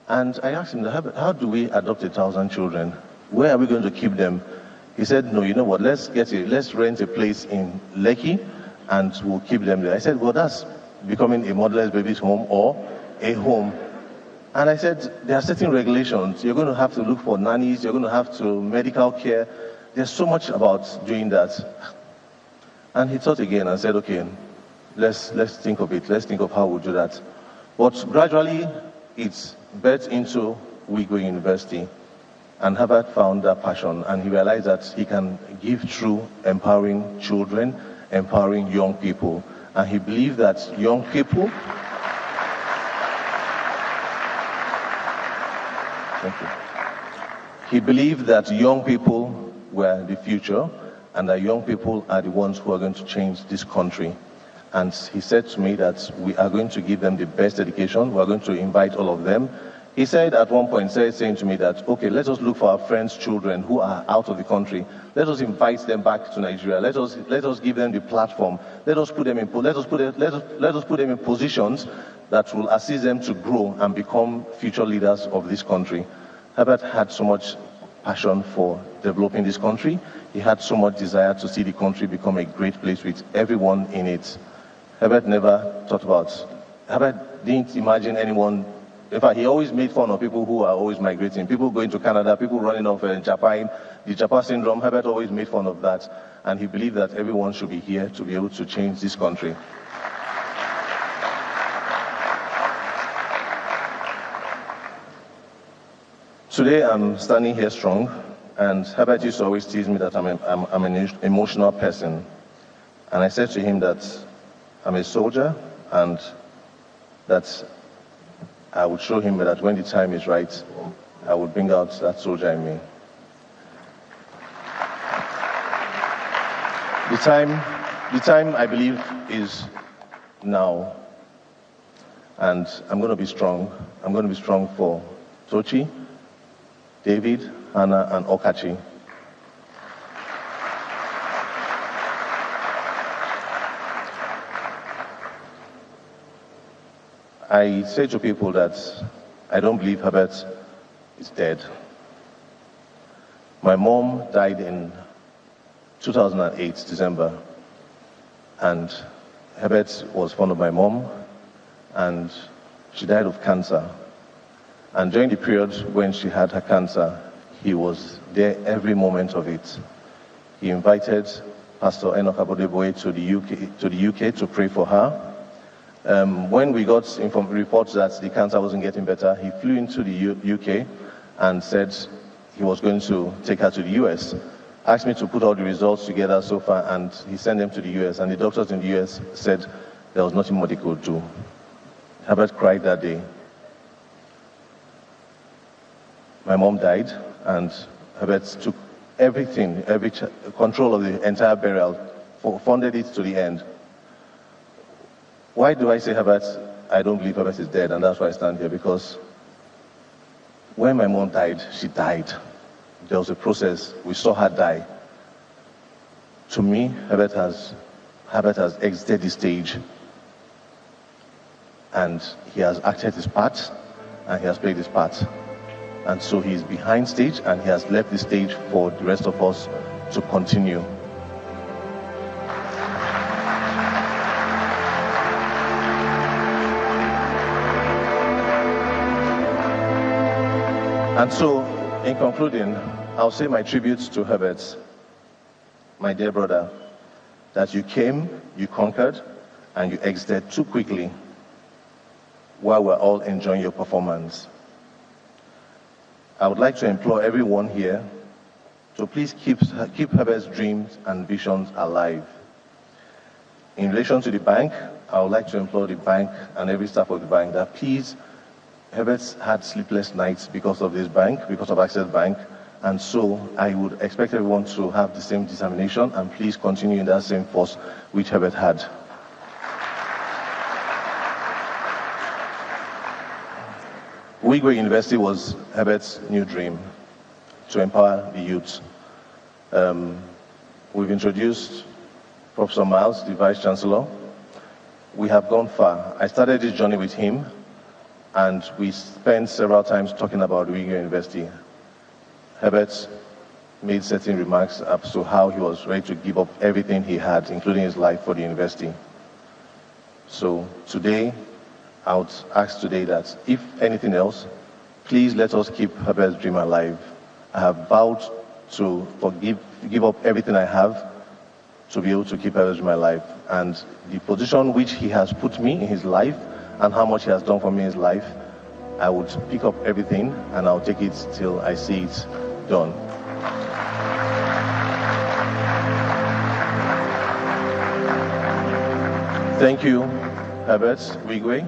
And I asked him, Herbert, how do we adopt 1,000 children? Where are we going to keep them? He said, no, you know what, let's rent a place in Lekki and we'll keep them there. I said, well, that's becoming a motherless baby's home or a home. And I said, there are certain regulations. You're going to have to look for nannies. You're going to have to medical care. There's so much about doing that. And he thought again and said, okay, let's think of it. Let's think of how we'll do that. But gradually, it's birthed into Wigwe University. And Herbert found that passion, and he realized that he can give through empowering children, empowering young people. And he believed that young people... Thank you. He believed that young people were the future, and that young people are the ones who are going to change this country. And he said to me that we are going to give them the best education. We are going to invite all of them. He said at one point, saying to me that, okay, let us look for our friends' children who are out of the country. Let us invite them back to Nigeria. Let us give them the platform. Let us put them in positions that will assist them to grow and become future leaders of this country. Herbert had so much passion for developing this country. He had so much desire to see the country become a great place with everyone in it. Herbert didn't imagine anyone. In fact, he always made fun of people who are always migrating, people going to Canada, people running off Japan, the Japan syndrome. Herbert always made fun of that, and he believed that everyone should be here to be able to change this country. Today, I'm standing here strong, and Herbert used to always tease me that I'm an emotional person. And I said to him that I'm a soldier, and that I would show him that when the time is right, I would bring out that soldier in me. The time I believe is now, and I'm going to be strong. I'm going to be strong for Tochi, David, Hannah, and Okachi. I say to people that I don't believe Herbert is dead. My mom died in 2008, December, and Herbert was fond of my mom, and she died of cancer. And during the period when she had her cancer, he was there every moment of it. He invited Pastor Akeredolu to the UK to pray for her. When we got reports that the cancer wasn't getting better, he flew into the UK and said he was going to take her to the US. Asked me to put all the results together so far, and he sent them to the US, and the doctors in the US said there was nothing more they could do. Herbert cried that day. My mom died, and Herbert took everything, control of the entire burial, funded it to the end. Why do I say Herbert? I don't believe Herbert is dead, and that's why I stand here, because when my mom died, she died. There was a process. We saw her die. To me, Herbert has Herbert has exited the stage, and he has acted his part, and he has played his part. And so he is behind stage, and he has left the stage for the rest of us to continue. And so, in concluding, I'll say my tributes to Herbert, my dear brother, that you came, you conquered, and you exited too quickly while we're all enjoying your performance. I would like to implore everyone here to please keep Herbert's dreams and visions alive. In relation to the bank, I would like to implore the bank and every staff of the bank that please, Herbert's had sleepless nights because of this bank, because of Access Bank, and so I would expect everyone to have the same determination and please continue in that same force which Herbert had. Wigwe University was Herbert's new dream, to empower the youth. We've introduced Professor Miles, the Vice Chancellor. We have gone far. I started this journey with him, and we spent several times talking about Wigwe University. Herbert made certain remarks as to how he was ready to give up everything he had, including his life, for the university. So today, I would ask today that, if anything else, please let us keep Herbert's dream alive. I have vowed to give up everything I have to be able to keep Herbert's dream alive. And the position which he has put me in his life and how much he has done for me in his life, I would pick up everything and I'll take it till I see it done. Thank you, Herbert Wigwe.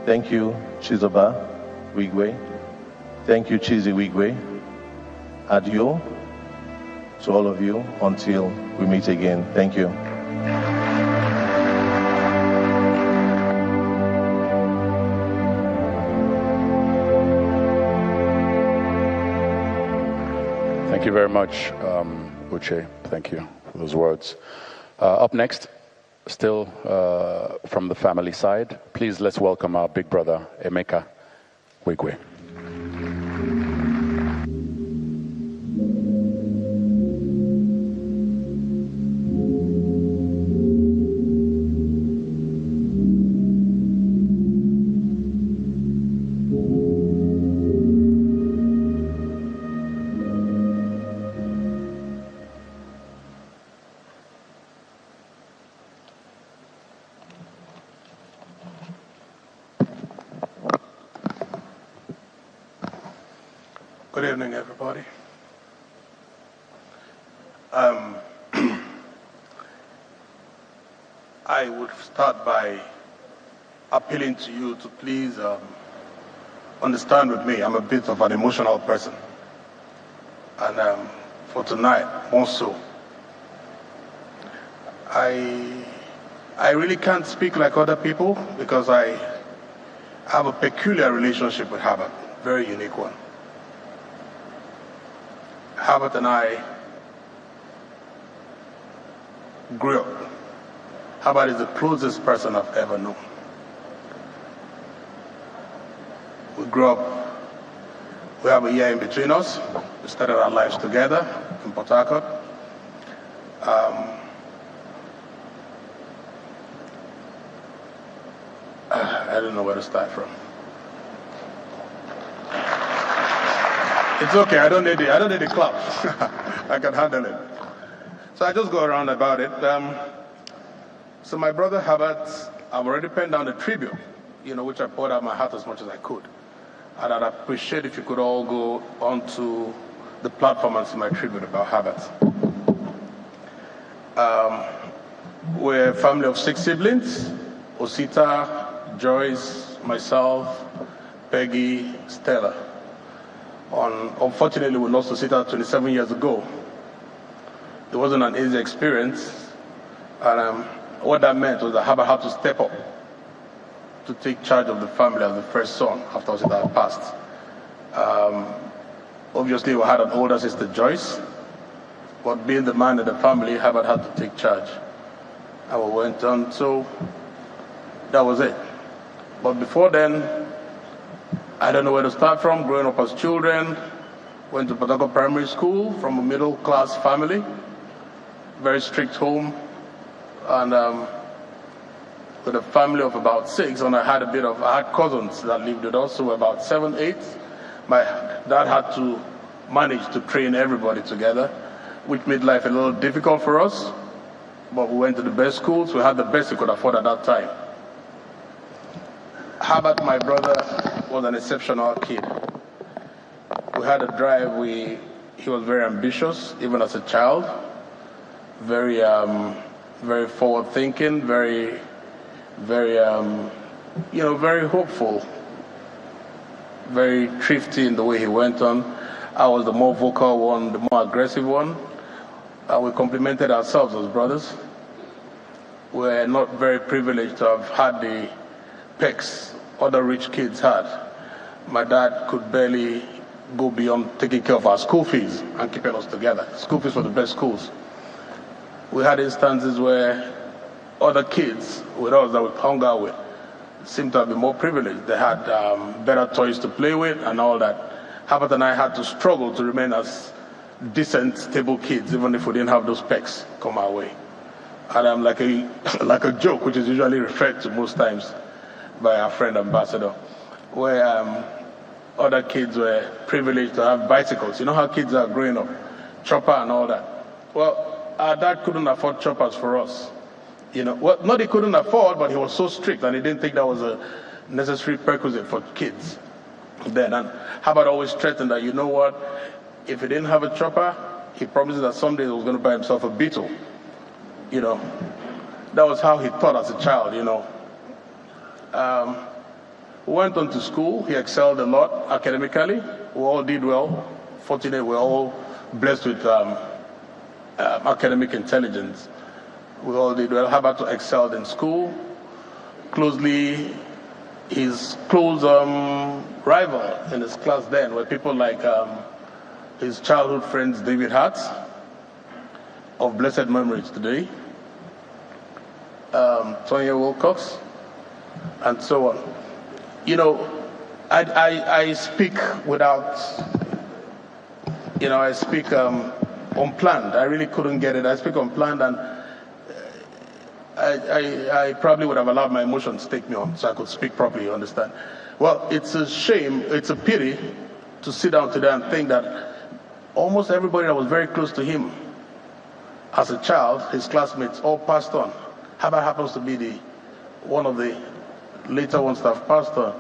Thank you, Chizoba Wigwe. Thank you, Chizi Wigwe. Adieu to all of you until we meet again. Thank you. Thank you very much, Uche. Thank you for those words. Up next, still from the family side, please let's welcome our big brother, Emeka Wigwe. Good evening, everybody. I would start by appealing to you to please understand with me. I'm a bit of an emotional person. And for tonight, also, I really can't speak like other people because I have a peculiar relationship with Herbert, very unique one. Herbert and I grew up. Herbert is the closest person I've ever known. We grew up, we have a year in between us. We started our lives together in Port Harcourt. I don't know where to start from. It's okay, I don't need the clap. I can handle it. So I just go around about it. So my brother Herbert, I've already penned down the tribute, which I poured out my heart as much as I could. And I'd appreciate if you could all go onto the platform and see my tribute about Herbert. We're a family of 6 siblings: Osita, Joyce, myself, Peggy, Stella. Unfortunately, we lost Osita 27 years ago. It wasn't an easy experience, and what that meant was that Herbert had to step up to take charge of the family as the first son after Osita had passed. Obviously, we had an older sister, Joyce, but being the man of the family, Herbert had to take charge. and we went on. So that was it. But before then, I don't know where to start from. Growing up as children, went to Port Harcourt Primary School from a middle-class family, very strict home, and with a family of about 6, and I had cousins that lived with us, so we're about 7, 8. My dad had to manage to train everybody together, which made life a little difficult for us, but we went to the best schools. We had the best we could afford at that time. Herbert, my brother, was an exceptional kid. We had a drive. He was very ambitious, even as a child. Very forward-thinking. Very hopeful. Very thrifty in the way he went on. I was the more vocal one, the more aggressive one. We complemented ourselves as brothers. We're not very privileged to have had the pecs other rich kids had. My dad could barely go beyond taking care of our school fees and keeping us together. School fees were the best schools. We had instances where other kids with us that we hung out with seemed to have been more privileged. They had better toys to play with and all that. Herbert and I had to struggle to remain as decent, stable kids, even if we didn't have those pecs come our way. And like a joke, which is usually referred to most times by our friend Ambassador, where other kids were privileged to have bicycles. You know how kids are growing up, chopper and all that. Well, our dad couldn't afford choppers for us. Well, not he couldn't afford, but he was so strict and he didn't think that was a necessary prerequisite for kids then. And Herbert always threatened that, you know what, if he didn't have a chopper, he promised that someday he was going to buy himself a Beetle. That was how he thought as a child, We went on to school. He excelled a lot academically. We all did well. Fortunately, we're all blessed with academic intelligence. We all did well. Herbert excelled in school. His close rival in his class then were people like his childhood friends David Hart, of blessed memories today, Tonya Wilcox, and so on. I speak without, I speak unplanned. I really couldn't get it. I speak unplanned, and I probably would have allowed my emotions to take me on so I could speak properly, you understand? Well, it's a shame, it's a pity to sit down today and think that almost everybody that was very close to him as a child, his classmates, all passed on. Herbert happens to be one of the later ones that have passed on.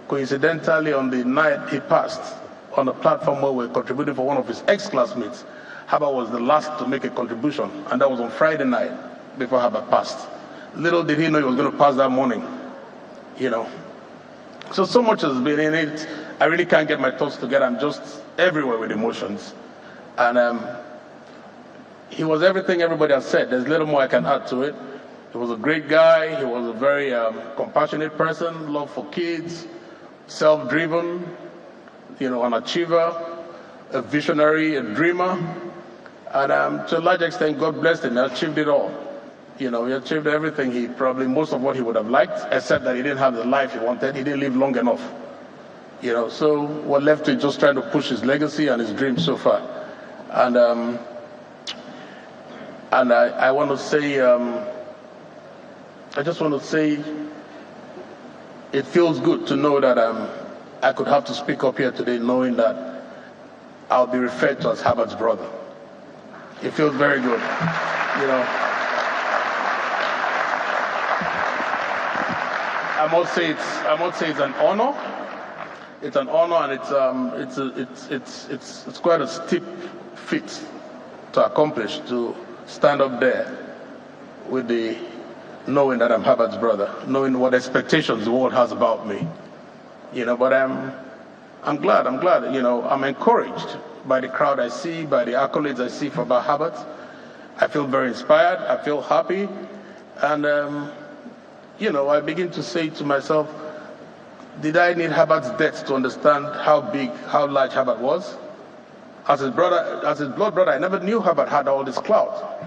Coincidentally, on the night he passed, on the platform where we were contributing for one of his ex-classmates, Herbert was the last to make a contribution, and that was on Friday night before Herbert passed. Little did he know he was going to pass that morning, So much has been in it. I really can't get my thoughts together. I'm just everywhere with emotions. And he was everything everybody has said. There's little more I can add to it. He was a great guy. He was a very compassionate person, love for kids, self-driven, an achiever, a visionary, a dreamer. And to a large extent, God blessed him. He achieved it all. He achieved everything most of what he would have liked, except that he didn't have the life he wanted. He didn't live long enough. So we're left with just trying to push his legacy and his dreams so far. And I want to say, I just want to say, it feels good to know that I could have to speak up here today knowing that I'll be referred to as Herbert's brother. It feels very good, I must say it's an honor. It's an honor, and it's quite a steep feat to accomplish, to stand up there with knowing that I'm Herbert's brother, knowing what expectations the world has about me. But I'm glad. I'm encouraged by the crowd I see, by the accolades I see for Herbert. I feel very inspired. I feel happy, and I begin to say to myself, did I need Herbert's death to understand how large Herbert was? As his blood brother, I never knew Herbert had all this clout.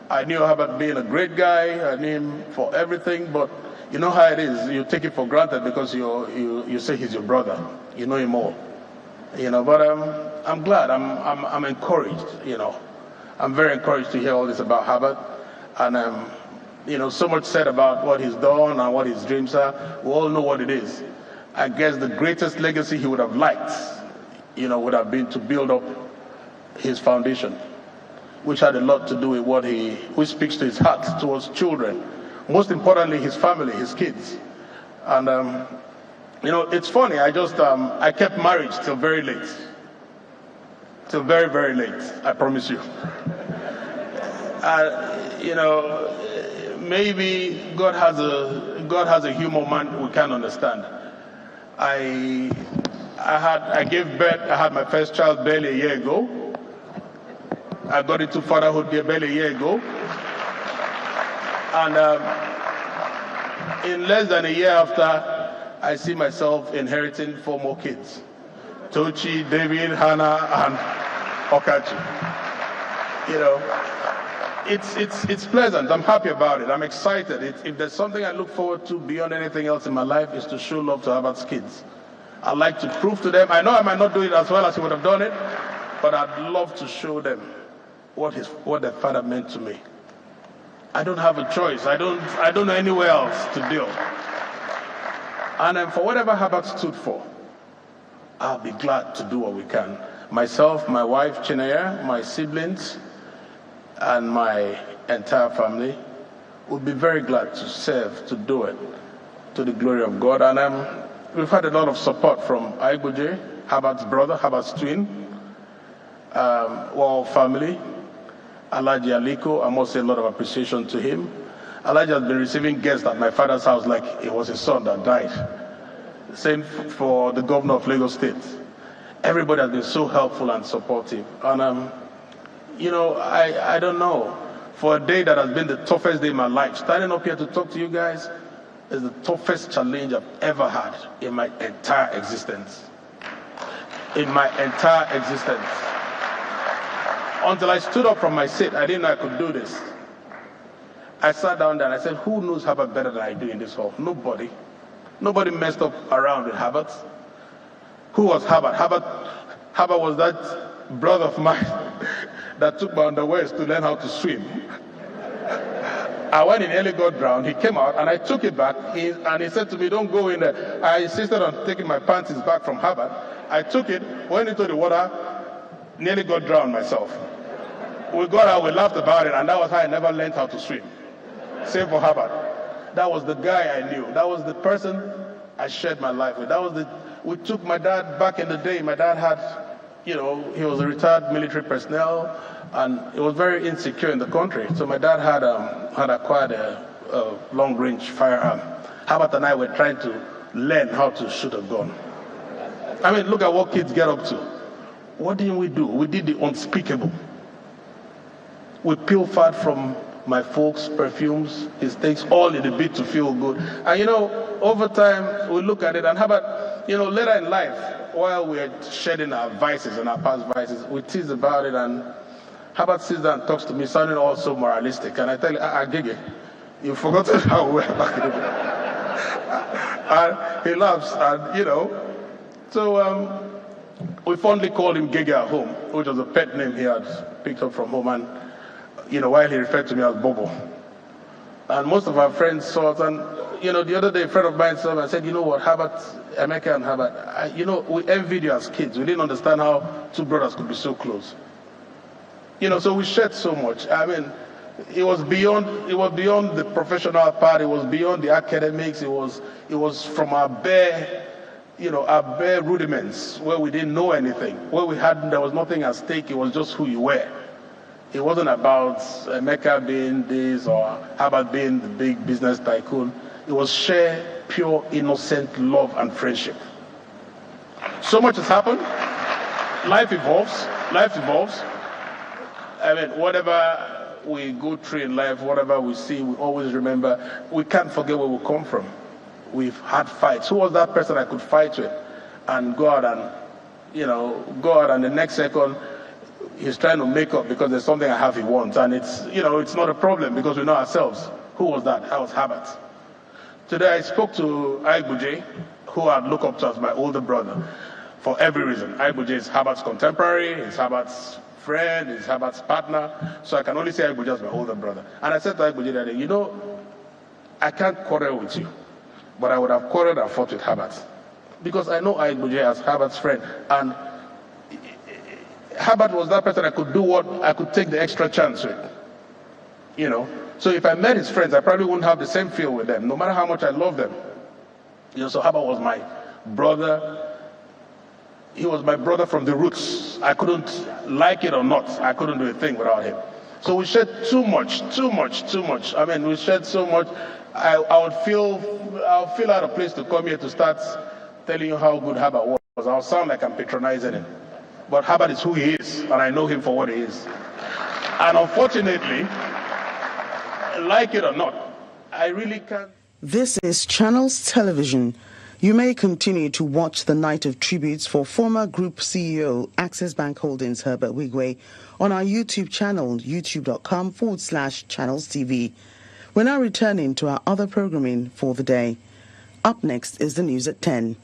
I knew Herbert being a great guy. I knew him for everything, but you know how it is. You take it for granted because you say he's your brother. You know him all. But I'm glad. I'm encouraged. I'm very encouraged to hear all this about Herbert, and so much said about what he's done and what his dreams are. We all know what it is. I guess the greatest legacy he would have liked, would have been to build up his foundation, which had a lot to do with which speaks to his heart towards children. Most importantly, his family, his kids. And, it's funny, I kept marriage till very late. Till very, very late, I promise you. Maybe God has a humor man we can't understand. I gave birth, I had my first child barely a year ago. I got into fatherhood barely a year ago. And in less than a year after, I see myself inheriting 4 more kids. Tochi, David, Hannah, and Okachi. It's pleasant. I'm happy about it. I'm excited. If there's something I look forward to beyond anything else in my life, is to show love to Herbert's kids. I'd like to prove to them, I know I might not do it as well as he would have done it, but I'd love to show them what their father meant to me. I don't have a choice. I don't know anywhere else to deal. And for whatever Herbert stood for, I'll be glad to do what we can. Myself, my wife, Chinaya, my siblings, and my entire family would be very glad to serve, to do it, to the glory of God. And we've had a lot of support from Igboje, Herbert's brother, Herbert's twin, our family, Alhaji Aliko. I must say a lot of appreciation to him. Alhaji has been receiving guests at my father's house like it was his son that died. Same for the governor of Lagos State. Everybody has been so helpful and supportive. And I don't know. For a day that has been the toughest day in my life, standing up here to talk to you guys is the toughest challenge I've ever had in my entire existence. In my entire existence. Until I stood up from my seat, I didn't know I could do this. I sat down there and I said, who knows Herbert better than I do in this hall? Nobody. Nobody messed up around with Herbert. Who was Herbert? Herbert was that brother of mine that took my underwears to learn how to swim. I went in, nearly got drowned. He came out and I took it back and he said to me, don't go in there. I insisted on taking my panties back from Herbert. I took it, went into the water, nearly got drowned myself. We got out, we laughed about it, and that was how I never learned how to swim. Same for Herbert. That was the guy I knew. That was the person I shared my life with. We took my dad back in the day. My dad had, he was a retired military personnel, and he was very insecure in the country. So my dad had acquired a long-range firearm. Herbert and I were trying to learn how to shoot a gun. I mean, look at what kids get up to. What didn't we do? We did the unspeakable. We pilfered from my folks' perfumes, his takes, all in a bit to feel good. And over time, we look at it, and Herbert, later in life, while we're shedding our vices and our past vices, we tease about it, and Herbert sits down and talks to me, sounding all so moralistic. And I tell you, Gigi, you've forgotten how we were back in the day. And he laughs, and so we fondly called him Gigi at home, which was a pet name he had picked up from home, and while he referred to me as Bobo. And most of our friends saw it, and the other day a friend of mine saw me and said, you know what, Herbert, Emeka and Herbert, we envied you as kids. We didn't understand how 2 brothers could be so close. So we shared so much. I mean, it was beyond the professional part, it was beyond the academics, it was from our bare rudiments, where we didn't know anything, there was nothing at stake, it was just who you were. It wasn't about Emeka being this or Herbert being the big business tycoon. It was sheer, pure, innocent love and friendship. So much has happened. Life evolves. I mean, whatever we go through in life, whatever we see, we always remember, we can't forget where we come from. We've had fights. Who was that person I could fight with? And God, and the next second, he's trying to make up because there's something I have he wants. And it's, you know, it's not a problem because we know ourselves. Who was that? That was Herbert. Today I spoke to Aibuje, who I look up to as my older brother, for every reason. Aibuje is Herbert's contemporary, he's Herbert's friend, he's Herbert's partner, so I can only say Aibuje as my older brother. And I said to Aibuje that day, you know, I can't quarrel with you, but I would have quarreled and fought with Herbert. Because I know Aibuje as Herbert's friend, and Herbert was that person I could do what I could take the extra chance with, you know. So if I met his friends, I probably wouldn't have the same feel with them, no matter how much I love them. You know, so Herbert was my brother. He was my brother from the roots. I couldn't, like it or not, I couldn't do a thing without him. So we shared too much. I mean, we shared so much. I'll feel out of place to come here to start telling you how good Herbert was. I'll sound like I'm patronizing him. But Herbert is who he is, and I know him for what he is. And unfortunately, like it or not, I really can't. This is Channels Television. You may continue to watch the night of tributes for former Group CEO, Access Bank Holdings, Herbert Wigwe, on our YouTube channel, youtube.com/Channels TV. We're now returning to our other programming for the day. Up next is the news at 10.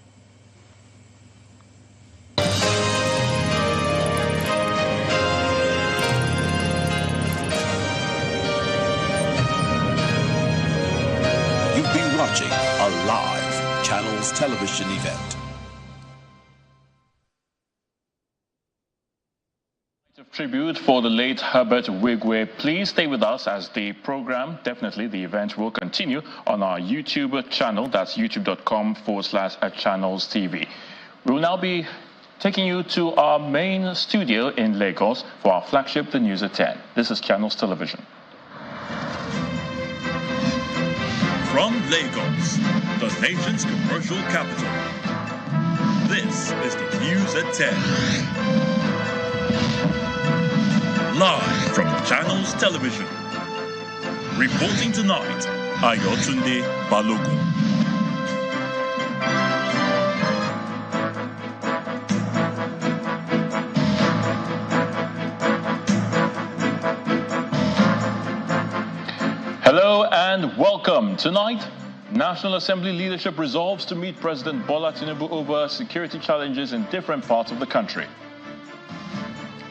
You've been watching a live Channels television event. Tribute for the late Herbert Wigwe. Please stay with us as the program, definitely the event, will continue on our YouTube channel. That's youtube.com/Channels TV. We will now be taking you to our main studio in Lagos for our flagship, the News at 10. This is Channels Television. From Lagos, the nation's commercial capital, this is the News at 10. Live from Channels Television. Reporting tonight, Ayotunde Balogun. Hello and welcome. Tonight, National Assembly leadership resolves to meet President Bola Tinubu over security challenges in different parts of the country.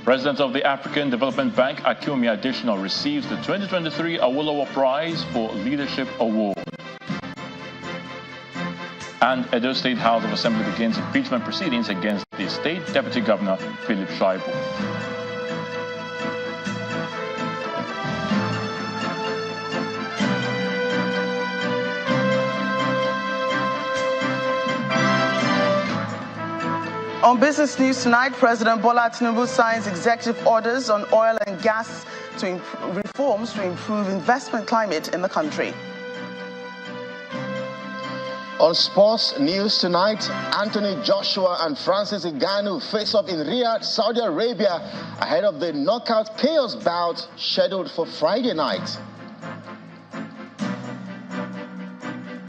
President of the African Development Bank, Akeredolu Additional, receives the 2023 Awolowo Prize for Leadership Award. And Edo State House of Assembly begins impeachment proceedings against the State Deputy Governor, Philip Shaibu. On Business News tonight, President Bola Tinubu signs executive orders on oil and gas reforms to improve investment climate in the country. On sports news tonight, Anthony Joshua and Francis Ngannou face off in Riyadh, Saudi Arabia, ahead of the knockout chaos bout scheduled for Friday night.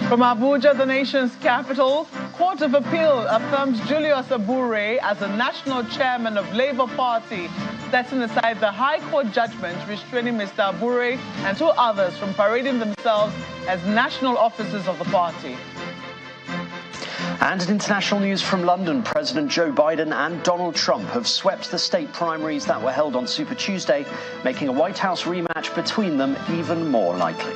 From Abuja, the nation's capital, Court of Appeal affirms Julius Abure as the national chairman of Labour Party, setting aside the High Court judgment restraining Mr. Abure and two others from parading themselves as national officers of the party. And in international news from London, President Joe Biden and Donald Trump have swept the state primaries that were held on Super Tuesday, making a White House rematch between them even more likely.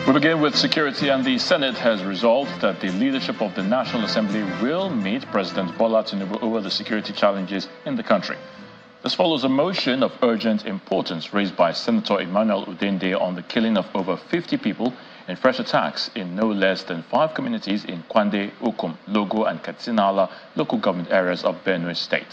We begin with security, and the Senate has resolved that the leadership of the National Assembly will meet President Bola Tinubu over the security challenges in the country. This follows a motion of urgent importance raised by Senator Emmanuel Udende on the killing of over 50 people in fresh attacks in no less than 5 communities in Kwande, Ukum, Logo, and Katsinala local government areas of Benue State.